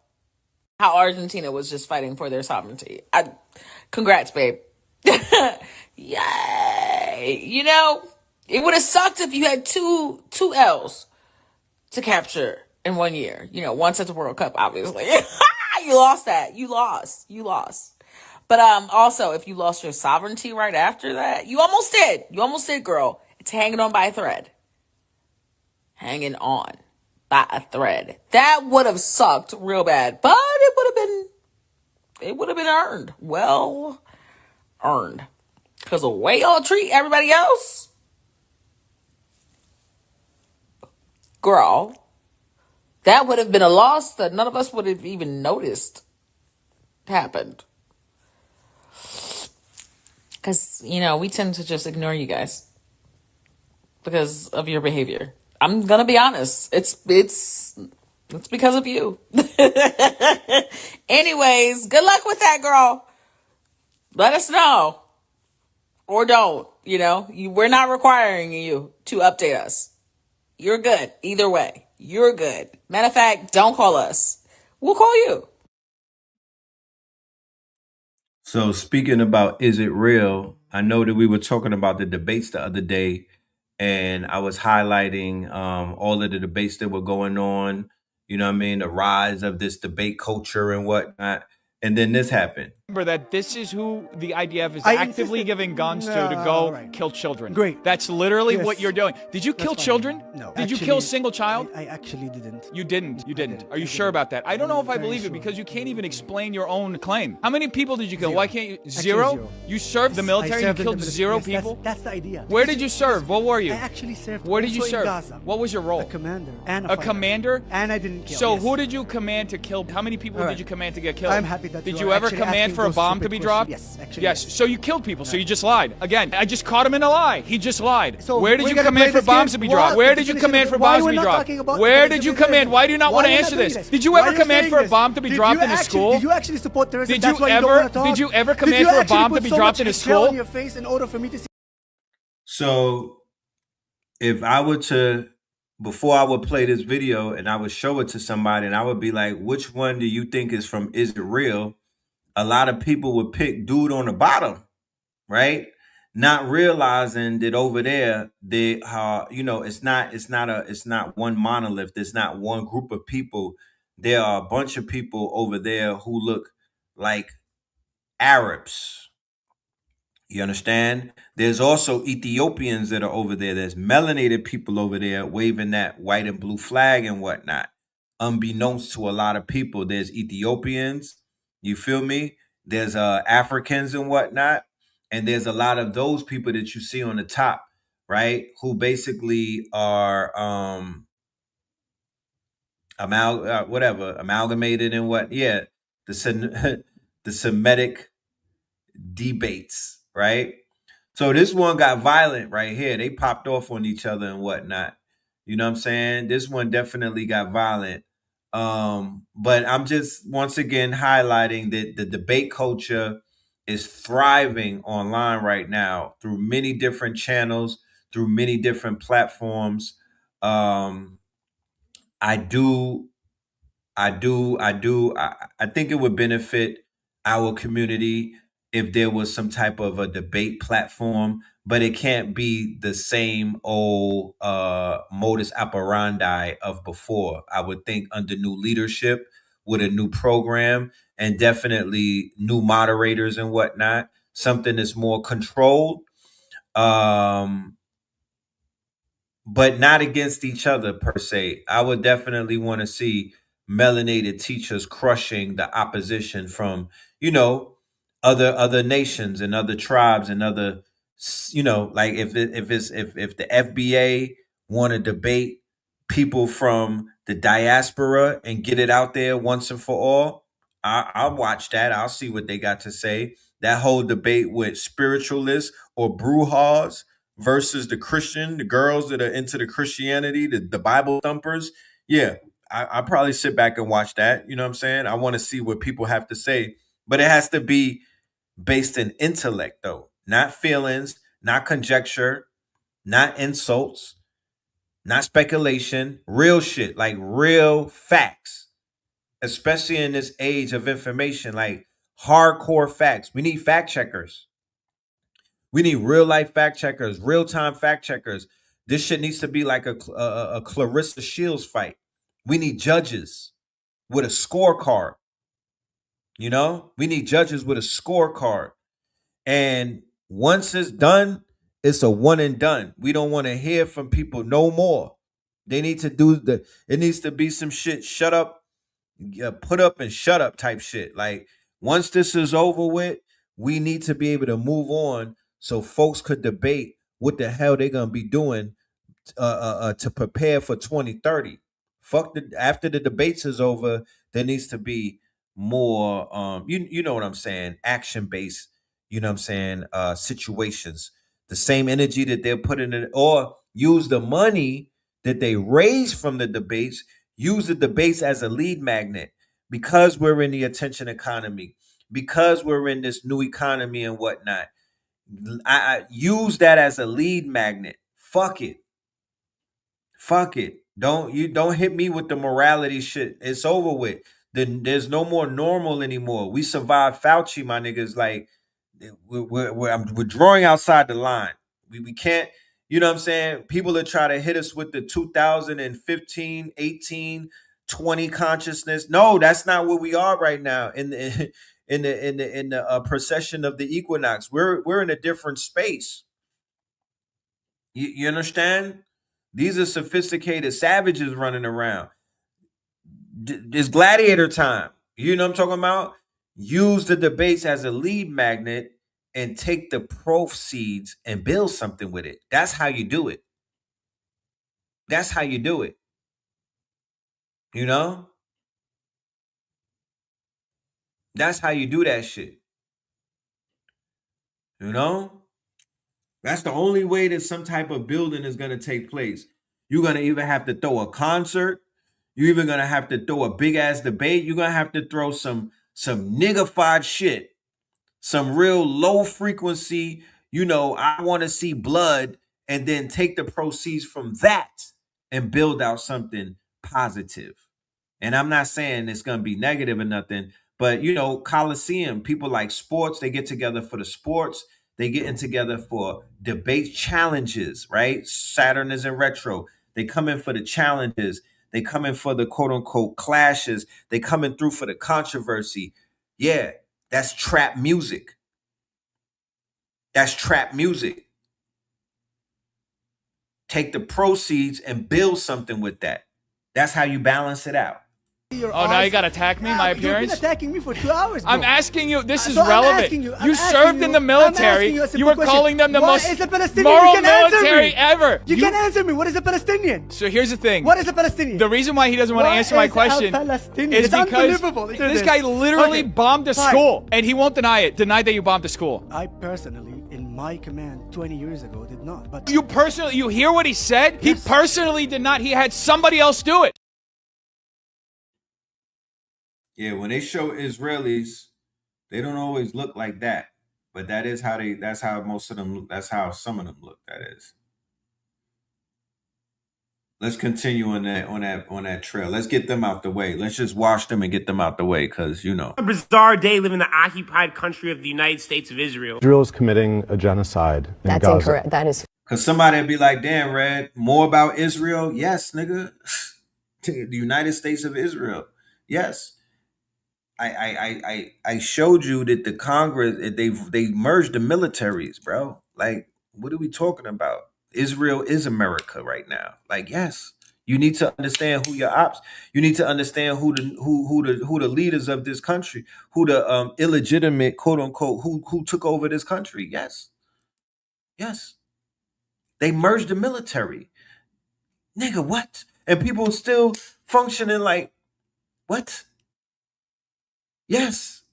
Speaker 17: How Argentina was just fighting for their sovereignty. Congrats, babe. Yay. You know, it would have sucked if you had two L's to capture in 1 year. You know, once at the World Cup, obviously. You lost that. You lost. But also, if you lost your sovereignty right after that, you almost did. You almost did, girl. It's hanging on by a thread. Hanging on by a thread. That would have sucked real bad, but it would have been earned. Well earned. Because the way y'all treat everybody else, girl, that would have been a loss that none of us would have even noticed happened. Because, we tend to just ignore you guys because of your behavior. I'm going to be honest. It's because of you. Anyways, good luck with that, girl. Let us know. Or don't, we're not requiring you to update us. You're good. Either way, you're good. Matter of fact, don't call us. We'll call you.
Speaker 5: So speaking about is it real, I know that we were talking about the debates the other day, and I was highlighting all of the debates that were going on, the rise of this debate culture and whatnot. And then this happened.
Speaker 19: Remember that this is who the IDF is actively giving guns to go kill children.
Speaker 20: Great.
Speaker 19: That's literally
Speaker 20: Yes.
Speaker 19: what you're doing. Did you kill
Speaker 20: fine.
Speaker 19: children?
Speaker 20: No.
Speaker 19: Did you kill a single child?
Speaker 20: I actually didn't.
Speaker 19: You didn't. You didn't. Are you sure about that? I don't know if I believe it because you can't even explain your own claim. How many people did you kill? Why can't you? Zero? You served the military? You killed zero people?
Speaker 20: That's the idea.
Speaker 19: Where did you serve? What were you?
Speaker 20: I actually served.
Speaker 19: Where did you
Speaker 20: also in
Speaker 19: serve?
Speaker 20: Gaza.
Speaker 19: What was your role?
Speaker 20: A commander and a
Speaker 19: A
Speaker 20: fighter.
Speaker 19: commander?
Speaker 20: And I didn't kill.
Speaker 19: So
Speaker 20: yes.
Speaker 19: who did you command to kill? How many people
Speaker 20: All
Speaker 19: did
Speaker 20: right.
Speaker 19: you command to get killed?
Speaker 20: I'm happy that
Speaker 19: Did
Speaker 20: you
Speaker 19: you
Speaker 20: are
Speaker 19: ever
Speaker 20: actually
Speaker 19: command
Speaker 20: asking
Speaker 19: for a
Speaker 20: those
Speaker 19: bomb to
Speaker 20: stupid
Speaker 19: be
Speaker 20: questions.
Speaker 19: dropped?
Speaker 20: Yes, actually.
Speaker 19: Yes.
Speaker 20: Yes.
Speaker 19: So you killed people. So you just lied. Again, I just caught him in a lie. He just lied.
Speaker 20: So
Speaker 19: where did
Speaker 20: we're
Speaker 19: you
Speaker 20: gonna
Speaker 19: command
Speaker 20: play
Speaker 19: for
Speaker 20: this
Speaker 19: bombs
Speaker 20: game?
Speaker 19: to be
Speaker 20: What?
Speaker 19: dropped? Where did you
Speaker 20: Definition
Speaker 19: command
Speaker 20: of-
Speaker 19: for
Speaker 20: why
Speaker 19: bombs to
Speaker 20: we're
Speaker 19: be
Speaker 20: not
Speaker 19: dropped?
Speaker 20: talking about
Speaker 19: Where
Speaker 20: definition
Speaker 19: did you
Speaker 20: of
Speaker 19: command?
Speaker 20: terrorism?
Speaker 19: Why do you not
Speaker 20: Why
Speaker 19: want to
Speaker 20: are you
Speaker 19: answer
Speaker 20: not doing
Speaker 19: this?
Speaker 20: this?
Speaker 19: Did you
Speaker 20: Why
Speaker 19: ever
Speaker 20: are you
Speaker 19: command
Speaker 20: saying
Speaker 19: for a
Speaker 20: this?
Speaker 19: bomb to be
Speaker 20: Did
Speaker 19: dropped
Speaker 20: you
Speaker 19: in a
Speaker 20: actually-
Speaker 19: school?
Speaker 20: Did you actually support terrorism?
Speaker 19: Did
Speaker 20: That's
Speaker 19: you
Speaker 20: why you don't
Speaker 19: ever?
Speaker 20: want to talk?
Speaker 19: Did you ever
Speaker 20: Did
Speaker 19: command
Speaker 20: you
Speaker 19: for a
Speaker 20: actually
Speaker 19: bomb to
Speaker 20: put
Speaker 19: be
Speaker 20: so
Speaker 19: dropped
Speaker 20: much
Speaker 19: in a
Speaker 20: hell
Speaker 19: school?
Speaker 20: in your face in order for me to see?
Speaker 5: So if I were to, before I would play this video and I would show it to somebody and I would be like, which one do you think is from Is It Real? A lot of people would pick dude on the bottom, right? Not realizing that over there, they it's not one monolith. There's not one group of people. There are a bunch of people over there who look like Arabs. You understand? There's also Ethiopians that are over there. There's melanated people over there waving that white and blue flag and whatnot. Unbeknownst to a lot of people, there's Ethiopians. You feel me? There's Africans and whatnot. And there's a lot of those people that you see on the top, right? Who basically are amalgamated and what? Yeah, the the Semitic debates, right? So this one got violent right here. They popped off on each other and whatnot. You know what I'm saying? This one definitely got violent. But I'm just once again highlighting that the debate culture is thriving online right now through many different channels, through many different platforms. I think it would benefit our community if there was some type of a debate platform, but it can't be the same old modus operandi of before. I would think under new leadership with a new program and definitely new moderators and whatnot, something that's more controlled. But not against each other per se. I would definitely want to see melanated teachers crushing the opposition from, other nations and other tribes and other, like if the FBA want to debate people from the diaspora and get it out there once and for all, I'll watch that. I'll see what they got to say. That whole debate with spiritualists or brujas versus the girls that are into the Christianity, the Bible thumpers. Yeah, I probably sit back and watch that. You know what I'm saying? I want to see what people have to say, but it has to be based in intellect, though, not feelings, not conjecture, not insults, not speculation, real shit, like real facts, especially in this age of information, like hardcore facts. We need fact checkers. We need real life fact checkers, real time fact checkers. This shit needs to be like a Clarissa Shields fight. We need judges with a scorecard. We need judges with a scorecard. And once it's done, it's a one and done. We don't want to hear from people no more. They need to it needs to be some shit, shut up, put up and shut up type shit. Like once this is over with, we need to be able to move on so folks could debate what the hell they're gonna be doing to prepare for 2030. After the debates is over, there needs to be more you know what I'm saying, action based, you know what I'm saying, situations. The same energy that they're putting in, or use the money that they raise from the debates, use the debates as a lead magnet, because we're in the attention economy, because we're in this new economy and whatnot. I use that as a lead magnet. Fuck it. Don't hit me with the morality shit. It's over with. Then there's no more normal anymore. We survived Fauci, my niggas. Like we're drawing outside the line. We can't. You know what I'm saying? People that try to hit us with the 2015, 18, 20 consciousness. No, that's not where we are right now. In in the procession of the equinox. We're in a different space. You understand? These are sophisticated savages running around. It's gladiator time. You know what I'm talking about? Use the debates as a lead magnet and take the proceeds and build something with it. That's how you do it. That's how you do it. You know? That's how you do that shit. You know? That's the only way that some type of building is going to take place. You're going to either have to throw a concert. You're even going to have to throw a big ass debate. You're going to have to throw some niggified shit. Some real low frequency, you know, I want to see blood, and then take the proceeds from that and build out something positive. And I'm not saying it's going to be negative or nothing, but, you know, Coliseum, people like sports, they get together for the sports. They getting together for debate challenges, right? Saturn is in retro. They come in for the challenges. They come in for the quote unquote clashes. They coming through for the controversy. Yeah, that's trap music. That's trap music. Take the proceeds and build something with that. That's how you balance it out.
Speaker 19: Oh, now you gotta attack me, my appearance?
Speaker 20: You've been attacking me for 2 hours, bro.
Speaker 19: I'm asking you, this is
Speaker 20: So
Speaker 19: relevant.
Speaker 20: you
Speaker 19: served in the military. You were calling them the most
Speaker 20: Palestinian?
Speaker 19: moral military ever.
Speaker 20: You can answer me. What is a Palestinian?
Speaker 19: So here's the thing.
Speaker 20: What is a Palestinian?
Speaker 19: The reason why he doesn't want to answer my question is because this guy literally bombed a school, and he won't deny it. Deny that you bombed a school.
Speaker 20: I personally, in my command 20 years ago, did not. But
Speaker 19: You personally, you hear what he said? Yes. He personally did not. He had somebody else do it.
Speaker 5: Yeah, when they show Israelis, they don't always look like that. But that is how that's how most of them look. That's how some of them look, that is. Let's continue on that trail. Let's get them out the way. Let's just wash them and get them out the way, because, you know.
Speaker 21: A bizarre day living in the occupied country of the United States of Israel.
Speaker 22: Israel is committing a genocide in
Speaker 23: That's
Speaker 22: Gaza.
Speaker 23: incorrect. That is.
Speaker 5: Because somebody would be like, damn, Red, more about Israel? Yes, nigga. The United States of Israel. Yes. I showed you that the Congress, they merged the militaries, bro. Like, what are we talking about? Israel is America right now. Like, yes, you need to understand who your ops. You need to understand who the leaders of this country, who the illegitimate quote unquote who took over this country. Yes, yes, they merged the military, nigga. What? And people still functioning like what? Yes.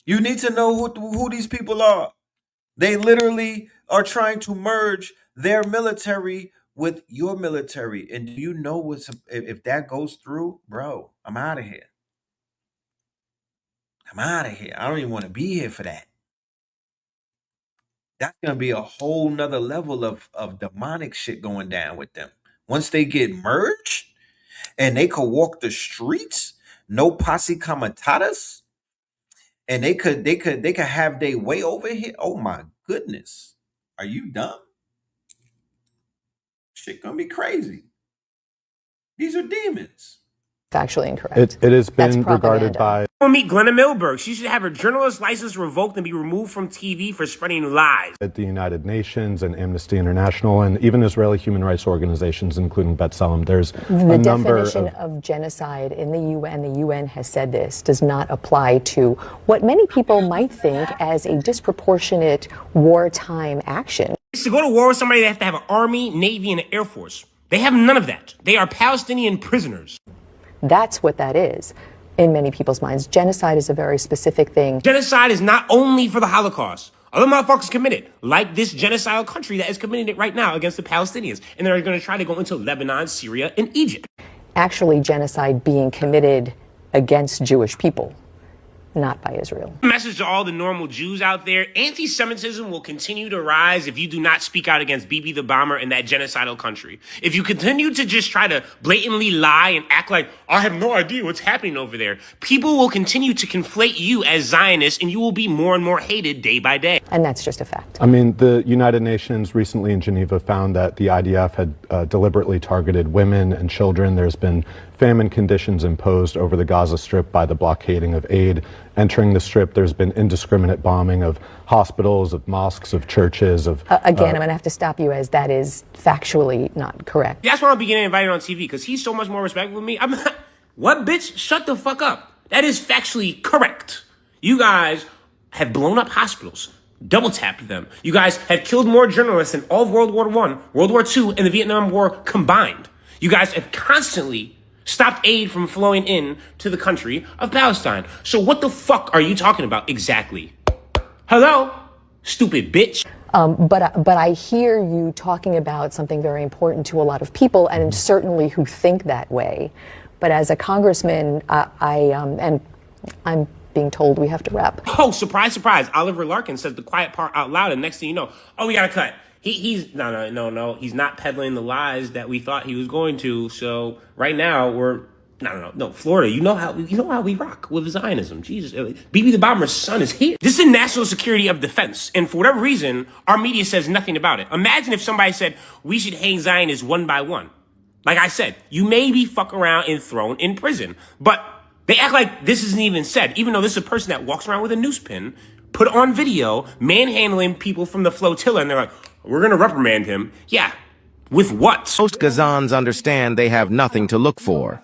Speaker 5: You need to know who these people are. They literally are trying to merge their military with your military. And do you know if that goes through, bro, I'm out of here. I'm out of here. I don't even want to be here for that. That's going to be a whole nother level of demonic shit going down with them. Once they get merged and they could walk the streets, no posse comitatus, and they could have their way over here. Oh my goodness. Are you dumb? Shit gonna be crazy. These are demons.
Speaker 23: It's actually incorrect.
Speaker 22: It has been regarded by...
Speaker 21: We'll meet Glenna Milberg. She should have her journalist license revoked and be removed from TV for spreading lies.
Speaker 22: At the United Nations and Amnesty International and even Israeli human rights organizations, including B'Tselem, there's a number
Speaker 23: definition of genocide in the UN, the UN has said this, does not apply to what many people might think as a disproportionate wartime action.
Speaker 21: To go to war with somebody, they have to have an army, navy, and an air force. They have none of that. They are Palestinian prisoners.
Speaker 23: That's what that is in many people's minds. Genocide is a very specific thing.
Speaker 21: Genocide is not only for the Holocaust. Other motherfuckers committed, like this genocidal country that is committing it right now against the Palestinians. And they're going to try to go into Lebanon, Syria, and Egypt.
Speaker 23: Actually, genocide being committed against Jewish people, not by Israel.
Speaker 21: Message to all the normal Jews out there: anti-Semitism will continue to rise if you do not speak out against Bibi the bomber in that genocidal country. If you continue to just try to blatantly lie and act like, I have no idea what's happening over there, people will continue to conflate you as Zionists, and you will be more and more hated day by day.
Speaker 23: And that's just a fact.
Speaker 22: I mean, the United Nations recently in Geneva found that the IDF had deliberately targeted women and children. There's been famine conditions imposed over the Gaza Strip by the blockading of aid. entering the Strip. There's been indiscriminate bombing of hospitals, of mosques, of churches, of...
Speaker 23: Again, I'm going to have to stop you, as that is factually not correct.
Speaker 21: That's why I'm beginning invited on TV, because he's so much more respectful of me. I'm not, what, bitch? Shut the fuck up. That is factually correct. You guys have blown up hospitals, double tapped them. You guys have killed more journalists than all of World War I, World War II, and the Vietnam War combined. You guys have constantly stopped aid from flowing in to the country of Palestine. So what the fuck are you talking about exactly? Hello? Stupid bitch.
Speaker 23: But I hear you talking about something very important to a lot of people, and certainly who think that way. But as a congressman, and I'm being told we have to wrap.
Speaker 21: Oh, surprise, surprise. Oliver Larkin says the quiet part out loud, and next thing you know, oh, we gotta cut. He's no. He's not peddling the lies that we thought he was going to. So right now we're no, Florida. You know how we rock with Zionism. Jesus, BB the Bomber's son is here. This is national security of defense, and for whatever reason, our media says nothing about it. Imagine if somebody said we should hang Zionists one by one. Like I said, you may be fuck around and thrown in prison, but they act like this isn't even said, even though this is a person that walks around with a noose pin, put on video, manhandling people from the flotilla, and they're like, we're gonna reprimand him. Yeah, with what?
Speaker 1: Most Gazans understand they have nothing to look for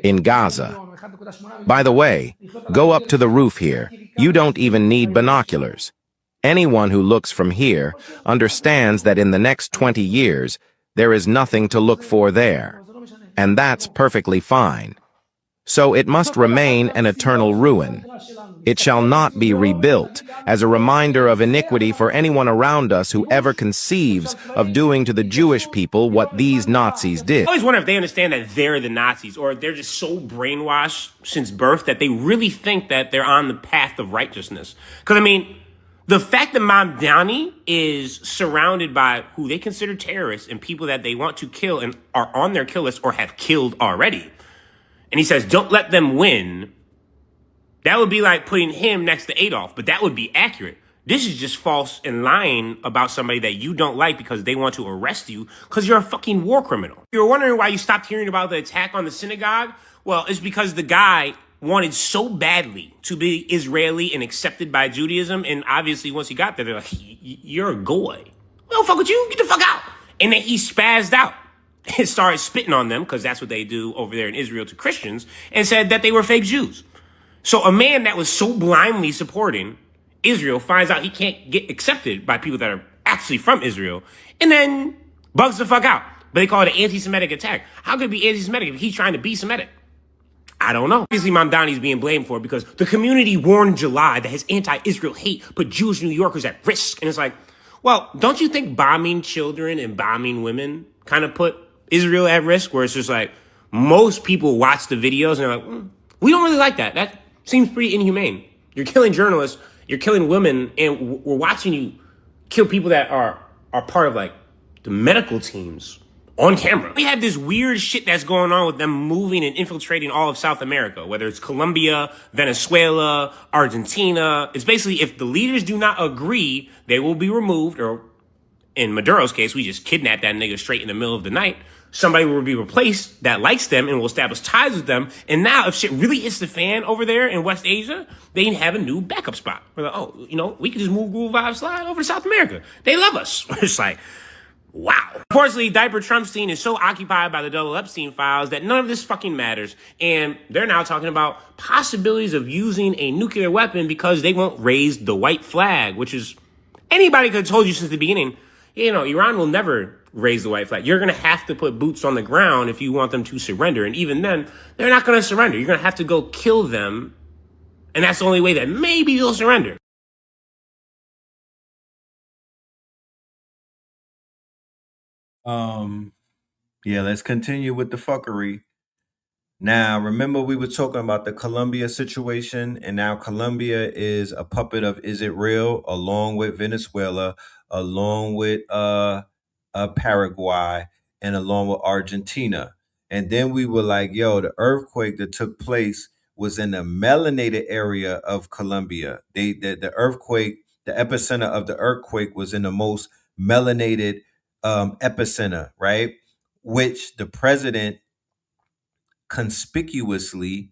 Speaker 1: in Gaza. By the way, go up to the roof here. You don't even need binoculars. Anyone who looks from here understands that in the next 20 years, there is nothing to look for there. And that's perfectly fine. So it must remain an eternal ruin. It shall not be rebuilt, as a reminder of iniquity for anyone around us who ever conceives of doing to the Jewish people what these Nazis did.
Speaker 21: I always wonder if they understand that they're the Nazis, or they're just so brainwashed since birth that they really think that they're on the path of righteousness. Because, I mean, the fact that Mamdani is surrounded by who they consider terrorists and people that they want to kill and are on their kill list or have killed already, and he says, don't let them win, that would be like putting him next to Adolf, but that would be accurate. This is just false and lying about somebody that you don't like because they want to arrest you because you're a fucking war criminal. You're wondering why you stopped hearing about the attack on the synagogue? Well, it's because the guy wanted so badly to be Israeli and accepted by Judaism, and obviously once he got there, they're like, you're a goy. We don't fuck with you, get the fuck out. And then he spazzed out and started spitting on them, because that's what they do over there in Israel to Christians, and said that they were fake Jews. So a man that was so blindly supporting Israel finds out he can't get accepted by people that are actually from Israel, and then bugs the fuck out. But they call it an anti-Semitic attack. How could it be anti-Semitic if he's trying to be Semitic? I don't know. Obviously, Mamdani's being blamed for it because the community warned July that his anti-Israel hate put Jewish New Yorkers at risk. And it's like, well, don't you think bombing children and bombing women kind of put Israel at risk? Where it's just like, most people watch the videos and they're like, we don't really like that. That seems pretty inhumane. You're killing journalists, you're killing women, and we're watching you kill people that are part of like the medical teams on camera. We have this weird shit that's going on with them moving and infiltrating all of South America, whether it's Colombia, Venezuela, Argentina. It's basically, if the leaders do not agree, they will be removed, or in Maduro's case, we just kidnapped that nigga straight in the middle of the night. Somebody will be replaced that likes them and will establish ties with them. And now if shit really hits the fan over there in West Asia, they have a new backup spot. We're like, oh, you know, we can just move Groove Vibe Slide over to South America. They love us. It's like, wow. Unfortunately, Diaper Trumpstein is so occupied by the double Epstein files that none of this fucking matters. And they're now talking about possibilities of using a nuclear weapon because they won't raise the white flag, which is, anybody could have told you since the beginning, you know, Iran will never raise the white flag. You're going to have to put boots on the ground if you want them to surrender. And even then, they're not going to surrender. You're going to have to go kill them. And that's the only way that maybe they'll surrender.
Speaker 5: Yeah, let's continue with the fuckery. Now, remember we were talking about the Colombia situation, and now Colombia is a puppet of Is It Real, along with Venezuela, along with Paraguay, and along with Argentina. And then we were like, yo, the earthquake that took place was in the melanated area of Colombia. The earthquake, the epicenter of the earthquake was in the most melanated epicenter, right? Which the president conspicuously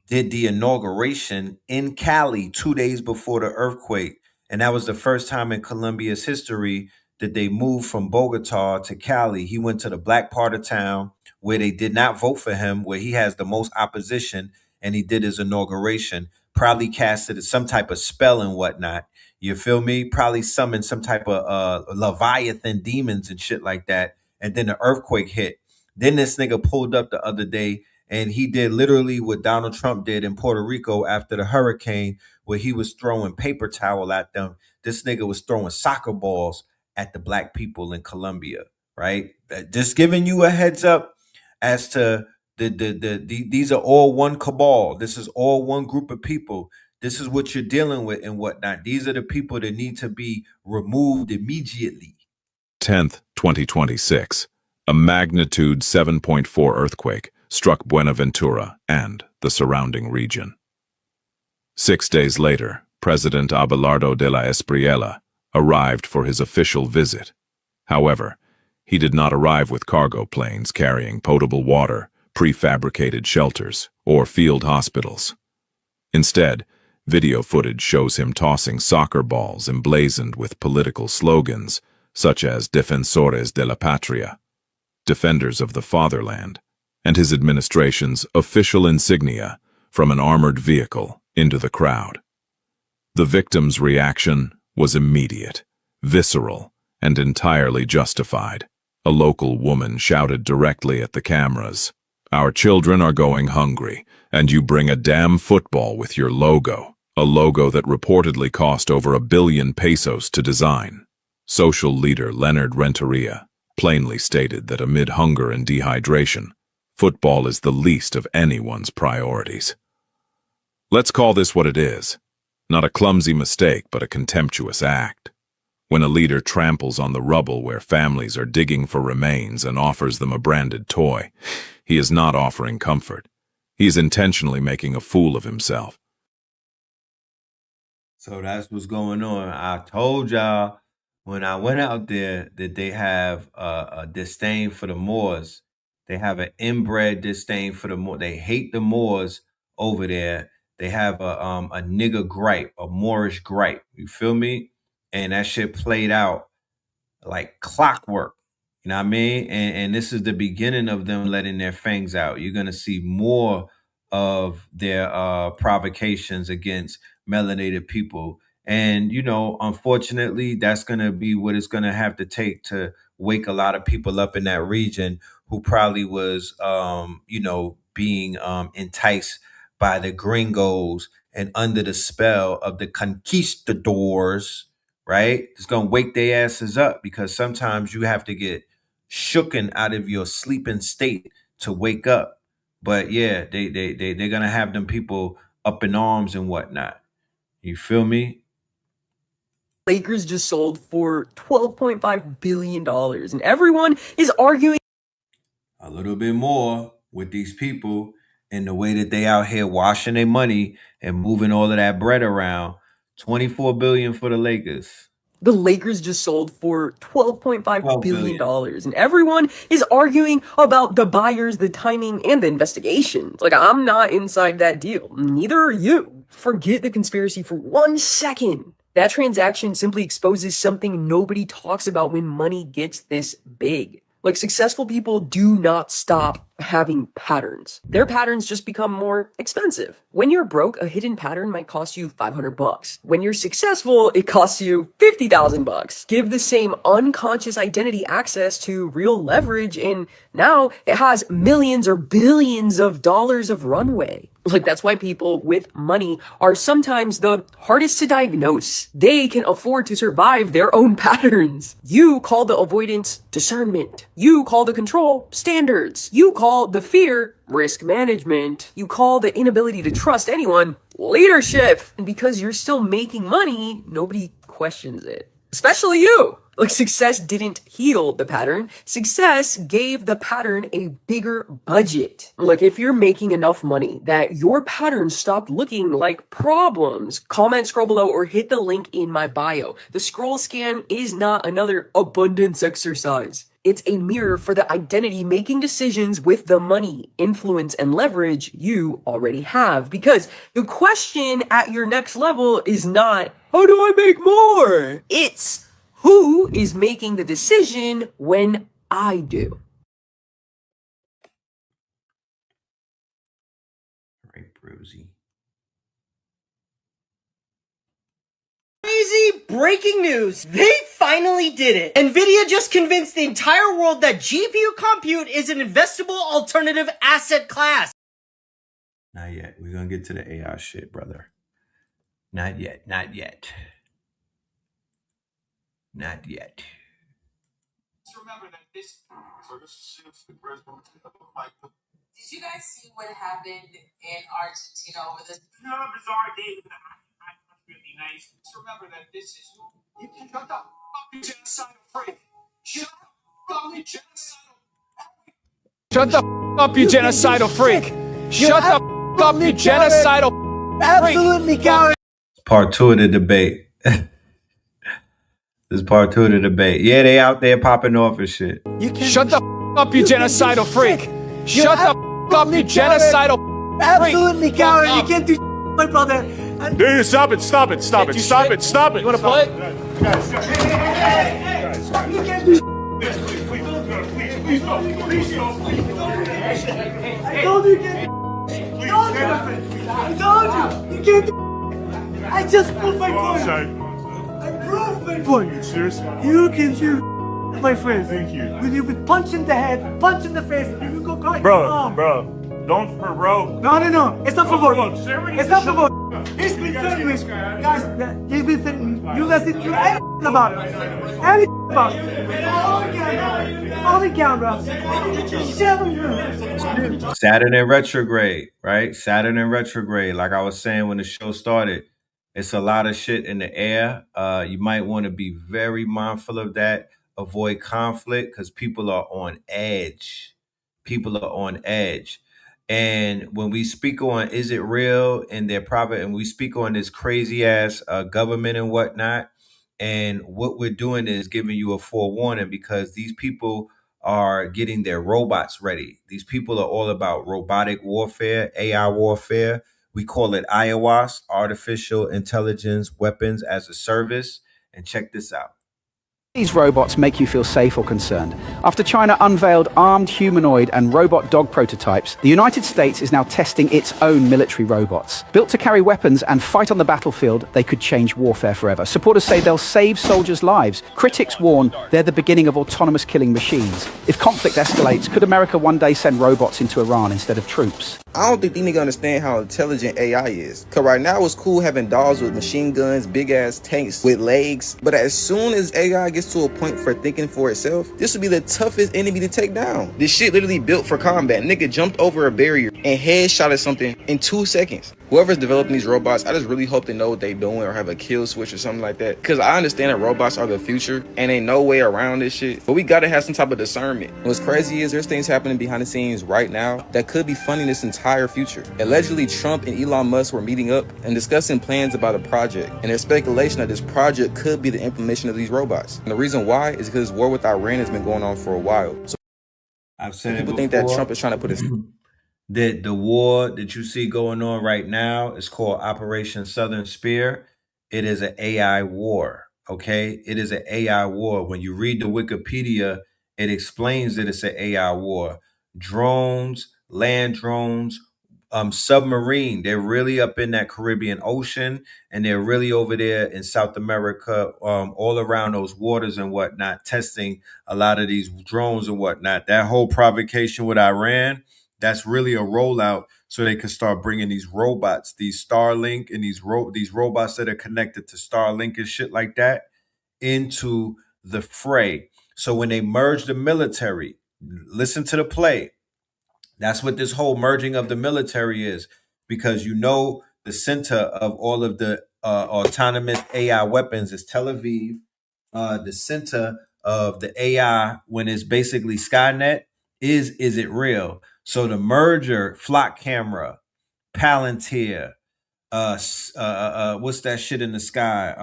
Speaker 5: did the inauguration in Cali 2 days before the earthquake. And that was the first time in Colombia's history that they moved from Bogota to Cali. He went to the black part of town where they did not vote for him, where he has the most opposition, and he did his inauguration. Probably casted some type of spell and whatnot. You feel me? Probably summoned some type of Leviathan demons and shit like that. And then the earthquake hit. Then this nigga pulled up the other day and he did literally what Donald Trump did in Puerto Rico after the hurricane, where he was throwing paper towel at them. This nigga was throwing soccer balls at the black people in Colombia, right? Just giving you a heads up as to these are all one cabal. This is all one group of people. This is what you're dealing with and whatnot. These are the people that need to be removed immediately.
Speaker 2: 10th, 2026. A magnitude 7.4 earthquake struck Buenaventura and the surrounding region. 6 days later, President Abelardo de la Espriella arrived for his official visit. However, he did not arrive with cargo planes carrying potable water, prefabricated shelters, or field hospitals. Instead, video footage shows him tossing soccer balls emblazoned with political slogans such as Defensores de la Patria, Defenders of the Fatherland, and his administration's official insignia from an armored vehicle into the crowd. The victim's reaction was immediate, visceral, and entirely justified. A local woman shouted directly at the cameras, "Our children are going hungry, and you bring a damn football with your logo," a logo that reportedly cost over 1 billion pesos to design. Social leader Leonard Renteria plainly stated that amid hunger and dehydration, football is the least of anyone's priorities. Let's call this what it is. Not a clumsy mistake, but a contemptuous act. When a leader tramples on the rubble where families are digging for remains and offers them a branded toy, he is not offering comfort. He is intentionally making a fool of himself.
Speaker 5: So that's what's going on. I told y'all when I went out there that they have a disdain for the Moors. They have an inbred disdain for the Moors. They hate the Moors over there. They have a nigger gripe, a Moorish gripe. You feel me? And that shit played out like clockwork. You know what I mean? And this is the beginning of them letting their fangs out. You're gonna see more of their provocations against melanated people. And, you know, unfortunately, that's going to be what it's going to have to take to wake a lot of people up in that region who probably was, you know, being enticed by the gringos and under the spell of the conquistadors, right? It's going to wake their asses up because sometimes you have to get shooken out of your sleeping state to wake up. But yeah, they're going to have them people up in arms and whatnot. You feel me?
Speaker 6: Lakers just sold for $12.5 billion, and everyone is arguing
Speaker 5: a little bit more with these people and the way that they out here washing their money and moving all of that bread around. $24 billion for the Lakers.
Speaker 6: The Lakers just sold for $12.5 billion, and everyone is arguing about the buyers, the timing, and the investigations. Like, I'm not inside that deal. Neither are you. Forget the conspiracy for 1 second. That transaction simply exposes something nobody talks about when money gets this big. Like, successful people do not stop having patterns. Their patterns just become more expensive. When you're broke, a hidden pattern might cost you $500. When you're successful, it costs you $50,000. Give the same unconscious identity access to real leverage, and now it has millions or billions of dollars of runway. Like, that's why people with money are sometimes the hardest to diagnose. They can afford to survive their own patterns. You call the avoidance discernment. You call the control standards. You call the fear risk management. You call the inability to trust anyone leadership. And because you're still making money, nobody questions it. Especially you. Like, success didn't heal the pattern. Success gave the pattern a bigger budget. Like, if you're making enough money that your pattern stopped looking like problems, comment, scroll below, or hit the link in my bio. The scroll scan is not another abundance exercise. It's a mirror for the identity making decisions with the money, influence, and leverage you already have. Because the question at your next level is not, how do I make more? It's, who is making the decision when I do?
Speaker 5: Right, Bruzy.
Speaker 3: Crazy breaking news. They finally did it. NVIDIA just convinced the entire world that GPU compute is an investable alternative asset class.
Speaker 5: Not yet. We're going to get to the AI shit, brother. Not yet. Not yet. Not yet.
Speaker 12: Remember that this. Did you guys see what happened in Argentina over this?
Speaker 13: Bizarre day with I country of the United States. Remember that this is you can shut up, you genocidal freak. Shut up, you genocidal.
Speaker 19: Shut the up, you genocidal freak. Shut the up, you genocidal freak.
Speaker 3: Absolutely coward.
Speaker 5: Part 2 of the debate. This is part 2 of the debate. Yeah, they out there popping off and shit.
Speaker 19: Shut the up, you genocidal freak. Shut the up, you genocidal freak.
Speaker 3: Absolutely coward. You can't do my brother.
Speaker 4: Dude, stop it, stop it, stop it, stop it, stop it.
Speaker 19: You wanna play?
Speaker 4: Guys,
Speaker 3: You can't do
Speaker 4: please don't.
Speaker 3: I told you you can't. I told you. You can't do. I just proved my point. I proved my point.
Speaker 4: Seriously?
Speaker 3: You can do, my friend.
Speaker 4: Thank you.
Speaker 3: When you've been punched in the head, punched in the face, you go cry.
Speaker 4: Bro, don't provoke.
Speaker 3: No. It's not provoking. It's not provoking. He's been
Speaker 4: threatening
Speaker 3: me. Guys, he's been threatening me. You listen to anything about it. Anything about it. All the camera.
Speaker 5: Saturn in retrograde, right? Saturn in retrograde. Like I was saying when the show started, it's a lot of shit in the air. You might want to be very mindful of that. Avoid conflict because people are on edge. People are on edge. And when we speak on is it real and they're private, and we speak on this crazy ass government and whatnot, and what we're doing is giving you a forewarning because these people are getting their robots ready. These people are all about robotic warfare, AI warfare. We call it IOWAS, Artificial Intelligence Weapons as a Service. And check this out.
Speaker 7: These robots make you feel safe or concerned. After China unveiled armed humanoid and robot dog prototypes, the United States is now testing its own military robots. Built to carry weapons and fight on the battlefield, they could change warfare forever. Supporters say they'll save soldiers' lives. Critics warn they're the beginning of autonomous killing machines. If conflict escalates, could America one day send robots into Iran instead of troops?
Speaker 24: I don't think these niggas understand how intelligent AI is. Cause right now it's cool having dogs with machine guns, big ass tanks with legs. But as soon as AI gets to a point for thinking for itself, this would be the toughest enemy to take down. This shit literally built for combat. Nigga jumped over a barrier and headshot at something in 2 seconds. Whoever's developing these robots, I just really hope they know what they're doing or have a kill switch or something like that. Cause I understand that robots are the future and ain't no way around this shit. But we gotta have some type of discernment. What's crazy is there's things happening behind the scenes right now that could be funding this entire future. Allegedly, Trump and Elon Musk were meeting up and discussing plans about a project. And there's speculation that this project could be the implementation of these robots. And the reason why is because war with Iran has been going on for a while. So
Speaker 5: I've said
Speaker 24: people
Speaker 5: it
Speaker 24: think that
Speaker 5: before.
Speaker 24: Trump is trying to put his
Speaker 5: That the war that you see going on right now is called Operation Southern Spear. It is an AI war, okay? It is an AI war. When you read the Wikipedia, it explains that it's an AI war. Drones, land drones, submarine. They're really up in that Caribbean Ocean, and they're really over there in South America, all around those waters and whatnot, testing a lot of these drones and whatnot. That whole provocation with Iran, that's really a rollout so they can start bringing these robots, these Starlink and these robots that are connected to Starlink and shit like that into the fray. So when they merge the military, listen to the play. That's what this whole merging of the military is, because you know the center of all of the autonomous AI weapons is Tel Aviv. The center of the AI, when it's basically Skynet, is it real? So the merger, Flock Camera, Palantir, what's that shit in the sky?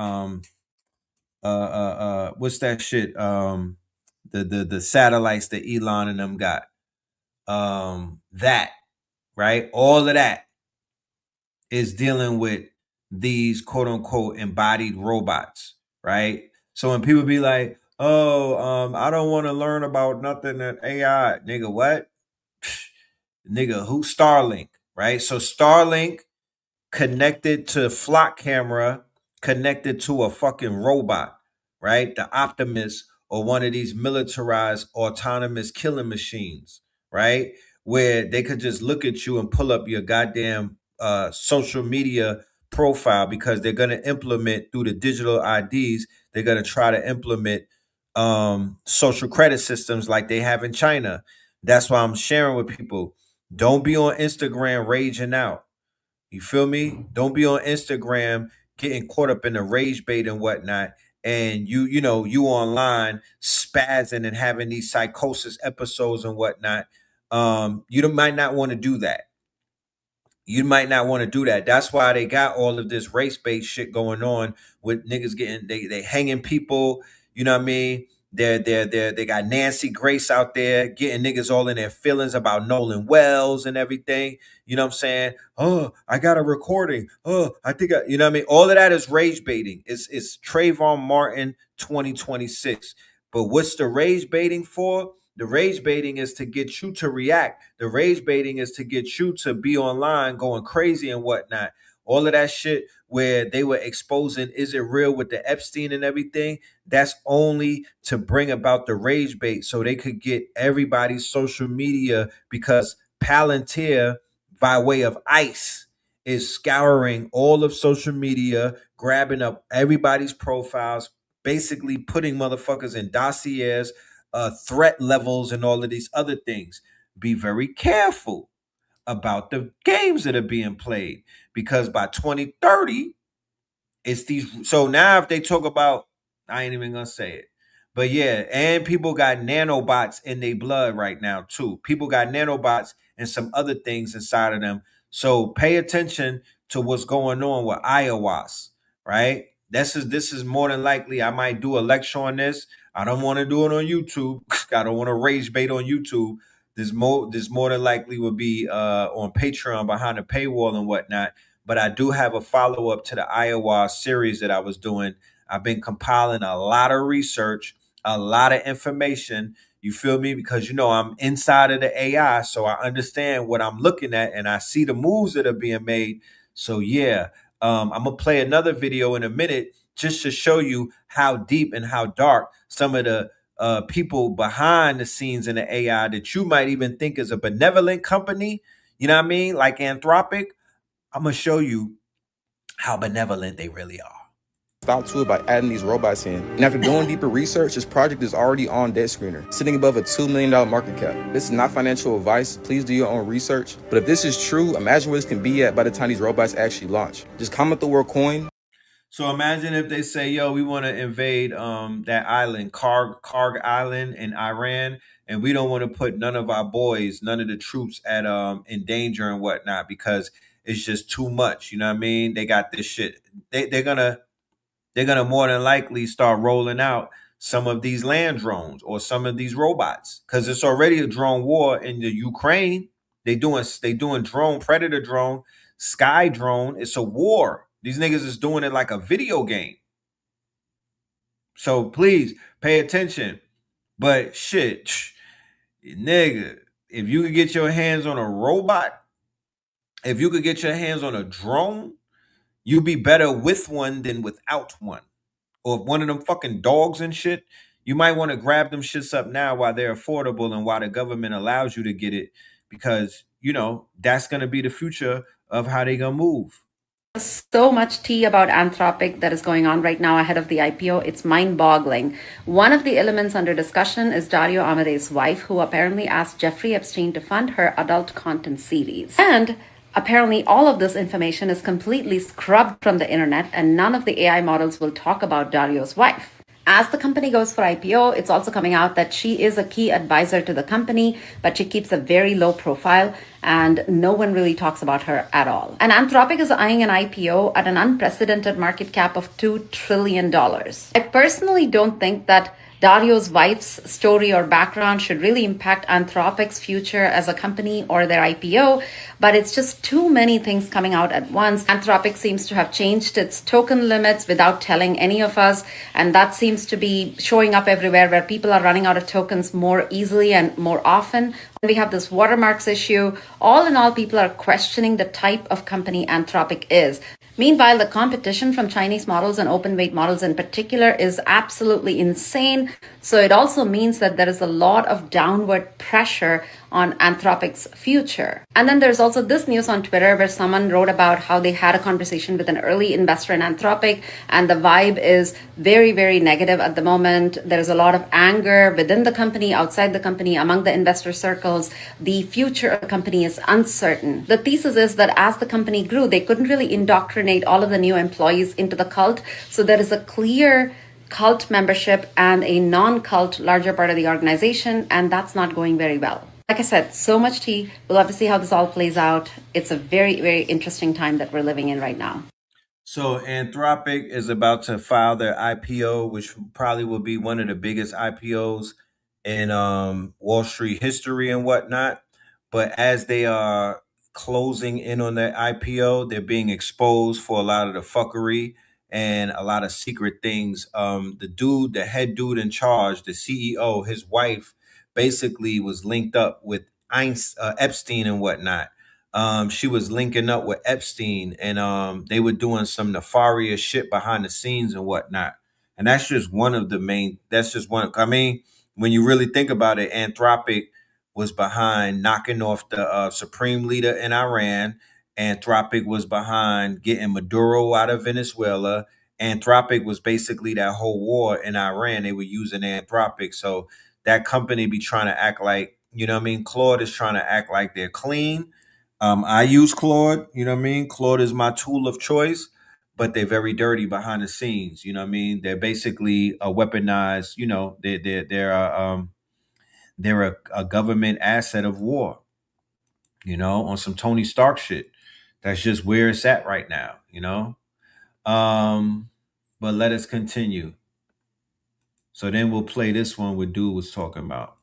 Speaker 5: What's that shit? the satellites that Elon and them got. That, right? All of that is dealing with these quote unquote embodied robots, right? So when people be like, oh, I don't want to learn about nothing that AI, nigga, what? Nigga, who? Starlink, right? So Starlink connected to flock camera, connected to a fucking robot, right? The Optimus or one of these militarized autonomous killing machines, right? Where they could just look at you and pull up your goddamn social media profile because they're going to implement through the digital IDs, they're going to try to implement social credit systems like they have in China. That's why I'm sharing with people. Don't be on Instagram raging out. You feel me? Don't be on Instagram getting caught up in the rage bait and whatnot. And you online spazzing and having these psychosis episodes and whatnot. Might not want to do that. You might not want to do that. That's why they got all of this race-based shit going on with niggas getting they hanging people. You know what I mean? They got Nancy Grace out there getting niggas all in their feelings about Nolan Wells and everything. You know what I'm saying? Oh, I got a recording. Oh, I think you know what I mean? All of that is rage baiting. It's Trayvon Martin 2026. But what's the rage baiting for? The rage baiting is to get you to react. The rage baiting is to get you to be online going crazy and whatnot. All of that shit where they were exposing, is it real with the Epstein and everything? That's only to bring about the rage bait so they could get everybody's social media, because Palantir, by way of ICE, is scouring all of social media, grabbing up everybody's profiles, basically putting motherfuckers in dossiers, threat levels, and all of these other things. Be very careful about the games that are being played, because by 2030, it's these. So now if they talk about, I ain't even gonna say it, but yeah, and people got nanobots in their blood right now too. People got nanobots and some other things inside of them. So pay attention to what's going on with ayahuasca, right? This is more than likely. I might do a lecture on this. I don't want to do it on YouTube. I don't want to rage bait on YouTube. This more than likely will be on Patreon behind the paywall and whatnot. But I do have a follow-up to the ayahuasca series that I was doing. I've been compiling a lot of research, a lot of information. You feel me? Because I'm inside of the AI, so I understand what I'm looking at and I see the moves that are being made. So yeah, I'm gonna play another video in a minute just to show you how deep and how dark some of the people behind the scenes in the AI that you might even think is a benevolent company, you know what I mean? Like Anthropic. I'm gonna show you how benevolent they really are.
Speaker 24: Stop to it by adding these robots in. And after doing deeper research, this project is already on Debt Screener, sitting above a $2 million market cap. This is not financial advice. Please do your own research. But if this is true, imagine where this can be at by the time these robots actually launch. Just comment the word coin.
Speaker 5: So imagine if they say, yo, we want to invade that island, Karg Island in Iran, and we don't want to put none of our boys, none of the troops at in danger and whatnot, because it's just too much. You know what I mean? They got this shit. They're gonna more than likely start rolling out some of these land drones or some of these robots, because it's already a drone war in the Ukraine. They doing drone, predator drone, sky drone. It's a war. These niggas is doing it like a video game. So please pay attention. But shit, nigga, if you could get your hands on a robot, if you could get your hands on a drone, you'd be better with one than without one. Or one of them fucking dogs and shit, you might want to grab them shits up now while they're affordable and while the government allows you to get it, because, that's going to be the future of how they going to move.
Speaker 8: So much tea about Anthropic that is going on right now ahead of the IPO. It's mind-boggling. One of the elements under discussion is Dario Amadei's wife, who apparently asked Jeffrey Epstein to fund her adult content series. And apparently all of this information is completely scrubbed from the internet, and none of the AI models will talk about Dario's wife. As the company goes for IPO, it's also coming out that she is a key advisor to the company, but she keeps a very low profile. and no one really talks about her at all. And Anthropic is eyeing an IPO at an unprecedented market cap of $2 trillion. I personally don't think that Dario's wife's story or background should really impact Anthropic's future as a company or their IPO, but it's just too many things coming out at once. Anthropic seems to have changed its token limits without telling any of us, and that seems to be showing up everywhere where people are running out of tokens more easily and more often. We have this watermarks issue. All in all, people are questioning the type of company Anthropic is. Meanwhile, the competition from Chinese models and open weight models in particular is absolutely insane. So it also means that there is a lot of downward pressure on Anthropic's future. And then there's also this news on Twitter where someone wrote about how they had a conversation with an early investor in Anthropic, and the vibe is very, very negative at the moment. There's a lot of anger within the company, outside the company, among the investor circles. The future of the company is uncertain. The thesis is that as the company grew, they couldn't really indoctrinate all of the new employees into the cult. So there is a clear cult membership and a non-cult larger part of the organization, and that's not going very well. Like I said, so much tea. We'll have to see how this all plays out. It's a very, very interesting time that we're living in right now.
Speaker 5: So Anthropic is about to file their IPO, which probably will be one of the biggest IPOs in Wall Street history and whatnot. But as they are closing in on their IPO, they're being exposed for a lot of the fuckery and a lot of secret things. The head dude in charge, the CEO, his wife, basically was linked up with Epstein and whatnot. She was linking up with Epstein, and they were doing some nefarious shit behind the scenes and whatnot. And that's just one of the main. That's just one. I mean, when you really think about it, Anthropic was behind knocking off the supreme leader in Iran. Anthropic was behind getting Maduro out of Venezuela. Anthropic was basically that whole war in Iran. They were using Anthropic. So that company be trying to act like, you know what I mean? Claude is trying to act like they're clean. I use Claude, you know what I mean? Claude is my tool of choice, but they're very dirty behind the scenes. You know what I mean? They're basically a weaponized, you know, they're a government asset of war, you know, on some Tony Stark shit. That's just where it's at right now, you know? But let us continue. So then we'll play this one what Dude was talking about.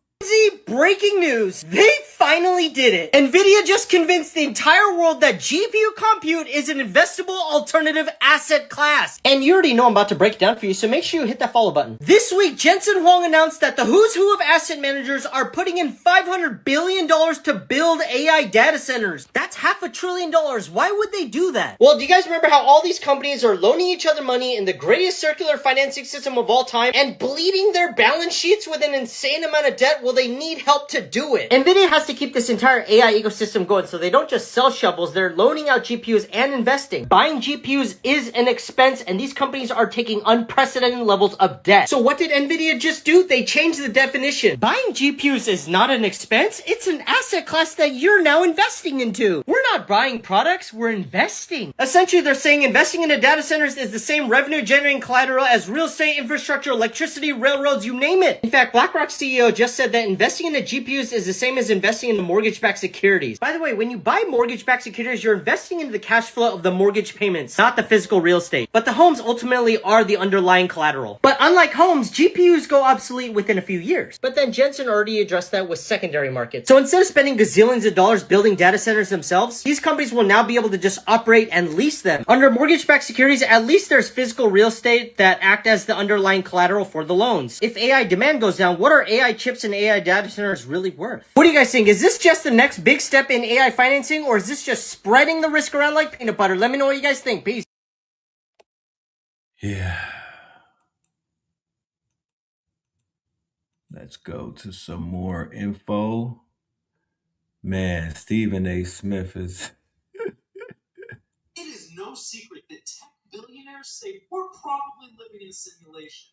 Speaker 9: Breaking news. They finally did it. NVIDIA just convinced the entire world that GPU compute is an investable alternative asset class. And you already know I'm about to break it down for you, so make sure you hit that follow button. This week, Jensen Huang announced that the who's who of asset managers are putting in $500 billion to build AI data centers. That's $500 billion. Why would they do that? Well, do you guys remember how all these companies are loaning each other money in the greatest circular financing system of all time and bleeding their balance sheets with an insane amount of debt? Well, they need help to do it. NVIDIA has to keep this entire AI ecosystem going, so they don't just sell shovels, they're loaning out GPUs and investing. Buying GPUs is an expense, and these companies are taking unprecedented levels of debt. So what did NVIDIA just do? They changed the definition. Buying GPUs is not an expense, it's an asset class that you're now investing into. We're not buying products, we're investing. Essentially, they're saying investing into data centers is the same revenue generating collateral as real estate, infrastructure, electricity, railroads, you name it. In fact, BlackRock's CEO just said that investing into GPUs is the same as investing into mortgage-backed securities. By the way, when you buy mortgage-backed securities, you're investing into the cash flow of the mortgage payments, not the physical real estate. But the homes ultimately are the underlying collateral. But unlike homes, GPUs go obsolete within a few years. But then Jensen already addressed that with secondary markets. So instead of spending gazillions of dollars building data centers themselves, these companies will now be able to just operate and lease them. Under mortgage-backed securities, at least there's physical real estate that act as the underlying collateral for the loans. If AI demand goes down, what are AI chips and AI data centers really worth? What do you guys think? Is this just the next big step in AI financing, or is this just spreading the risk around like peanut butter? Let me know what you guys think. Peace.
Speaker 5: Yeah. Let's go to some more info. Man, Stephen A. Smith is...
Speaker 10: It is no secret that tech billionaires say we're probably living in a simulation.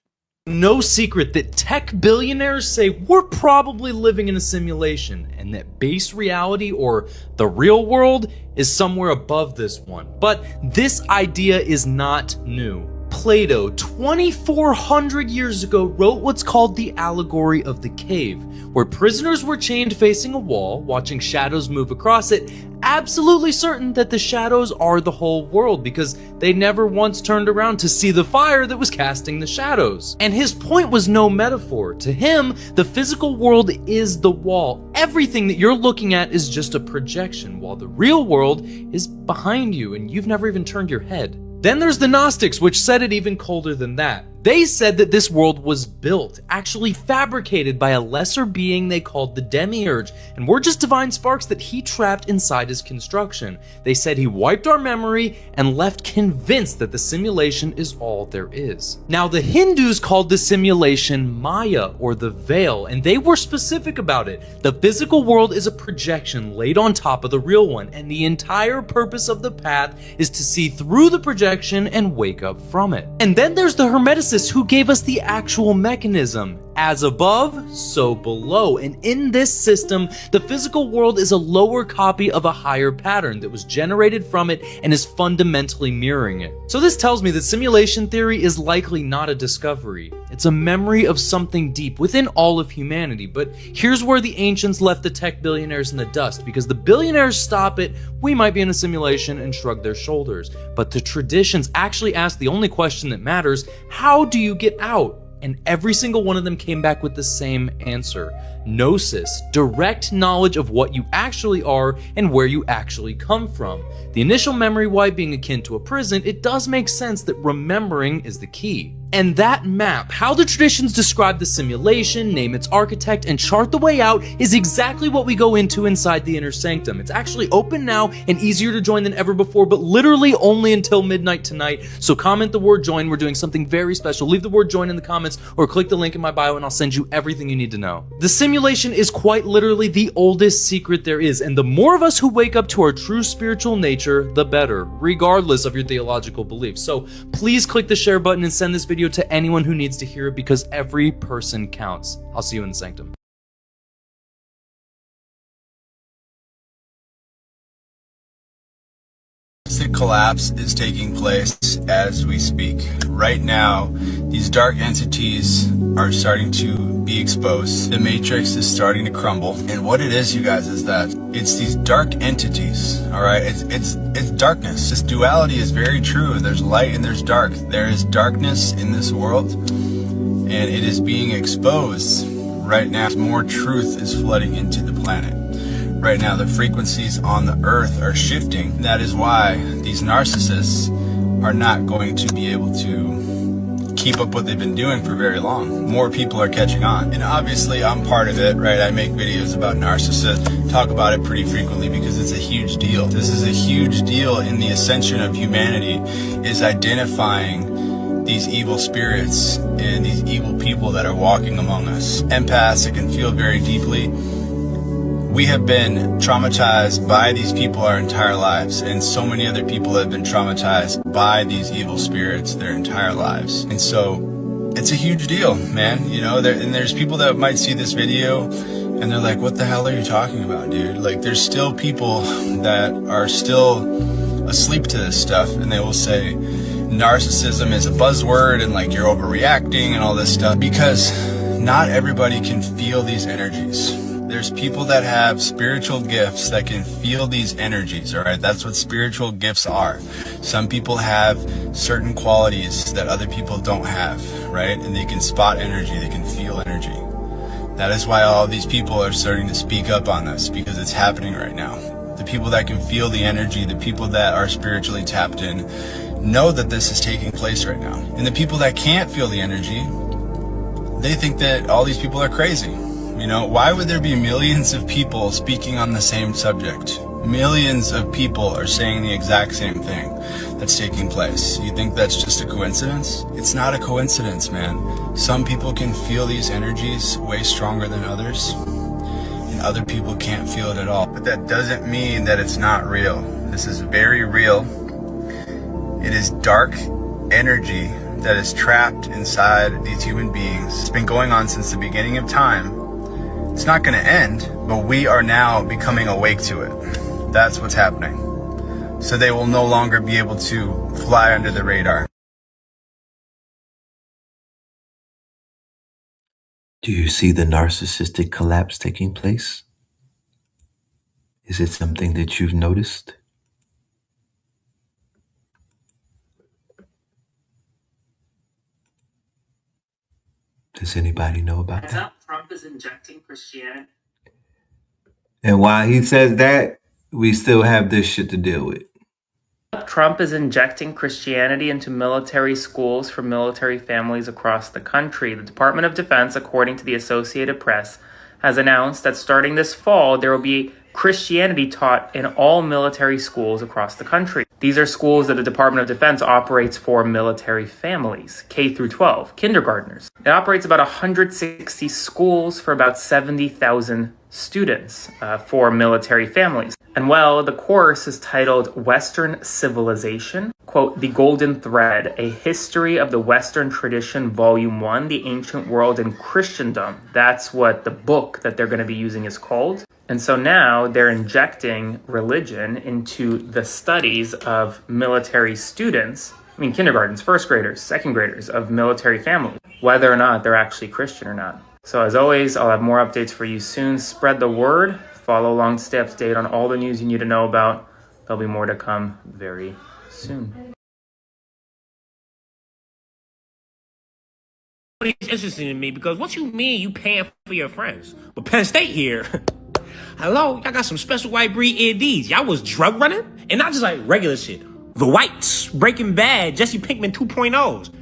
Speaker 10: No secret that tech billionaires say we're probably living in a simulation and that base reality or the real world is somewhere above this one. But this idea is not new. Plato, 2,400 years ago, wrote what's called the allegory of the cave, where prisoners were chained facing a wall, watching shadows move across it, absolutely certain that the shadows are the whole world because they never once turned around to see the fire that was casting the shadows. And his point was no metaphor. To him, the physical world is the wall. Everything that you're looking at is just a projection, while the real world is behind you and you've never even turned your head. Then there's the Gnostics, which said it even colder than that. They said that this world was built, actually fabricated by a lesser being they called the Demiurge, and we're just divine sparks that he trapped inside his construction. They said he wiped our memory and left convinced that the simulation is all there is. Now the Hindus called the simulation Maya, or the veil, and they were specific about it. The physical world is a projection laid on top of the real one, and the entire purpose of the path is to see through the projection and wake up from it. And then there's the Hermeticists, who gave us the actual mechanism. As above, so below. And in this system, the physical world is a lower copy of a higher pattern that was generated from it and is fundamentally mirroring it. So this tells me that simulation theory is likely not a discovery. It's a memory of something deep within all of humanity. But here's where the ancients left the tech billionaires in the dust, because the billionaires stop it, we might be in a simulation, and shrug their shoulders. But the traditions actually ask the only question that matters: how do you get out? And every single one of them came back with the same answer: gnosis, direct knowledge of what you actually are and where you actually come from. The initial memory wipe being akin to a prison, it does make sense that remembering is the key. And that map, how the traditions describe the simulation, name its architect, and chart the way out, is exactly what we go into inside the inner sanctum. It's actually open now and easier to join than ever before, but literally only until midnight tonight. So comment the word join. We're doing something very special. Leave the word join in the comments or click the link in my bio and I'll send you everything you need to know. The simulation is quite literally the oldest secret there is, and the more of us who wake up to our true spiritual nature, the better, regardless of your theological beliefs. So please click the share button and send this video to anyone who needs to hear it, because every person counts. I'll see you in the sanctum.
Speaker 11: The collapse is taking place as we speak. Right now, these dark entities are starting to be exposed. The matrix is starting to crumble. And what it is, you guys, is that it's these dark entities, all right? It's darkness. This duality is very true. There's light and there's dark. There is darkness in this world, and it is being exposed right now. More truth is flooding into the planet. Right now, the frequencies on the earth are shifting. That is why these narcissists are not going to be able to keep up what they've been doing for very long. More people are catching on. And obviously, I'm part of it, right? I make videos about narcissists, talk about it pretty frequently because it's a huge deal. This is a huge deal in the ascension of humanity, is identifying these evil spirits and these evil people that are walking among us. Empaths that can feel very deeply. We have been traumatized by these people our entire lives, and so many other people have been traumatized by these evil spirits their entire lives. And so it's a huge deal, man. You know, and there's people that might see this video and they're like, what the hell are you talking about, dude? Like, there's still people that are still asleep to this stuff, and they will say narcissism is a buzzword and like you're overreacting and all this stuff, because not everybody can feel these energies. There's people that have spiritual gifts that can feel these energies, all right? That's what spiritual gifts are. Some people have certain qualities that other people don't have, right? And they can spot energy, they can feel energy. That is why all these people are starting to speak up on this, because it's happening right now. The people that can feel the energy, the people that are spiritually tapped in, know that this is taking place right now. And the people that can't feel the energy, they think that all these people are crazy. You know, why would there be millions of people speaking on the same subject? Millions of people are saying the exact same thing that's taking place. You think that's just a coincidence? It's not a coincidence, man. Some people can feel these energies way stronger than others, and other people can't feel it at all. But that doesn't mean that it's not real. This is very real. It is dark energy that is trapped inside these human beings. It's been going on since the beginning of time. It's not going to end, but we are now becoming awake to it. That's what's happening. So they will no longer be able to fly under the radar.
Speaker 5: Do you see the narcissistic collapse taking place? Is it something that you've noticed? Does anybody know about that?
Speaker 14: Trump is injecting Christianity.
Speaker 5: And while he says that, we still have this shit to deal with.
Speaker 14: Trump is injecting Christianity into military schools for military families across the country. The Department of Defense, according to the Associated Press, has announced that starting this fall, there will be Christianity taught in all military schools across the country. These are schools that the Department of Defense operates for military families, K through 12, kindergartners. It operates about 160 schools for about 70,000 students for military families. And well, the course is titled Western Civilization, quote, The Golden Thread, A History of the Western Tradition, Volume 1, The Ancient World and Christendom. That's what the book that they're going to be using is called. And so now they're injecting religion into the studies of military students, I mean kindergartens, first graders, second graders of military families, whether or not they're actually Christian or not. So as always, I'll have more updates for you soon. Spread the word. Follow along to stay up to date on all the news you need to know about. There'll be more to come very soon.
Speaker 21: It's interesting to me because what you mean you paying for your friends? But Penn State here, hello, y'all got some special white breed EDs. Y'all was drug running? And not just like regular shit. The Whites, Breaking Bad, Jesse Pinkman 2.0s.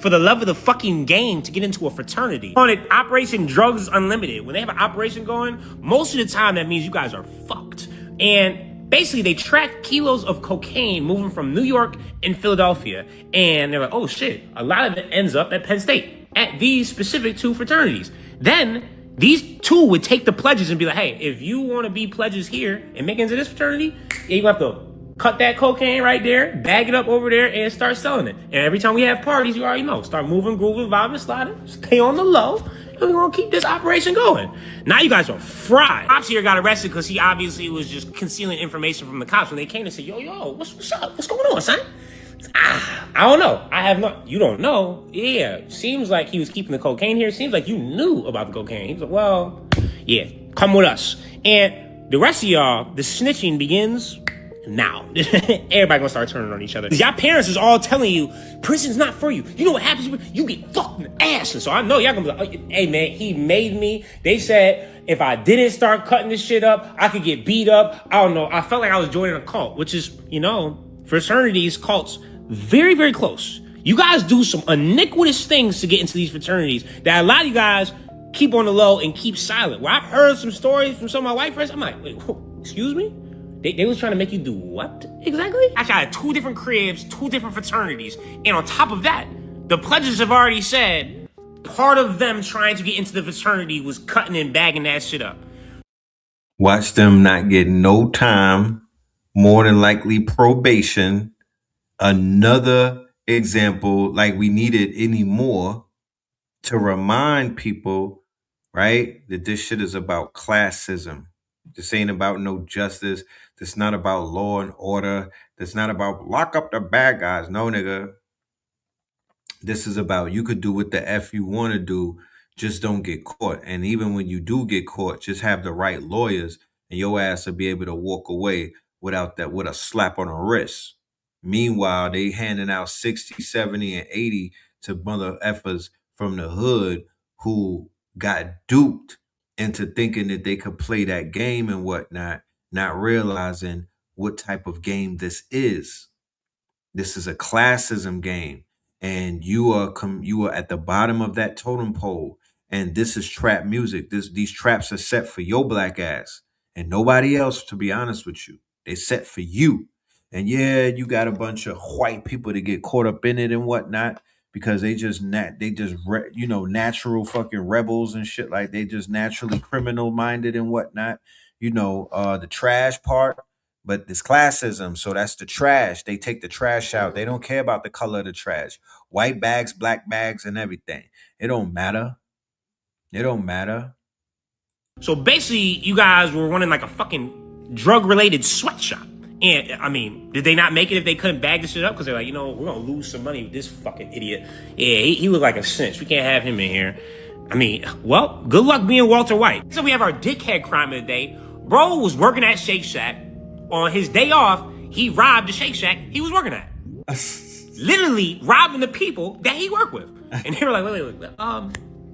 Speaker 21: For the love of the fucking game to get into a fraternity. On it, Operation Drugs Unlimited. When they have an operation going, most of the time that means you guys are fucked. And basically they track kilos of cocaine moving from New York and Philadelphia. And they're like, oh shit, a lot of it ends up at Penn State, at these specific two fraternities. Then these two would take the pledges and be like, hey, if you want to be pledges here and make it into this fraternity, yeah, you have to cut that cocaine right there, bag it up over there, and start selling it. And every time we have parties, you already know, start moving, grooving, vibing, sliding, stay on the low, and we're gonna keep this operation going. Now you guys are fried. Cops here got arrested because he obviously was just concealing information from the cops when they came and said, yo, what's up? What's going on, son? I don't know. I have not. You don't know? Yeah. Seems like he was keeping the cocaine here. Seems like you knew about the cocaine. He was like, well, yeah, come with us. And the rest of y'all, the snitching begins now. Everybody gonna start turning on each other. Y'all parents is all telling you, prison's not for you. You know what happens when you get fucked in the ass. And so I know y'all gonna be like, hey man, he made me. They said if I didn't start cutting this shit up, I could get beat up. I don't know. I felt like I was joining a cult, which is, you know, fraternities, cults, very, very close. You guys do some iniquitous things to get into these fraternities that a lot of you guys keep on the low and keep silent. Well, I've heard some stories from some of my white friends. I'm like, wait, excuse me? They was trying to make you do what exactly? Actually, I had 2 different cribs, 2 different fraternities. And on top of that, the pledges have already said part of them trying to get into the fraternity was cutting and bagging that shit up.
Speaker 5: Watch them not get no time, more than likely probation. Another example, like we needed anymore to remind people, right, that this shit is about classism. This ain't about no justice. This not about law and order. This not about lock up the bad guys. No, nigga. This is about you could do what the F you want to do. Just don't get caught. And even when you do get caught, just have the right lawyers and your ass will be able to walk away without that, with a slap on the wrist. Meanwhile, they handing out 60, 70, and 80 to mother effers from the hood who got duped into thinking that they could play that game and whatnot, not realizing what type of game this is. This is a classism game, and you are at the bottom of that totem pole, and this is trap music. These traps are set for your black ass and nobody else, to be honest with you. They set for you. And yeah, you got a bunch of white people that get caught up in it and whatnot because they just natural fucking rebels and shit, like they just naturally criminal minded and whatnot. The trash part, but it's classism, so that's the trash. They take the trash out. They don't care about the color of the trash. White bags, black bags, and everything. It don't matter. It don't matter.
Speaker 21: So basically, you guys were running like a fucking drug-related sweatshop. And, I mean, did they not make it if they couldn't bag this shit up? Because they're like, we're going to lose some money with this fucking idiot. Yeah, he looked like a cinch. We can't have him in here. I mean, well, good luck being Walter White. So we have our dickhead crime of the day. Bro was working at Shake Shack. On his day off, he robbed the Shake Shack he was working at. Literally robbing the people that he worked with. And they were like, wait.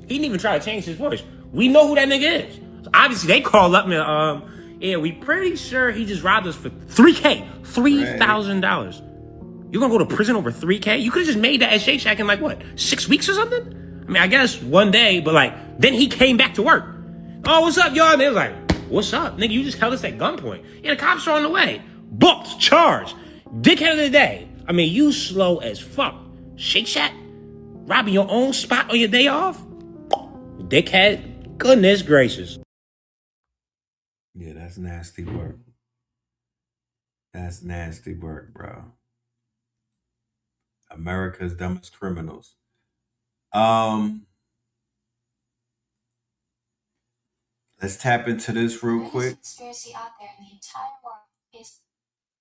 Speaker 21: He didn't even try to change his voice. We know who that nigga is. So obviously, they called up and, yeah, we pretty sure he just robbed us for $3,000. $3,000. You're gonna go to prison over $3,000? You could have just made that at Shake Shack in like, what, 6 weeks or something? I mean, I guess one day, but like, then he came back to work. Oh, what's up, y'all? And they was like, what's up? Nigga, you just held us at gunpoint. Yeah, the cops are on the way. Booked, charged. Dickhead of the day. I mean, you slow as fuck. Shake Shack? Robbing your own spot on your day off? Dickhead? Goodness gracious.
Speaker 5: Yeah, that's nasty work. That's nasty work, bro. America's dumbest criminals. Let's tap into this real quick.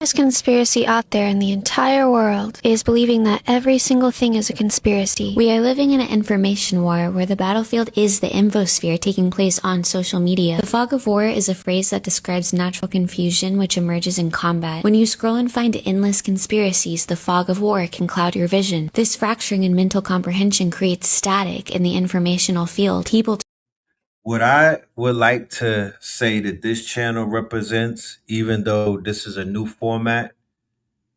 Speaker 12: This conspiracy out there in the entire world is believing that every single thing is a conspiracy.
Speaker 15: We are living in an information war where the battlefield is the infosphere taking place on social media. The fog of war is a phrase that describes natural confusion which emerges in combat. When you scroll and find endless conspiracies, the fog of war can cloud your vision. This fracturing in mental comprehension creates static in the informational field. People
Speaker 5: What I would like to say that this channel represents, even though this is a new format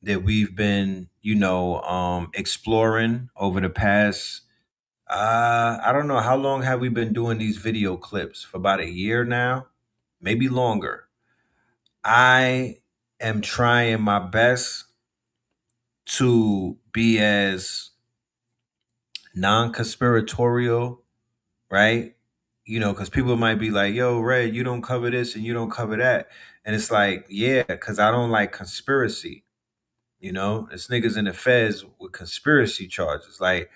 Speaker 5: that we've been, exploring over the past, I don't know, how long have we been doing these video clips? For about a year now, maybe longer. I am trying my best to be as non-conspiratorial, right? Because people might be like, yo, Red, you don't cover this and you don't cover that. And it's like, yeah, because I don't like conspiracy. It's niggas in the feds with conspiracy charges. Like,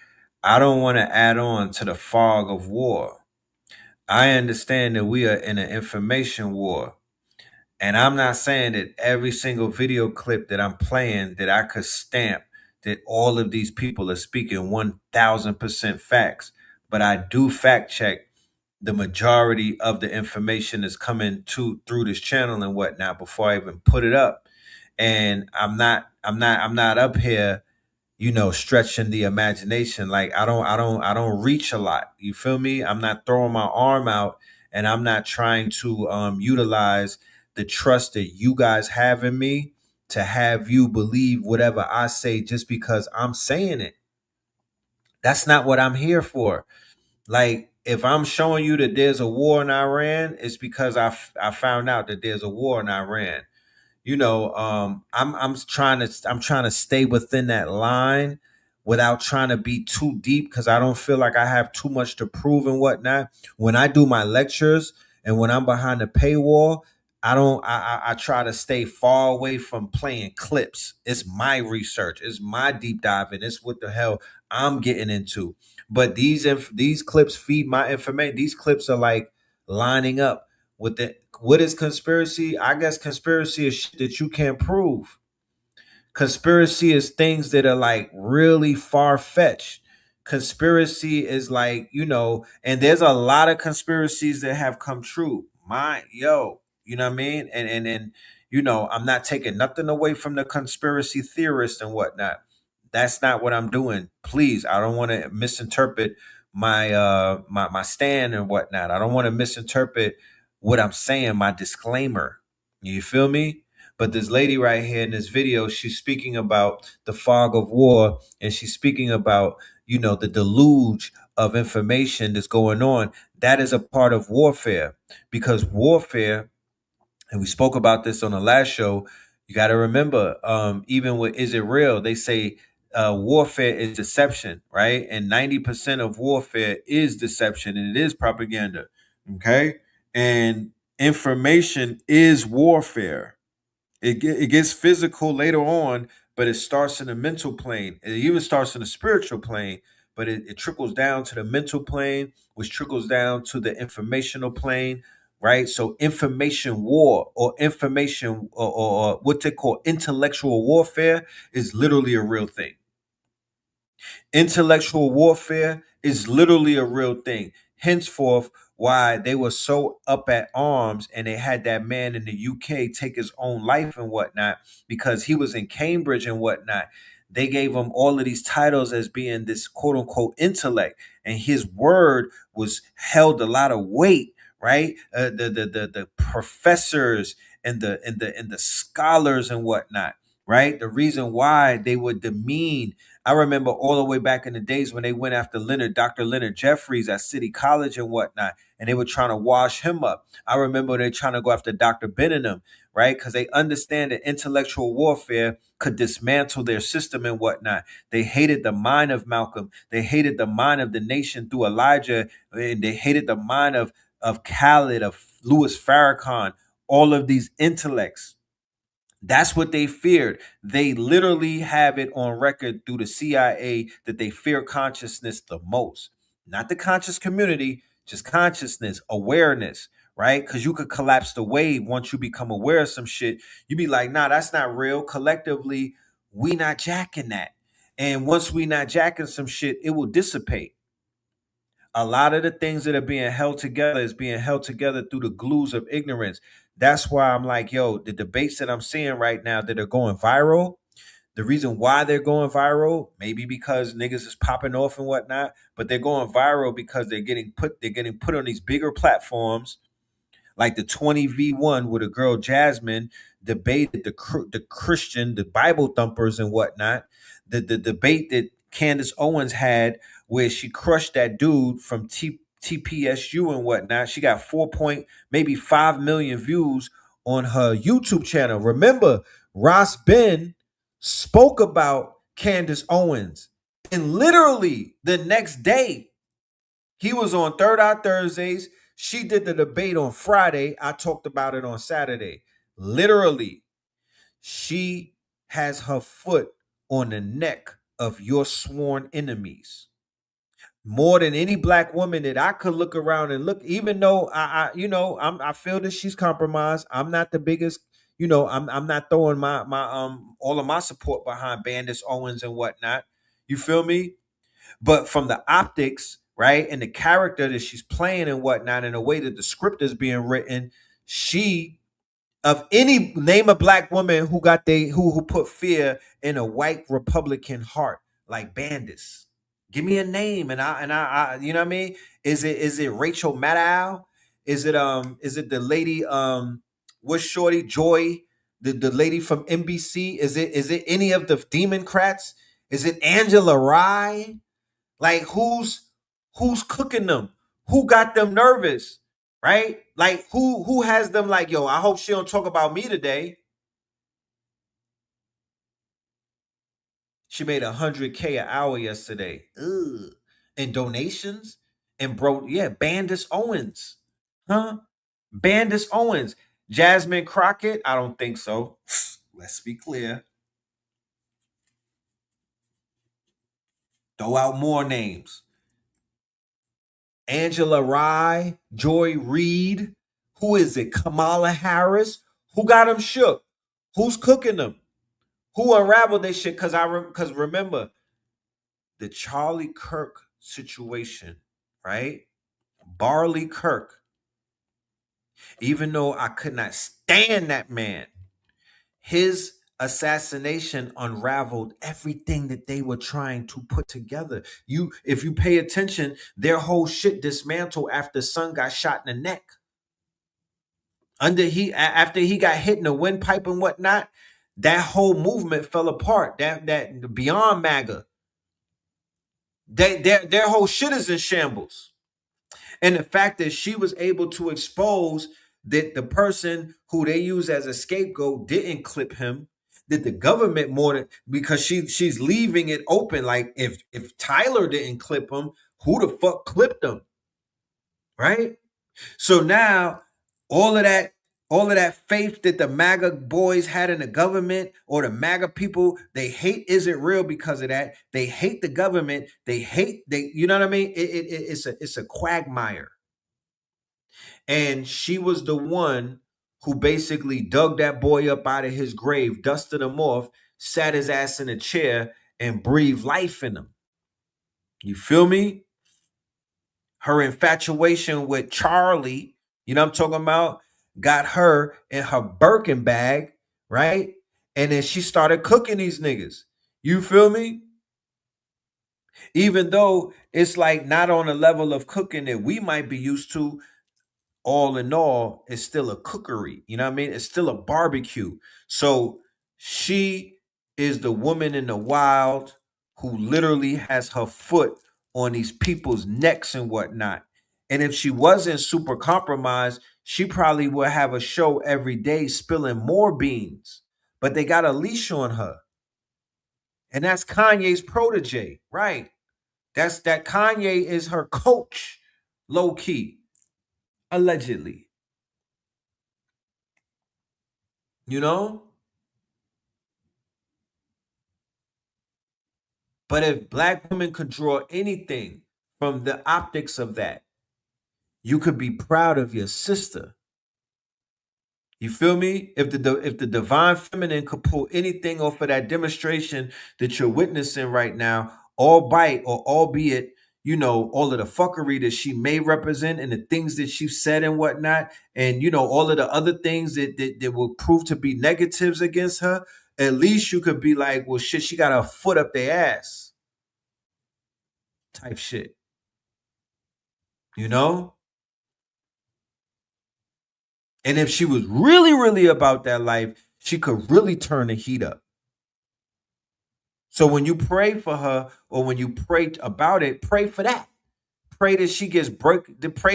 Speaker 5: I don't want to add on to the fog of war. I understand that we are in an information war. And I'm not saying that every single video clip that I'm playing that I could stamp that all of these people are speaking 1000% facts. But I do fact check the majority of the information that's coming through this channel and whatnot before I even put it up. And I'm not up here, stretching the imagination. Like I don't reach a lot. You feel me? I'm not throwing my arm out and I'm not trying to utilize the trust that you guys have in me to have you believe whatever I say just because I'm saying it. That's not what I'm here for. Like, if I'm showing you that there's a war in Iran, it's because I found out that there's a war in Iran. I'm trying to stay within that line without trying to be too deep because I don't feel like I have too much to prove and whatnot. When I do my lectures and when I'm behind the paywall, I try to stay far away from playing clips. It's my research. It's my deep diving. It's what the hell I'm getting into. But these clips feed my information. These clips are like lining up with the what is conspiracy? I guess conspiracy is shit that you can't prove. Conspiracy is things that are like really far-fetched. Conspiracy is like, and there's a lot of conspiracies that have come true. You know what I mean? And I'm not taking nothing away from the conspiracy theorists and whatnot. That's not what I'm doing. Please, I don't want to misinterpret my my stand and whatnot. I don't want to misinterpret what I'm saying, my disclaimer. You feel me? But this lady right here in this video, she's speaking about the fog of war, and she's speaking about, the deluge of information that's going on. That is a part of warfare, because warfare, and we spoke about this on the last show, you got to remember, even with Is It Real, they say warfare is deception, right? And 90% of warfare is deception, and it is propaganda, okay? And information is warfare. It gets physical later on, but it starts in the mental plane. It even starts in the spiritual plane, but it trickles down to the mental plane, which trickles down to the informational plane, right? So information war or information or what they call intellectual warfare is literally a real thing. Intellectual warfare is literally a real thing. henceforth why they were so up at arms and they had that man in the UK take his own life and whatnot because he was in Cambridge and whatnot. They gave him all of these titles as being this quote unquote intellect, and his word was held a lot of weight, right? The professors and the scholars and whatnot, right? The reason why they would demean. I remember all the way back in the days when they went after Dr. Leonard Jeffries at City College and whatnot, and they were trying to wash him up. I remember they trying to go after Dr. Benham, right? Because they understand that intellectual warfare could dismantle their system and whatnot. They hated the mind of Malcolm. They hated the mind of the nation through Elijah. And they hated the mind of Khaled, of Louis Farrakhan, all of these intellects. That's what they feared. They literally have it on record through the CIA that they fear consciousness the most. Not the conscious community, just consciousness, awareness, right? Because you could collapse the wave once you become aware of some shit. You be like, nah, that's not real. Collectively, we not jacking that. And once we not jacking some shit, it will dissipate. A lot of the things that are being held together is being held together through the glues of ignorance. That's why I'm like, yo, the debates that I'm seeing right now that are going viral, the reason why they're going viral, maybe because niggas is popping off and whatnot, but they're going viral because they're getting put on these bigger platforms, like the 20v1 where the girl Jasmine debated the Christian, the Bible thumpers and whatnot. The debate that Candace Owens had where she crushed that dude from TPSU and whatnot. She got 4.5 million views on her YouTube channel. Remember, Ross Ben spoke about Candace Owens, and literally the next day he was on Third Eye Thursdays. She did the debate on Friday. I talked about it on Saturday. Literally, she has her foot on the neck of your sworn enemies. More than any black woman that I could look around and look, even though I feel that she's compromised. I'm not the biggest, I'm not throwing my all of my support behind Bandis Owens and whatnot. You feel me? But from the optics, right, and the character that she's playing and whatnot, and the way that the script is being written, she, of any name a black woman who got who put fear in a white Republican heart, like Bandis. Give me a name, and I you know what I mean? Is it Rachel Maddow? Is it the lady what's shorty Joy, the lady from NBC? Is it any of the Democrats? Is it Angela Rye? Like who's cooking them? Who got them nervous? Right? Like who has them like, yo, I hope she don't talk about me today. She made 100K an hour yesterday. Ugh. And donations. And Bandis Owens. Huh? Bandis Owens. Jasmine Crockett? I don't think so. Let's be clear. Throw out more names. Angela Rye, Joy Reid. Who is it? Kamala Harris. Who got them shook? Who's cooking them? Who unraveled this shit? Because remember, the Charlie Kirk situation, right? Barley Kirk. Even though I could not stand that man, his assassination unraveled everything that they were trying to put together. If you pay attention, their whole shit dismantled after Son got shot in the neck. After he got hit in the windpipe and whatnot, that whole movement fell apart. That beyond MAGA, their whole shit is in shambles. And the fact that she was able to expose that the person who they use as a scapegoat didn't clip him, that the government because she's leaving it open. Like if Tyler didn't clip him, who the fuck clipped him? Right? So now all of that faith that the MAGA boys had in the government, or the MAGA people they hate, isn't real because of that. They hate the government. You know what I mean? It's a quagmire. And she was the one who basically dug that boy up out of his grave, dusted him off, sat his ass in a chair, and breathed life in him. You feel me? Her infatuation with Charlie, you know what I'm talking about, got her in her Birkin bag, right? And then she started cooking these niggas. You feel me? Even though it's like not on a level of cooking that we might be used to, all in all, it's still a cookery. You know what I mean? It's still a barbecue. So she is the woman in the wild who literally has her foot on these people's necks and whatnot. And if she wasn't super compromised, she probably would have a show every day spilling more beans. But they got a leash on her. And that's Kanye's protege, right? That Kanye is her coach, low key, allegedly. You know? But if black women could draw anything from the optics of that, you could be proud of your sister. You feel me? If the divine feminine could pull anything off of that demonstration that you're witnessing right now, albeit, you know, all of the fuckery that she may represent and the things that she said and whatnot, and you know, all of the other things that will prove to be negatives against her, at least you could be like, well, shit, she got her foot up their ass. Type shit. You know? And if she was really, really about that life, she could really turn the heat up. So when you pray for her or when you pray about it, pray for that. Pray that she gets pray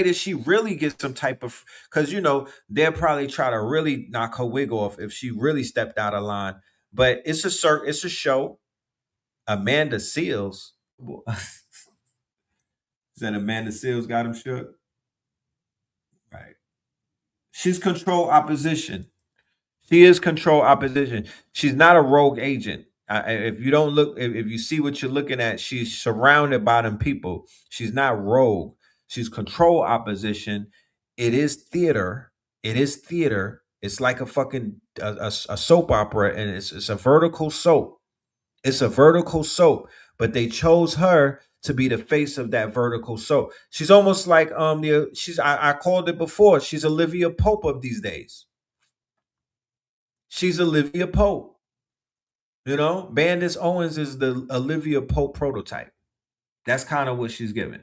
Speaker 5: that she really gets some type of, because you know, they'll probably try to really knock her wig off if she really stepped out of line. But it's a show. Amanda Seals. Said Amanda Seals got him shook. Right. She's control opposition. She is control opposition. She's not a rogue agent. If you don't look, if you see what you're looking at, she's surrounded by them people. She's not rogue. She's control opposition. It is theater. It is theater. It's like a fucking a soap opera, and it's a vertical soap. It's a vertical soap, but they chose her to be the face of that vertical soap. She's almost like I called it before. She's Olivia Pope of these days. She's Olivia Pope. You know, Bandis Owens is the Olivia Pope prototype. That's kind of what she's giving.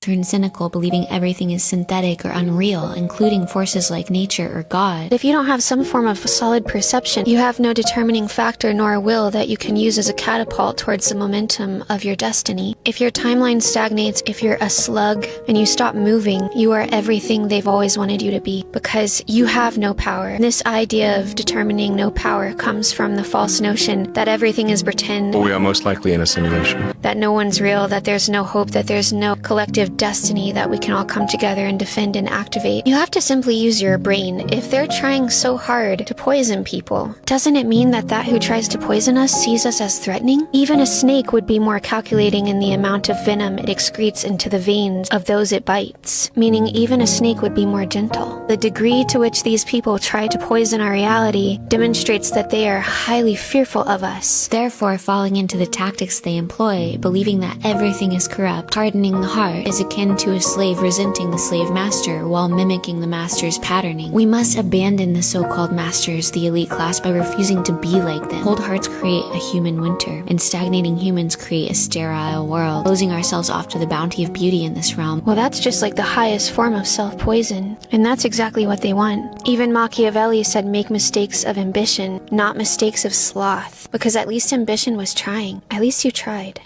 Speaker 15: Turn cynical, believing everything is synthetic or unreal, including forces like nature or God.
Speaker 12: If you don't have some form of solid perception, you have no determining factor nor will that you can use as a catapult towards the momentum of your destiny. If your timeline stagnates, if you're a slug and you stop moving, you are everything they've always wanted you to be, because you have no power. And this idea of determining no power comes from the false notion that everything is pretend,
Speaker 16: We are most likely in a simulation.
Speaker 12: that no one's real, that there's no hope, that there's no collective destiny that we can all come together and defend and activate. You have to simply use your brain. If they're trying so hard to poison people, doesn't it mean that who tries to poison us sees us as threatening? Even a snake would be more calculating in the amount of venom it excretes into the veins of those it bites, meaning even a snake would be more gentle. The degree to which these people try to poison our reality demonstrates that they are highly fearful of us.
Speaker 15: Therefore, falling into the tactics they employ, believing that everything is corrupt, hardening the heart, is akin to a slave resenting the slave master while mimicking the master's patterning. We must abandon the so-called masters, the elite class, by refusing to be like them. Cold hearts create a human winter, and stagnating humans create a sterile world, closing ourselves off to the bounty of beauty in this realm.
Speaker 12: Well, that's just like the highest form of self-poison, and that's exactly what they want. Even Machiavelli said make mistakes of ambition, not mistakes of sloth, because at least ambition was trying. At least you tried.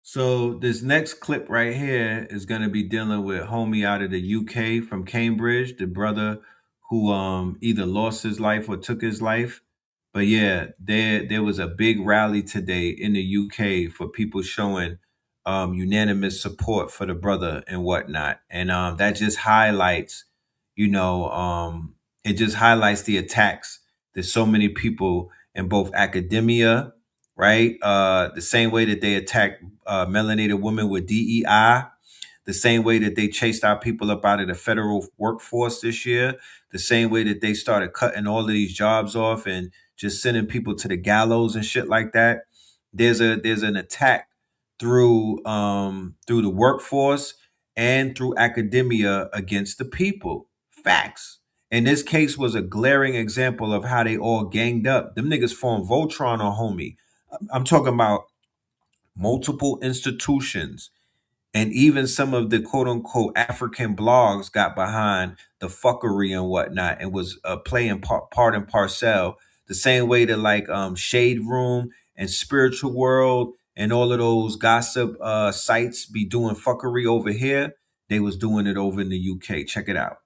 Speaker 5: So this next clip right here is going to be dealing with homie out of the UK from Cambridge, the brother who either lost his life or took his life. But yeah, there was a big rally today in the UK for people showing unanimous support for the brother and whatnot. And that just highlights, it just highlights the attacks that so many people in both academia, right? The same way that they attacked melanated women with DEI, the same way that they chased our people up out of the federal workforce this year, the same way that they started cutting all of these jobs off and just sending people to the gallows and shit like that. There's an attack through the workforce and through academia against the people. Facts. And this case was a glaring example of how they all ganged up. Them niggas formed Voltron on homie. I'm talking about multiple institutions, and even some of the quote unquote African blogs got behind the fuckery and whatnot and was playing part and parcel the same way that like Shade Room and Spiritual World and all of those gossip sites be doing fuckery over here. They was doing it over in the UK. Check it out.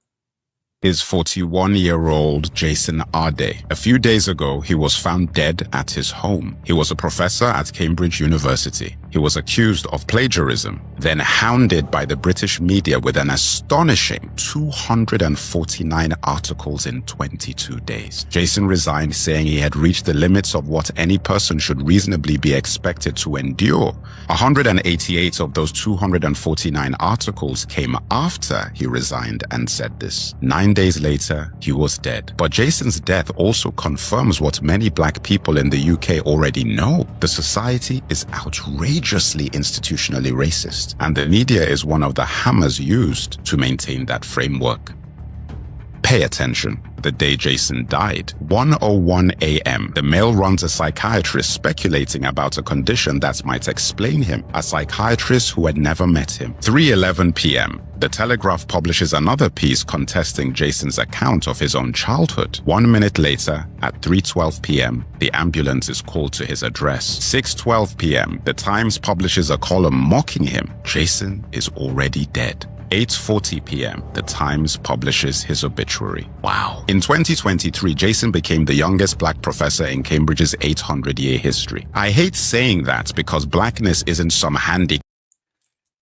Speaker 17: Is 41-year-old Jason Ade. A few days ago, he was found dead at his home. He was a professor at Cambridge University. He was accused of plagiarism, then hounded by the British media with an astonishing 249 articles in 22 days. Jason resigned, saying he had reached the limits of what any person should reasonably be expected to endure. 188 of those 249 articles came after he resigned and said this. 9 days later, he was dead. But Jason's death also confirms what many black people in the UK already know. The society is outrageously institutionally racist, and the media is one of the hammers used to maintain that framework. Pay attention. The day Jason died, 1:01 a.m., the Mail runs a psychiatrist speculating about a condition that might explain him, a psychiatrist who had never met him. 3:11 p.m., the Telegraph publishes another piece contesting Jason's account of his own childhood. 1 minute later, at 3:12 p.m., the ambulance is called to his address. 6:12 p.m., the Times publishes a column mocking him. Jason is already dead. 8:40 p.m., the Times publishes his obituary. Wow. In 2023, Jason became the youngest black professor in Cambridge's 800-year history. I hate saying that because blackness isn't some handy.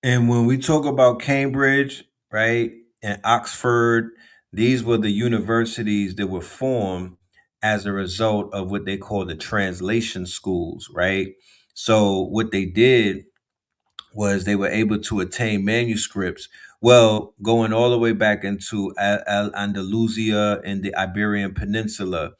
Speaker 5: And when we talk about Cambridge, right, and Oxford, these were the universities that were formed as a result of what they call the translation schools, right? So what they did was they were able to attain manuscripts, well, going all the way back into Andalusia and the Iberian Peninsula.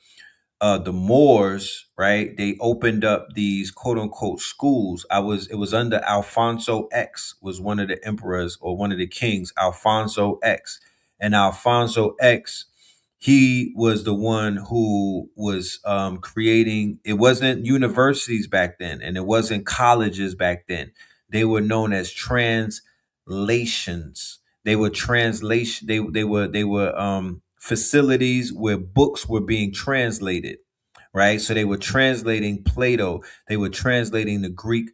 Speaker 5: The Moors, right? They opened up these quote unquote schools. It was under Alfonso X, was one of the emperors or one of the kings, Alfonso X. And Alfonso X, he was the one who was creating, it wasn't universities back then, and it wasn't colleges back then. They were known as translations. They were translation. They were facilities where books were being translated, right? So they were translating Plato. They were translating the Greek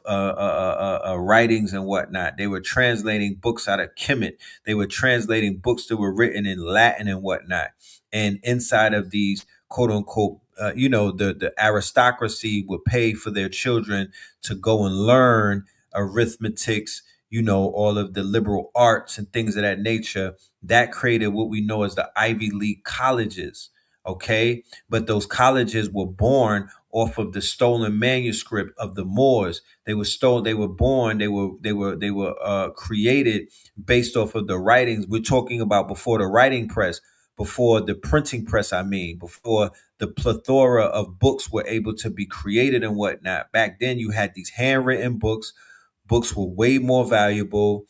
Speaker 5: writings and whatnot. They were translating books out of Kemet. They were translating books that were written in Latin and whatnot. And inside of these quote unquote, the aristocracy would pay for their children to go and learn arithmetics, all of the liberal arts and things of that nature. That created what we know as the Ivy League colleges. Okay. But those colleges were born off of the stolen manuscript of the Moors. They were stolen. They were born. They were created based off of the writings. We're talking about before the writing press, before the printing press. Before the plethora of books were able to be created and whatnot. Back then you had these handwritten books. Books were way more valuable.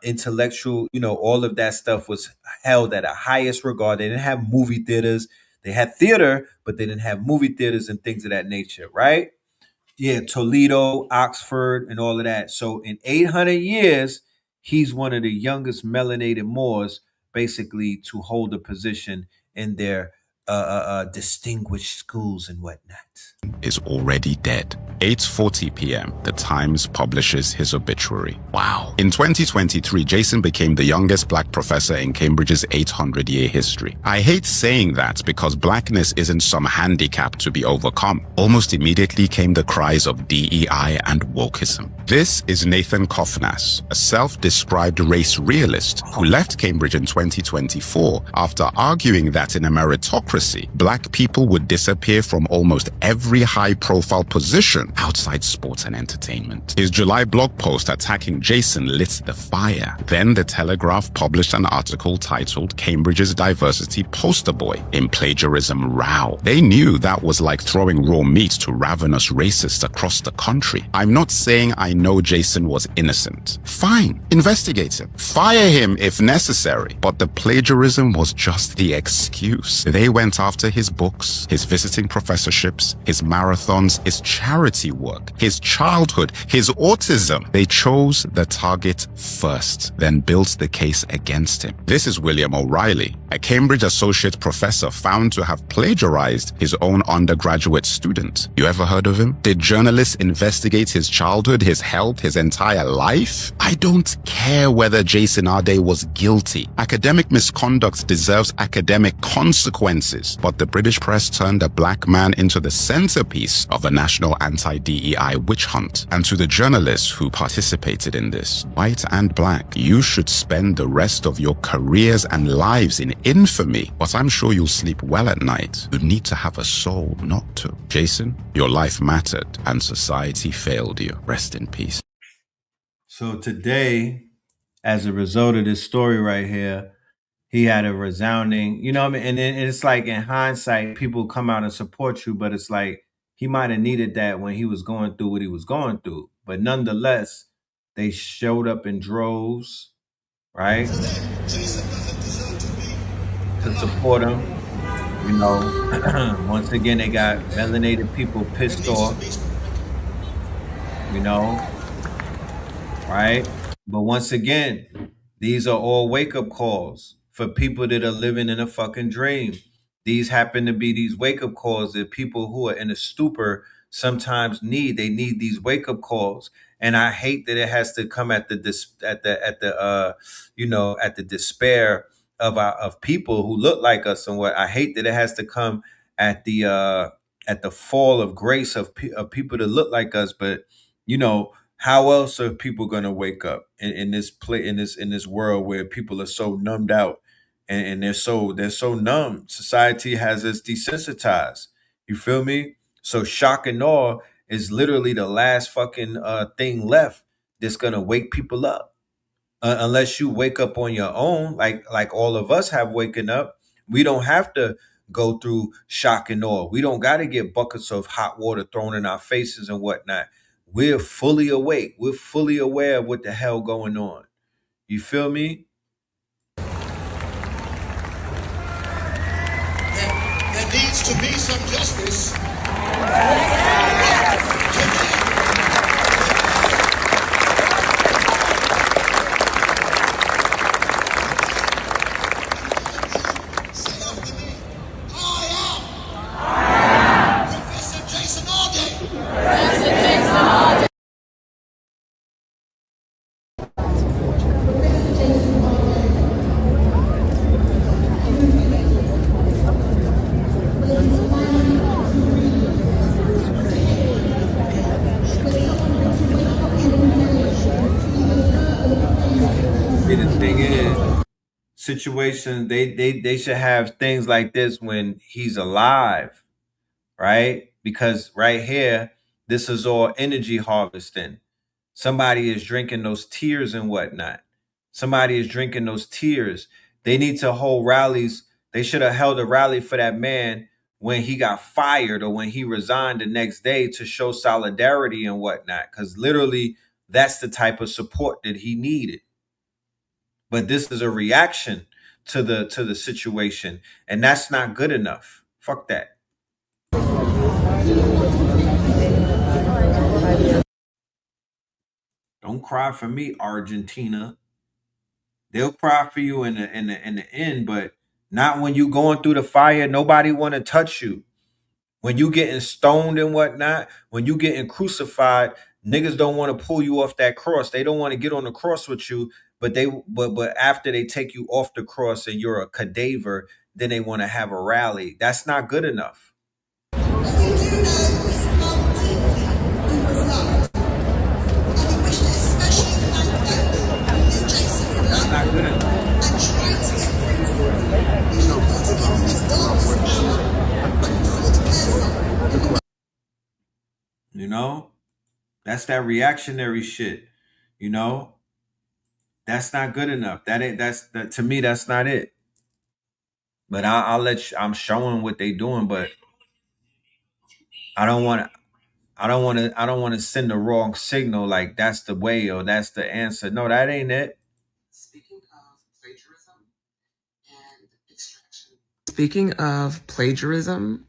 Speaker 5: Intellectual, all of that stuff was held at a highest regard. They didn't have movie theaters. They had theater, but they didn't have movie theaters and things of that nature, right? Yeah, Toledo, Oxford, and all of that. So in 800 years, he's one of the youngest melanated Moors, basically, to hold a position in their distinguished schools and whatnot.
Speaker 17: Is already dead. 8:40 p.m., the Times publishes his obituary. Wow. In 2023, Jason became the youngest black professor in Cambridge's 800-year history. I hate saying that because blackness isn't some handicap to be overcome. Almost immediately came the cries of DEI and wokeism. This is Nathan Kofnas, a self-described race realist who left Cambridge in 2024 after arguing that in a meritocracy, meritocracy, black people would disappear from almost every high-profile position outside sports and entertainment. His July blog post attacking Jason lit the fire. Then the Telegraph published an article titled "Cambridge's Diversity Poster Boy in Plagiarism Row." They knew that was like throwing raw meat to ravenous racists across the country. I'm not saying I know Jason was innocent. Fine, investigate him. Fire him if necessary. But the plagiarism was just the excuse. They went after his books, his visiting professorships, his marathons, his charity work, his childhood, his autism. They chose the target first, then built the case against him. This is William O'Reilly, a Cambridge associate professor found to have plagiarized his own undergraduate student. You ever heard of him? Did journalists investigate his childhood, his health, his entire life? I don't care whether Jason Ade was guilty. Academic misconduct deserves academic consequences, but the British press turned a black man into the centerpiece of a national anti-DEI witch hunt. And to the journalists who participated in this, white and black, you should spend the rest of your careers and lives in infamy, but I'm sure you'll sleep well at night. You need to have a soul not to. Jason, your life mattered and society failed you. Rest in peace.
Speaker 5: So today, as a result of this story right here, he had a resounding, you know what I mean? And it's like in hindsight, people come out and support you, but it's like he might have needed that when he was going through what he was going through. But nonetheless, they showed up in droves, right? To support him. You know, once again, they got melanated people pissed off, you know, right? But once again, these are all wake-up calls for people that are living in a fucking dream. These happen to be these wake-up calls that people who are in a stupor sometimes need. They need these wake-up calls. And I hate that it has to come at the despair of people who look like us and what. I hate that it has to come at the fall of grace of people that look like us. But you know, how else are people gonna wake up in this world where people are so numbed out and they're so numb? Society has us desensitized. You feel me? So shock and awe is literally the last fucking thing left that's gonna wake people up. Unless you wake up on your own, like all of us have waken up, we don't have to go through shock and awe. We don't got to get buckets of hot water thrown in our faces and whatnot. We're fully awake. We're fully aware of what the hell going on. You feel me?
Speaker 18: There needs to be some justice.
Speaker 5: Situations, they should have things like this when he's alive, right? Because right here, this is all energy harvesting. Somebody is drinking those tears and whatnot. Somebody is drinking those tears. They need to hold rallies. They should have held a rally for that man when he got fired or when he resigned the next day to show solidarity and whatnot. Because literally, that's the type of support that he needed. But this is a reaction to the situation, and that's not good enough. Fuck that. Don't cry for me, Argentina. They'll cry for you in the end, but not when you going through the fire. Nobody want to touch you. When you getting stoned and whatnot, when you getting crucified, niggas don't want to pull you off that cross. They don't want to get on the cross with you. But after they take you off the cross and you're a cadaver, then they want to have a rally. That's not good enough. That's not good enough. know? That's that reactionary shit, you know? That's not good enough. To me, that's not it. But I'll let you, I'm showing what they doing, but I don't want to send the wrong signal like that's the way or that's the answer. No, that ain't it.
Speaker 1: Speaking of plagiarism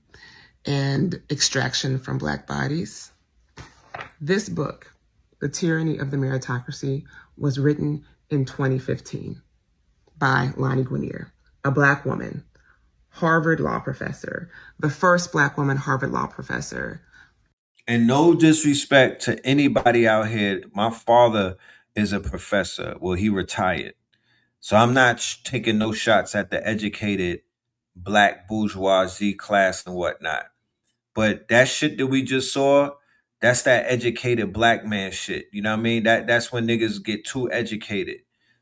Speaker 1: and extraction from Black bodies, this book, The Tyranny of the Meritocracy, was written in 2015 by Lonnie Guinier, a Black woman, Harvard law professor, the first Black woman Harvard law professor.
Speaker 5: And no disrespect to anybody out here. My father is a professor. Well, he retired. So I'm not taking no shots at the educated Black bourgeoisie class and whatnot. But that shit that we just saw, that's that educated Black man shit. You know what I mean? That's when niggas get too educated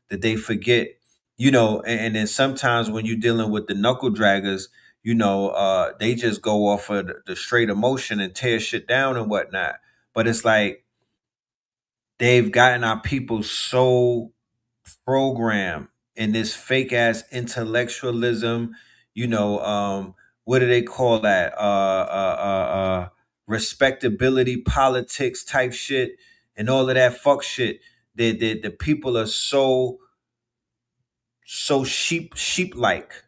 Speaker 5: that they forget, you know, and then sometimes when you're dealing with the knuckle draggers, you know, they just go off of the straight emotion and tear shit down and whatnot. But it's like they've gotten our people so programmed in this fake ass intellectualism, you know, what do they call that? Respectability politics type shit and all of that fuck shit. The people are so sheep-like.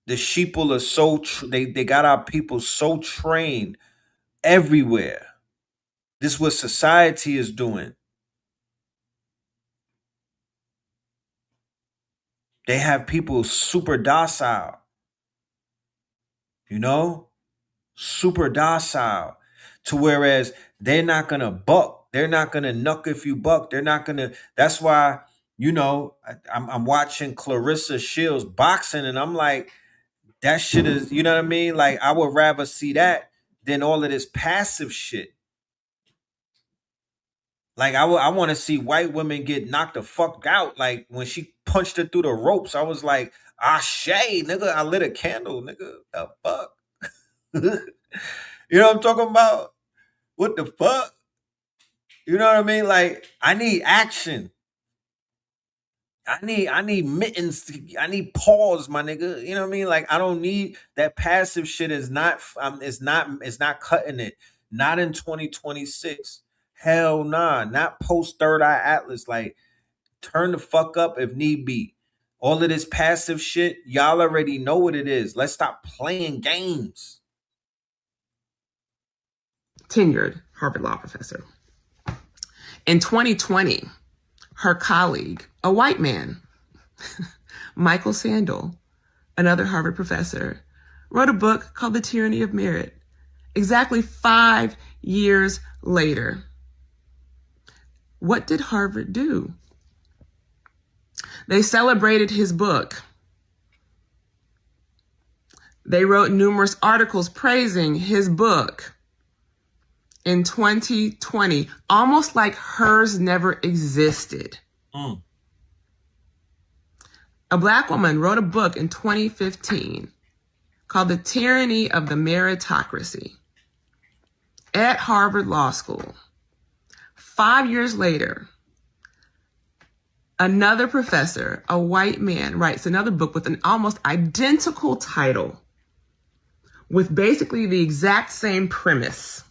Speaker 5: The sheeple are so, they got our people so trained everywhere. This is what society is doing. They have people super docile, you know, super docile, to whereas they're not going to buck. They're not going to knuck if you buck. They're not going to. That's why, you know, I'm watching Clarissa Shields boxing and I'm like, that shit is, you know what I mean? Like, I would rather see that than all of this passive shit. Like, I want to see white women get knocked the fuck out. Like, when she punched her through the ropes, I was like, ah, shay, nigga, I lit a candle, nigga. The fuck? You know what I'm talking about? What the fuck? You know what I mean? Like, I need action. I need mittens. I need paws, my nigga. You know what I mean? Like, I don't need that passive shit. Is not. It's not cutting it. Not in 2026. Hell nah. Not post Third Eye Atlas. Like, turn the fuck up if need be. All of this passive shit, y'all already know what it is. Let's stop playing games.
Speaker 1: Tenured Harvard law professor. In 2020, her colleague, a white man, Michael Sandel, another Harvard professor, wrote a book called The Tyranny of Merit. Exactly 5 years later. What did Harvard do? They celebrated his book. They wrote numerous articles praising his book. In 2020, almost like hers never existed. A Black woman wrote a book in 2015 called The Tyranny of the Meritocracy at Harvard Law School. 5 years later, another professor, a white man, writes another book with an almost identical title with basically the exact same premise.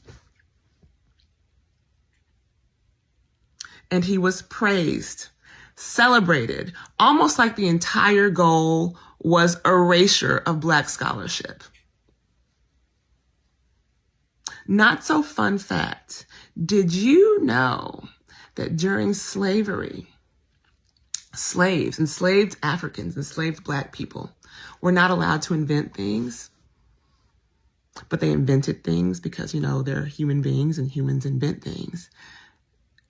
Speaker 1: And he was praised, celebrated, almost like the entire goal was erasure of Black scholarship. Not so fun fact. Did you know that during slavery, slaves, enslaved Africans, enslaved Black people were not allowed to invent things? But they invented things because, you know, they're human beings and humans invent things.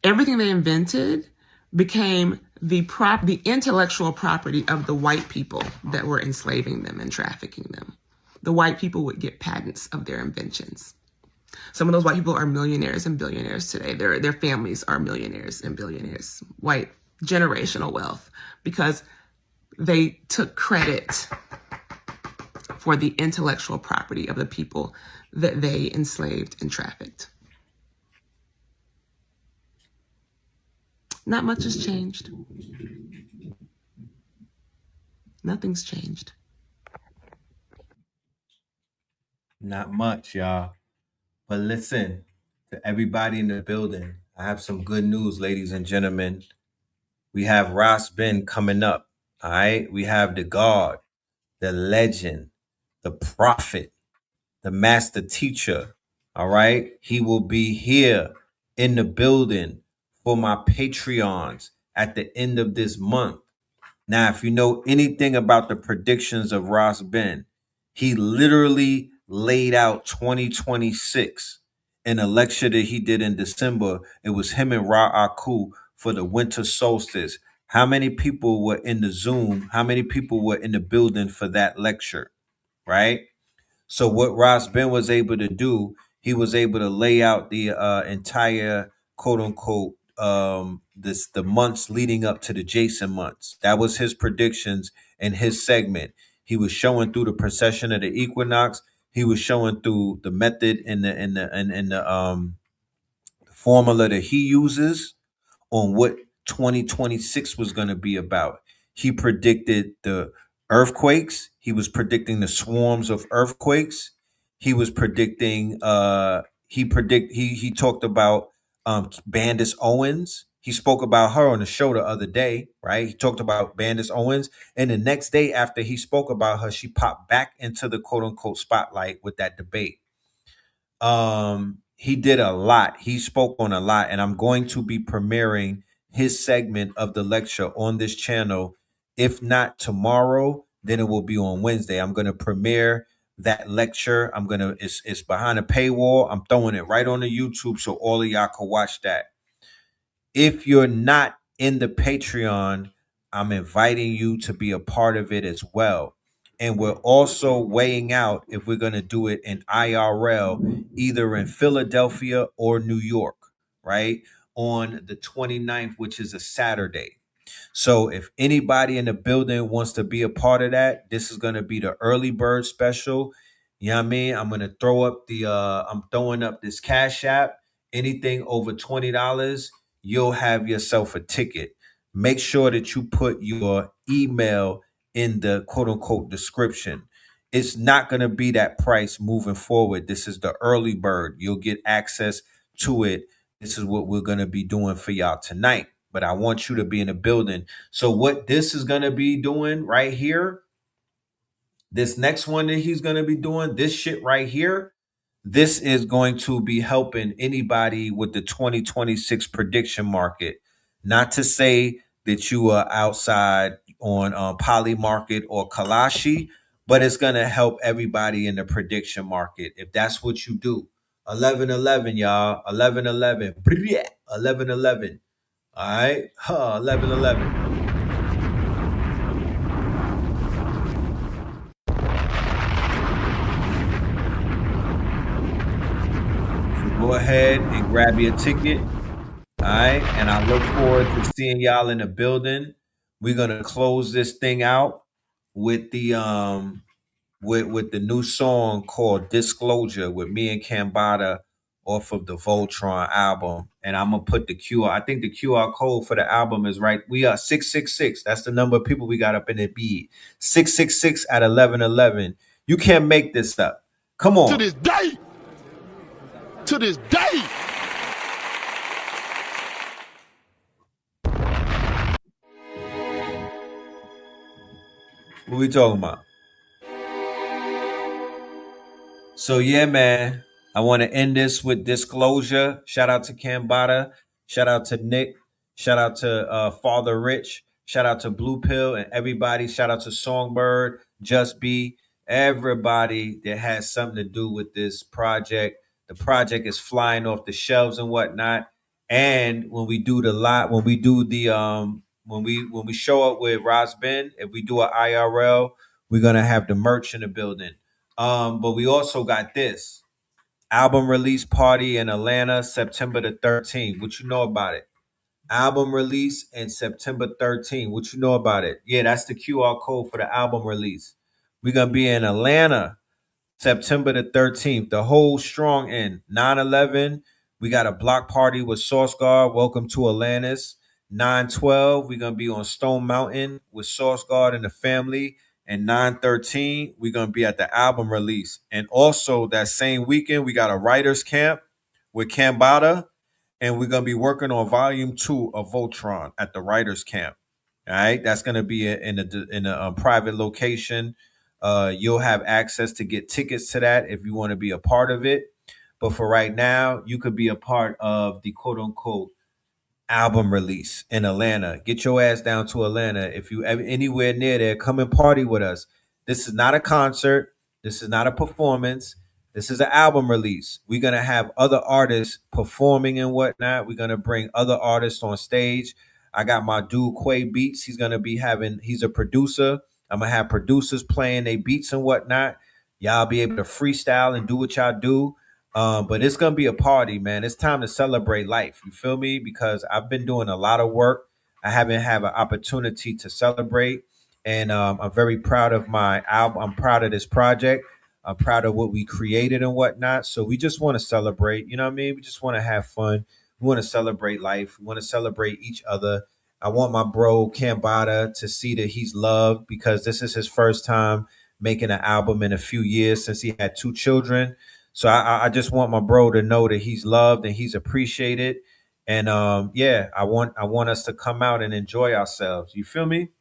Speaker 1: Everything they invented became the intellectual property of the white people that were enslaving them and trafficking them. The white people would get patents of their inventions. Some of those white people are millionaires and billionaires today. Their families are millionaires and billionaires, white generational wealth, because they took credit for the intellectual property of the people that they enslaved and trafficked. Not much has changed. Nothing's changed.
Speaker 5: Not much, y'all. But listen, to everybody in the building, I have some good news, ladies and gentlemen. We have Ras Ben coming up. All right. We have the God, the legend, the prophet, the master teacher. All right. He will be here in the building for my Patreons at the end of this month. Now, if you know anything about the predictions of Ras Ben, he literally laid out 2026 in a lecture that he did in December. It was him and Ra Aku for the winter solstice. How many people were in the Zoom? How many people were in the building for that lecture? Right? So what Ras Ben was able to do, he was able to lay out the entire quote unquote the months leading up to the Jason months. That was his predictions in his segment. He was showing through the precession of the equinox. He was showing through the method and the formula that he uses on what 2026 was going to be about. He predicted the earthquakes. He was predicting the swarms of earthquakes. He was predicting he talked about Bandis Owens. He spoke about her on the show the other day, right? He talked about Bandis Owens, and the next day after he spoke about her, she popped back into the quote unquote spotlight with that debate. He did a lot. He spoke on a lot, and I'm going to be premiering his segment of the lecture on this channel. If not tomorrow, then it will be on Wednesday. I'm going to premiere that lecture. It's behind a paywall. I'm throwing it right on the YouTube so all of y'all can watch that. If you're not in the Patreon, I'm inviting you to be a part of it as well. And we're also weighing out if we're going to do it in IRL, either in Philadelphia or New York, right? On the 29th, which is a Saturday. So if anybody in the building wants to be a part of that, this is going to be the early bird special. You know what I mean? I'm going to throw up I'm throwing up this Cash App. Anything over $20, you'll have yourself a ticket. Make sure that you put your email in the quote unquote description. It's not going to be that price moving forward. This is the early bird. You'll get access to it. This is what we're going to be doing for y'all tonight. But I want you to be in the building. So what this is going to be doing right here, this next one that he's going to be doing, this shit right here, this is going to be helping anybody with the 2026 prediction market. Not to say that you are outside on Poly Market or Kalashi, but it's going to help everybody in the prediction market if that's what you do. 11-11, y'all. 11-11. 11-11. All right. 11-11. Go ahead and grab your ticket. All right. And I look forward to seeing y'all in the building. We're gonna close this thing out with the with the new song called Disclosure with me and Cambada off of the Voltron album. And I'm gonna put the QR. I think the QR code for the album is right. We are 666. That's the number of people we got up in the beat. 666 at 11-11. You can't make this up. Come on.
Speaker 18: To this day. To this day.
Speaker 5: What we talking about? So yeah, man, I want to end this with Disclosure. Shout out to Cambada. Shout out to Nick. Shout out to Father Rich. Shout out to Blue Pill and everybody. Shout out to Songbird, Just Be, everybody that has something to do with this project. The project is flying off the shelves and whatnot. And when we do when we show up with Ras Ben, if we do an IRL, we're gonna have the merch in the building. But we also got this album release party in Atlanta, September the 13th. What you know about it? Album release in September 13th. What you know about it? Yeah, that's the QR code for the album release. We're going to be in Atlanta, September the 13th, the whole strong end. 9/11, we got a block party with Source Guard. Welcome to Atlantis. 9/12, we're going to be on Stone Mountain with Source Guard and the family. And 9/13, we're going to be at the album release. And also that same weekend, we got a writer's camp with Cambada. And we're going to be working on volume 2 of Voltron at the writer's camp. All right. That's going to be in a private location. You'll have access to get tickets to that if you want to be a part of it. But for right now, you could be a part of the quote unquote album release in Atlanta. Get your ass down to Atlanta. If you ever anywhere near there, come and party with us. This is not a concert. This is not a performance. This is an album release. We're going to have other artists performing and whatnot. We're going to bring other artists on stage. I got my dude Quay Beats. He's a producer. I'm going to have producers playing their beats and whatnot. Y'all be able to freestyle and do what y'all do. But it's going to be a party, man. It's time to celebrate life. You feel me? Because I've been doing a lot of work. I haven't had an opportunity to celebrate. And I'm very proud of my album. I'm proud of this project. I'm proud of what we created and whatnot. So we just want to celebrate. You know what I mean? We just want to have fun. We want to celebrate life. We want to celebrate each other. I want my bro Cambada to see that he's loved because this is his first time making an album in a few years since he had 2 children. So I just want my bro to know that he's loved and he's appreciated. And yeah, I want us to come out and enjoy ourselves. You feel me?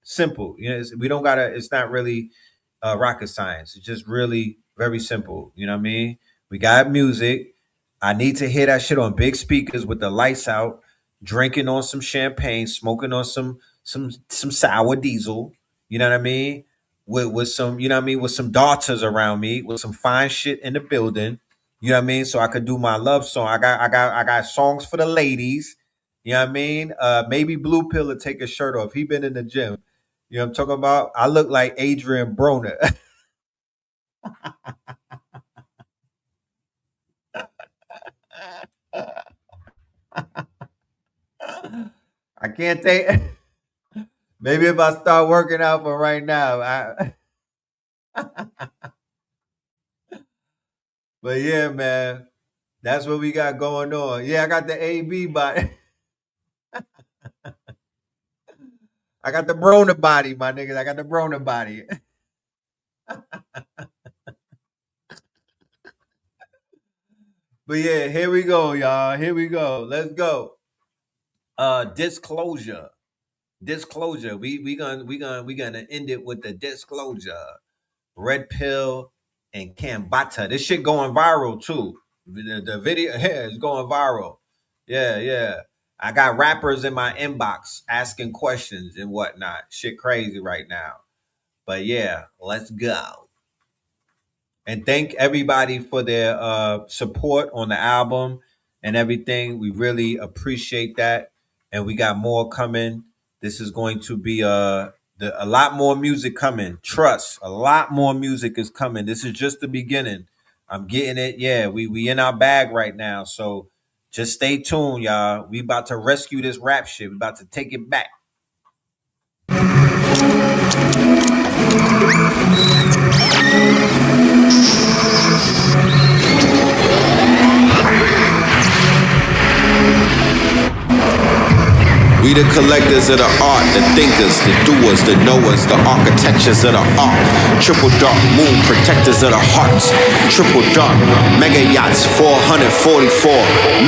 Speaker 5: Simple. You know, we don't gotta. It's not really rocket science. It's just really very simple. You know what I mean? We got music. I need to hear that shit on big speakers with the lights out, drinking on some champagne, smoking on some sour diesel. You know what I mean? With some, you know what I mean, with some daughters around me, with some fine shit in the building. You know what I mean? So I could do my love song. I got songs for the ladies. You know what I mean? Maybe Blue Pill will take his shirt off. He been in the gym. You know what I'm talking about? I look like Adrian Broner. I can't take. Maybe if I start working out for right now. But yeah, man, that's what we got going on. Yeah, I got the AB body. I got the Broner body, my niggas. I got the Broner body. But yeah, here we go, y'all. Here we go. Let's go. Disclosure. We gonna end it with the disclosure. Red Pill and Cambata. This shit going viral too. The video here is going viral. Yeah. I got rappers in my inbox asking questions and whatnot. Shit crazy right now. But yeah, let's go. And thank everybody for their support on the album and everything. We really appreciate that. And we got more coming. This is going to be a lot more music coming. Trust, a lot more music is coming. This is just the beginning. I'm getting it. Yeah, we in our bag right now. So just stay tuned, y'all. We about to rescue this rap shit. We about to take it back.
Speaker 2: We the collectors of the art, the thinkers, the doers, the knowers, the architectures of the art. Triple dark moon protectors of the hearts. Triple dark mega yachts, 444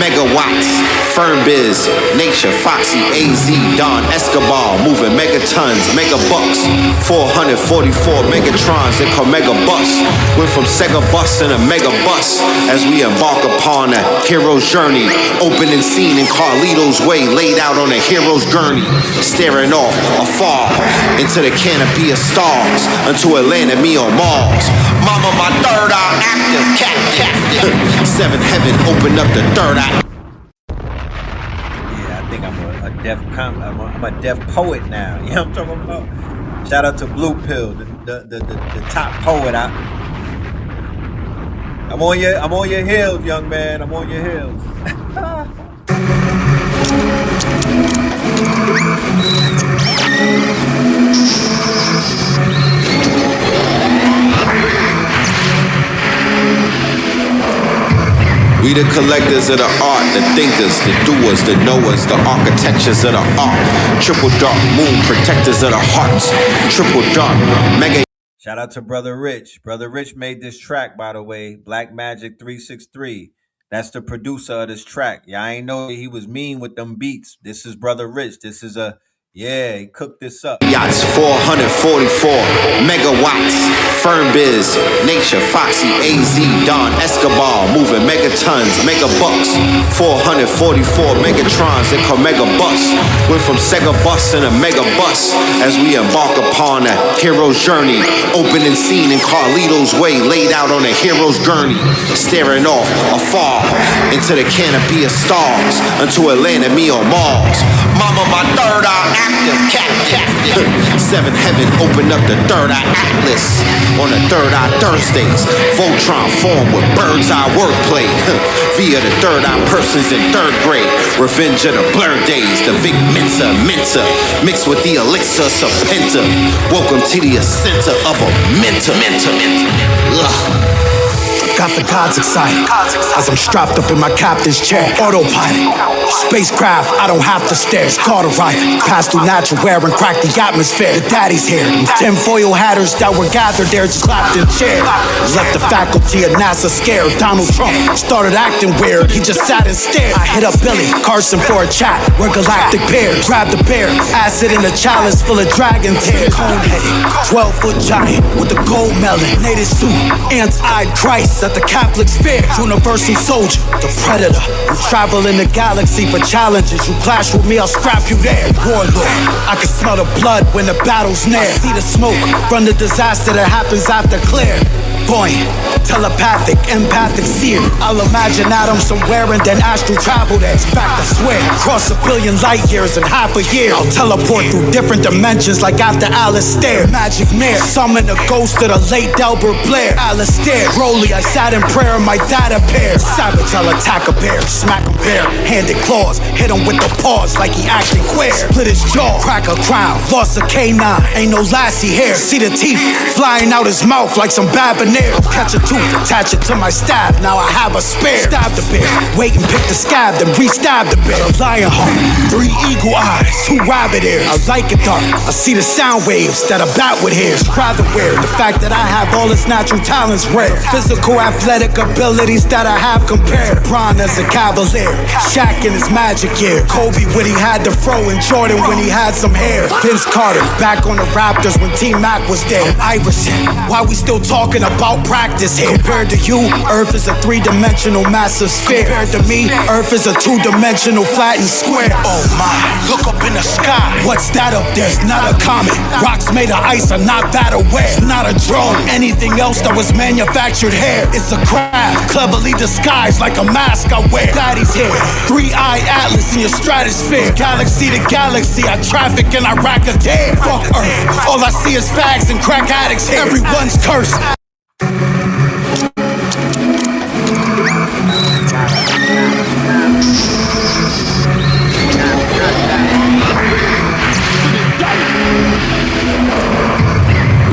Speaker 2: megawatts. Firm biz, nature, Foxy, AZ, Don, Escobar, moving megatons, mega bucks. 444 megatrons, they call mega bus. Went from Sega bus and a mega bus as we embark upon a hero's journey. Opening scene in Carlito's Way, laid out on a hero's journey. Staring off afar into the canopy of stars until it landed me on Mars. Mama, my third eye active, captive. Seventh heaven opened up the third eye.
Speaker 5: I think I'm a deaf poet now. You know what I'm talking about? Shout out to Blue Pill, the top poet. I'm on your heels, young man. I'm on your heels.
Speaker 2: We the collectors of the art, the thinkers, the doers, the knowers, the architectures of the arc. Triple dark moon protectors of the hearts. Triple dark mega.
Speaker 5: Shout out to Brother Rich. Brother Rich made this track, by the way. Black Magic 363. That's the producer of this track. Yeah, I ain't know he was mean with them beats. This is Brother Rich. This is a, yeah, he cooked this up.
Speaker 2: Yachts 444 megawatts. Firm Biz, Nature, Foxy, AZ, Don, Escobar, moving megatons, mega bucks. 444 megatrons that call mega bus. Went from Sega bus and a mega bus as we embark upon a hero's journey. Opening scene in Carlito's way, laid out on a hero's gurney. Staring off afar into the canopy of stars, unto Atlanta, me on Mars. Mama, my third eye active, captive. Seventh heaven, open up the third eye atlas. On the third eye Thursdays, Voltron form with bird's eye wordplay. Via the third eye persons in third grade. Revenge of the blur days, the Vic Mensa, mixed with the elixir serpenta. Welcome to the center of a mentor.
Speaker 6: Got the gods excited as I'm strapped up in my captain's chair. Autopilot, spacecraft, I don't have to stare. Scar arriving, pass through natural wear and crack the atmosphere. The daddy's here, and 10 foil hatters that were gathered there just clapped in chairs. Left the faculty of NASA scared. Donald Trump started acting weird, he just sat and stared. I hit up Billy Carson for a chat, we're galactic pairs. Grab the bear, acid in a chalice full of dragon tears. Cone-headed, 12-foot giant with a gold melon. Native suit, ants-eyed Christ at the Catholics fair. Universal soldier, the predator. You travel in the galaxy for challenges. You clash with me, I'll scrap you there. Warlord, I can smell the blood when the battle's near. I see the smoke from the disaster that happens after clear. Buoyant, telepathic, empathic seer. I'll imagine atoms somewhere and then astral travel there. It's fact, I swear. Cross a billion light years in half a year. I'll teleport through different dimensions like after Alistair. Magic mirror, summon the ghost of the late Delbert Blair. Alistair, Broly, I sat in prayer, my dad appeared. Savage, I'll attack a bear, smack him bare. Handed claws, hit him with the paws like he acting queer. Split his jaw, crack a crown, lost a canine. Ain't no lassie hair. See the teeth flying out his mouth like some babonair. Catch a tooth, attach it to my staff, now I have a spare. Stab the bear, wait and pick the scab, then re-stab the bear. A lion heart, 3 eagle eyes, 2 rabbit ears. I like it dark, I see the sound waves that a bat would hear. Rather wear the fact that I have all its natural talents rare. Physical athletic abilities that I have compared. Bron as a cavalier, Shaq in his magic year. Kobe when he had the fro and Jordan when he had some hair. Vince Carter back on the Raptors when T-Mac was there. Iverson, why we still talking about practice here? Compared to you, Earth is a 3-dimensional massive sphere. Compared to me, Earth is a 2-dimensional flattened square. Oh my, look up in the sky. What's that up there? It's not a comet. Rocks made of ice are not that aware. It's not a drone. Anything else that was manufactured here, it's a craft, cleverly disguised like a mask I wear. Daddy's here, 3-eye atlas in your stratosphere. Galaxy to galaxy, I traffic and I rack a dare. Fuck Earth, all I see is fags and crack addicts here. Everyone's cursed.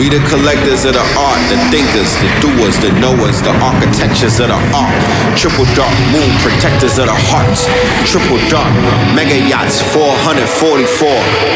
Speaker 2: We the collectors of the art, the thinkers, the doers, the knowers, the architectures of the arc. Triple dark moon protectors of the hearts. Triple dark mega yachts 444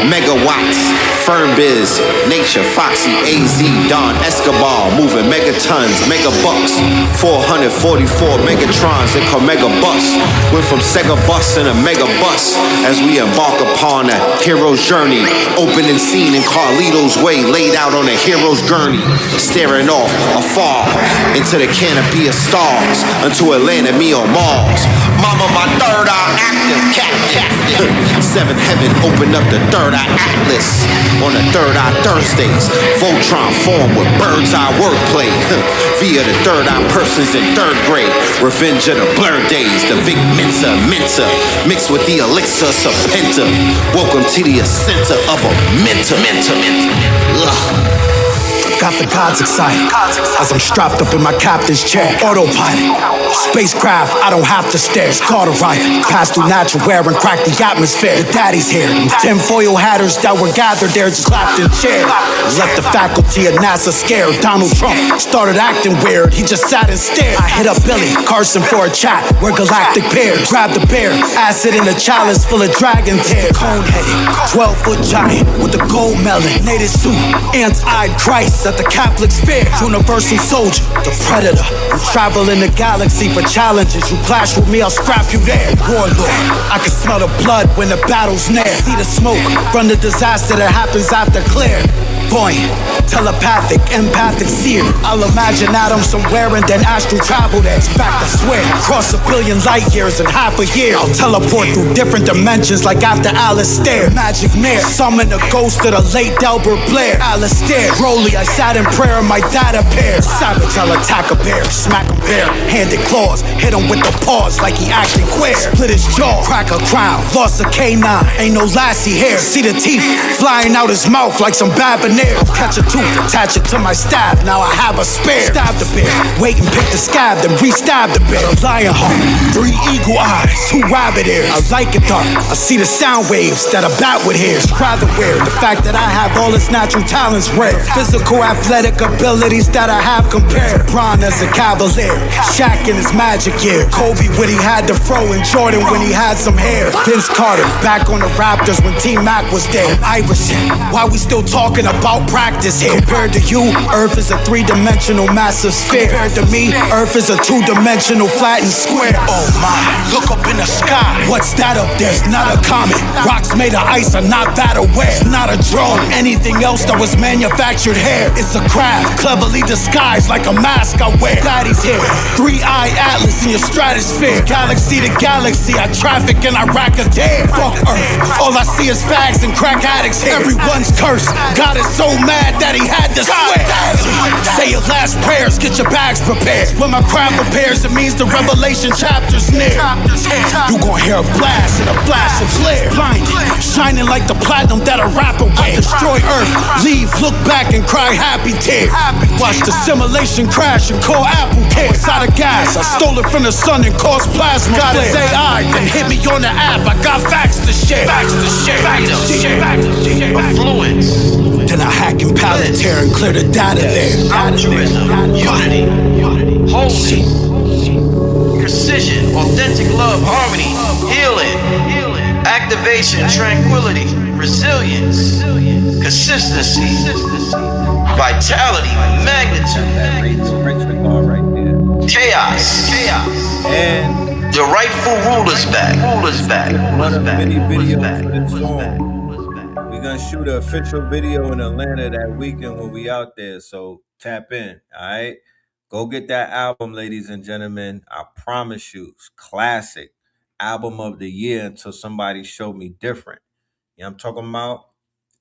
Speaker 2: megawatts. Firm Biz, Nature, Foxy, AZ, Don, Escobar, moving megatons, mega bucks. 444 megatrons that call mega bus. Went from Sega bus and a mega bus as we embark upon a hero's journey. Opening scene in Carlito's way, laid out on a hero's gurney. Staring off afar into the canopy of stars, unto Atlanta, me on Mars. Mama, my third eye active, captive. Seventh heaven, open up the third eye atlas. On the third eye Thursdays, Voltron form with bird's eye wordplay. Via the third eye persons in third grade. Revenge of the blur days, the Vic Mensa, mixed with the elixir serpenta. Welcome to the center of a mentor.
Speaker 6: Got the gods excited as I'm strapped up in my captain's chair. Autopilot, spacecraft, I don't have to stare. Scar arriving, pass through natural wear and crack the atmosphere. The daddy's here, and tinfoil hatters that were gathered there just clapped in chairs. Left the faculty of NASA scared. Donald Trump started acting weird, he just sat and stared. I hit up Billy Carson for a chat, we're galactic pairs. Grab the bear, acid in a chalice full of dragon tears. Cone-headed, 12-foot giant with a gold melon. Native suit, anti Christ at the Catholics fair. Universal soldier, the predator. You travel in the galaxy for challenges. You clash with me, I'll scrap you there. Warlord, I can smell the blood when the battle's near. See the smoke from the disaster that happens after clear. Buoyant, telepathic, empathic seer. I'll imagine atoms somewhere and then astral travel there. It's fact, I swear. Cross a billion light years in half a year. I'll teleport through different dimensions like after Alistair. Magic mare, summon the ghost of the late Delbert Blair. Alistair, Broly, I sat in prayer and my dad appeared. Savage, I'll attack a bear, smack him bare. Handed claws, hit him with the paws like he acting queer. Split his jaw, crack a crown, lost a canine. Ain't no lassie hair. See the teeth flying out his mouth like some babonair. Catch a tooth, attach it to my stab. Now I have a spare. Stab the bear, wait and pick the scab, then re-stab the bear. Lion heart, 3 eagle eyes, 2 rabbit ears. I like it dark, I see the sound waves that a bat would hear. Rather weird, the fact that I have all its natural talents rare. Physical athletic abilities that I have compared. Bron as a cavalier, Shaq in his magic year. Kobe when he had the fro and Jordan when he had some hair. Vince Carter, back on the Raptors when T-Mac was there. Iverson, why we still talking about practice here? Compared to you, Earth is a 3-dimensional massive sphere. Compared to me, Earth is a 2-dimensional flattened square. Oh my, look up in the sky. What's that up there? It's not a comet. Rocks made of ice are not that aware. It's not a drone. Anything else that was manufactured here, it's a craft, cleverly disguised like a mask I wear. Daddy's here, 3-eye atlas in your stratosphere. Galaxy to galaxy, I traffic and I rack a dare. Fuck Earth, all I see is fags and crack addicts here. Everyone's cursed. God is so mad that he had to swear. Say your last prayers, get your bags prepared. When my craft prepares, it means the revelation chapter's near. You gon' hear a blast and a flash of flare. Blinded, shining like the platinum that a rapper wears. Destroy Earth, leave, look back and cry happy tears. Watch the simulation crash and call Apple care. Out of gas, I stole it from the sun and caused plasma. Gotta say then hit me on the app, I got facts to share. Facts to share. Affluence. Then I hack and Palantir and clear the data there.
Speaker 13: Altruism, unity, wholeness, precision, authentic love, harmony, healing, activation, tranquility, resilience, consistency, vitality, magnitude, chaos, and the rightful ruler's back.
Speaker 5: We're gonna shoot an official video in Atlanta that weekend when we out there, so tap in, all right? Go get that album, ladies and gentlemen. I promise you, it's classic. Album of the year until somebody showed me different. You know what I'm talking about?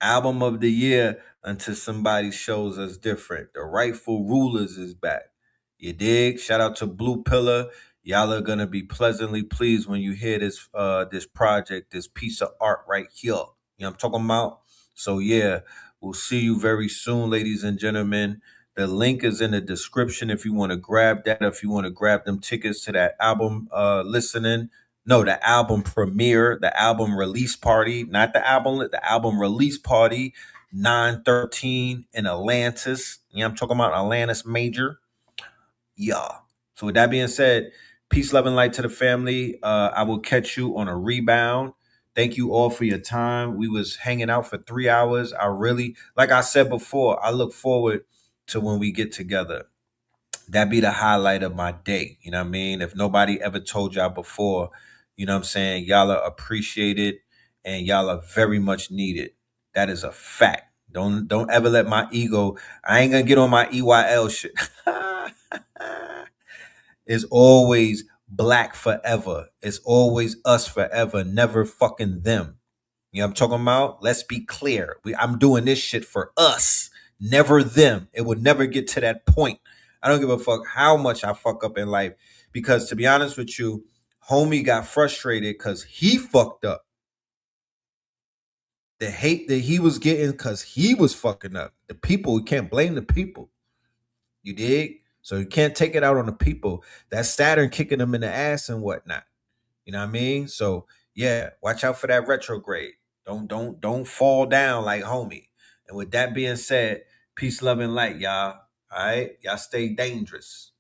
Speaker 5: Album of the year until somebody shows us different. The Rightful Rulers is back. You dig? Shout out to Blue Pillar. Y'all are gonna be pleasantly pleased when you hear this this project, this piece of art right here. You know what I'm talking about? So yeah, we'll see you very soon, ladies and gentlemen. The link is in the description if you want to grab that, if you want to grab them tickets to that album listening. No, the album premiere, the album release party, not the album release party, 9/13 in Atlantis. You know what I'm talking about? Atlantis Major. Yeah. So with that being said, peace, love, and light to the family. I will catch you on a rebound. Thank you all for your time. We was hanging out for 3 hours. I really, like I said before, I look forward to when we get together. That be the highlight of my day. You know what I mean? If nobody ever told y'all before, you know what I'm saying? Y'all are appreciated and y'all are very much needed. That is a fact. Don't ever let my ego, I ain't gonna get on my EYL shit. It's always black forever. It's always us forever, never fucking them. You know what I'm talking about? Let's be clear. I'm doing this shit for us, never them. It would never get to that point. I don't give a fuck how much I fuck up in life, because to be honest with you, homie got frustrated because he fucked up. The hate that he was getting because he was fucking up. The people, you can't blame the people. You dig? So you can't take it out on the people. That's Saturn kicking them in the ass and whatnot. You know what I mean? So yeah, watch out for that retrograde. Don't fall down like homie. And with that being said, peace, love, and light, y'all. All right, y'all stay dangerous.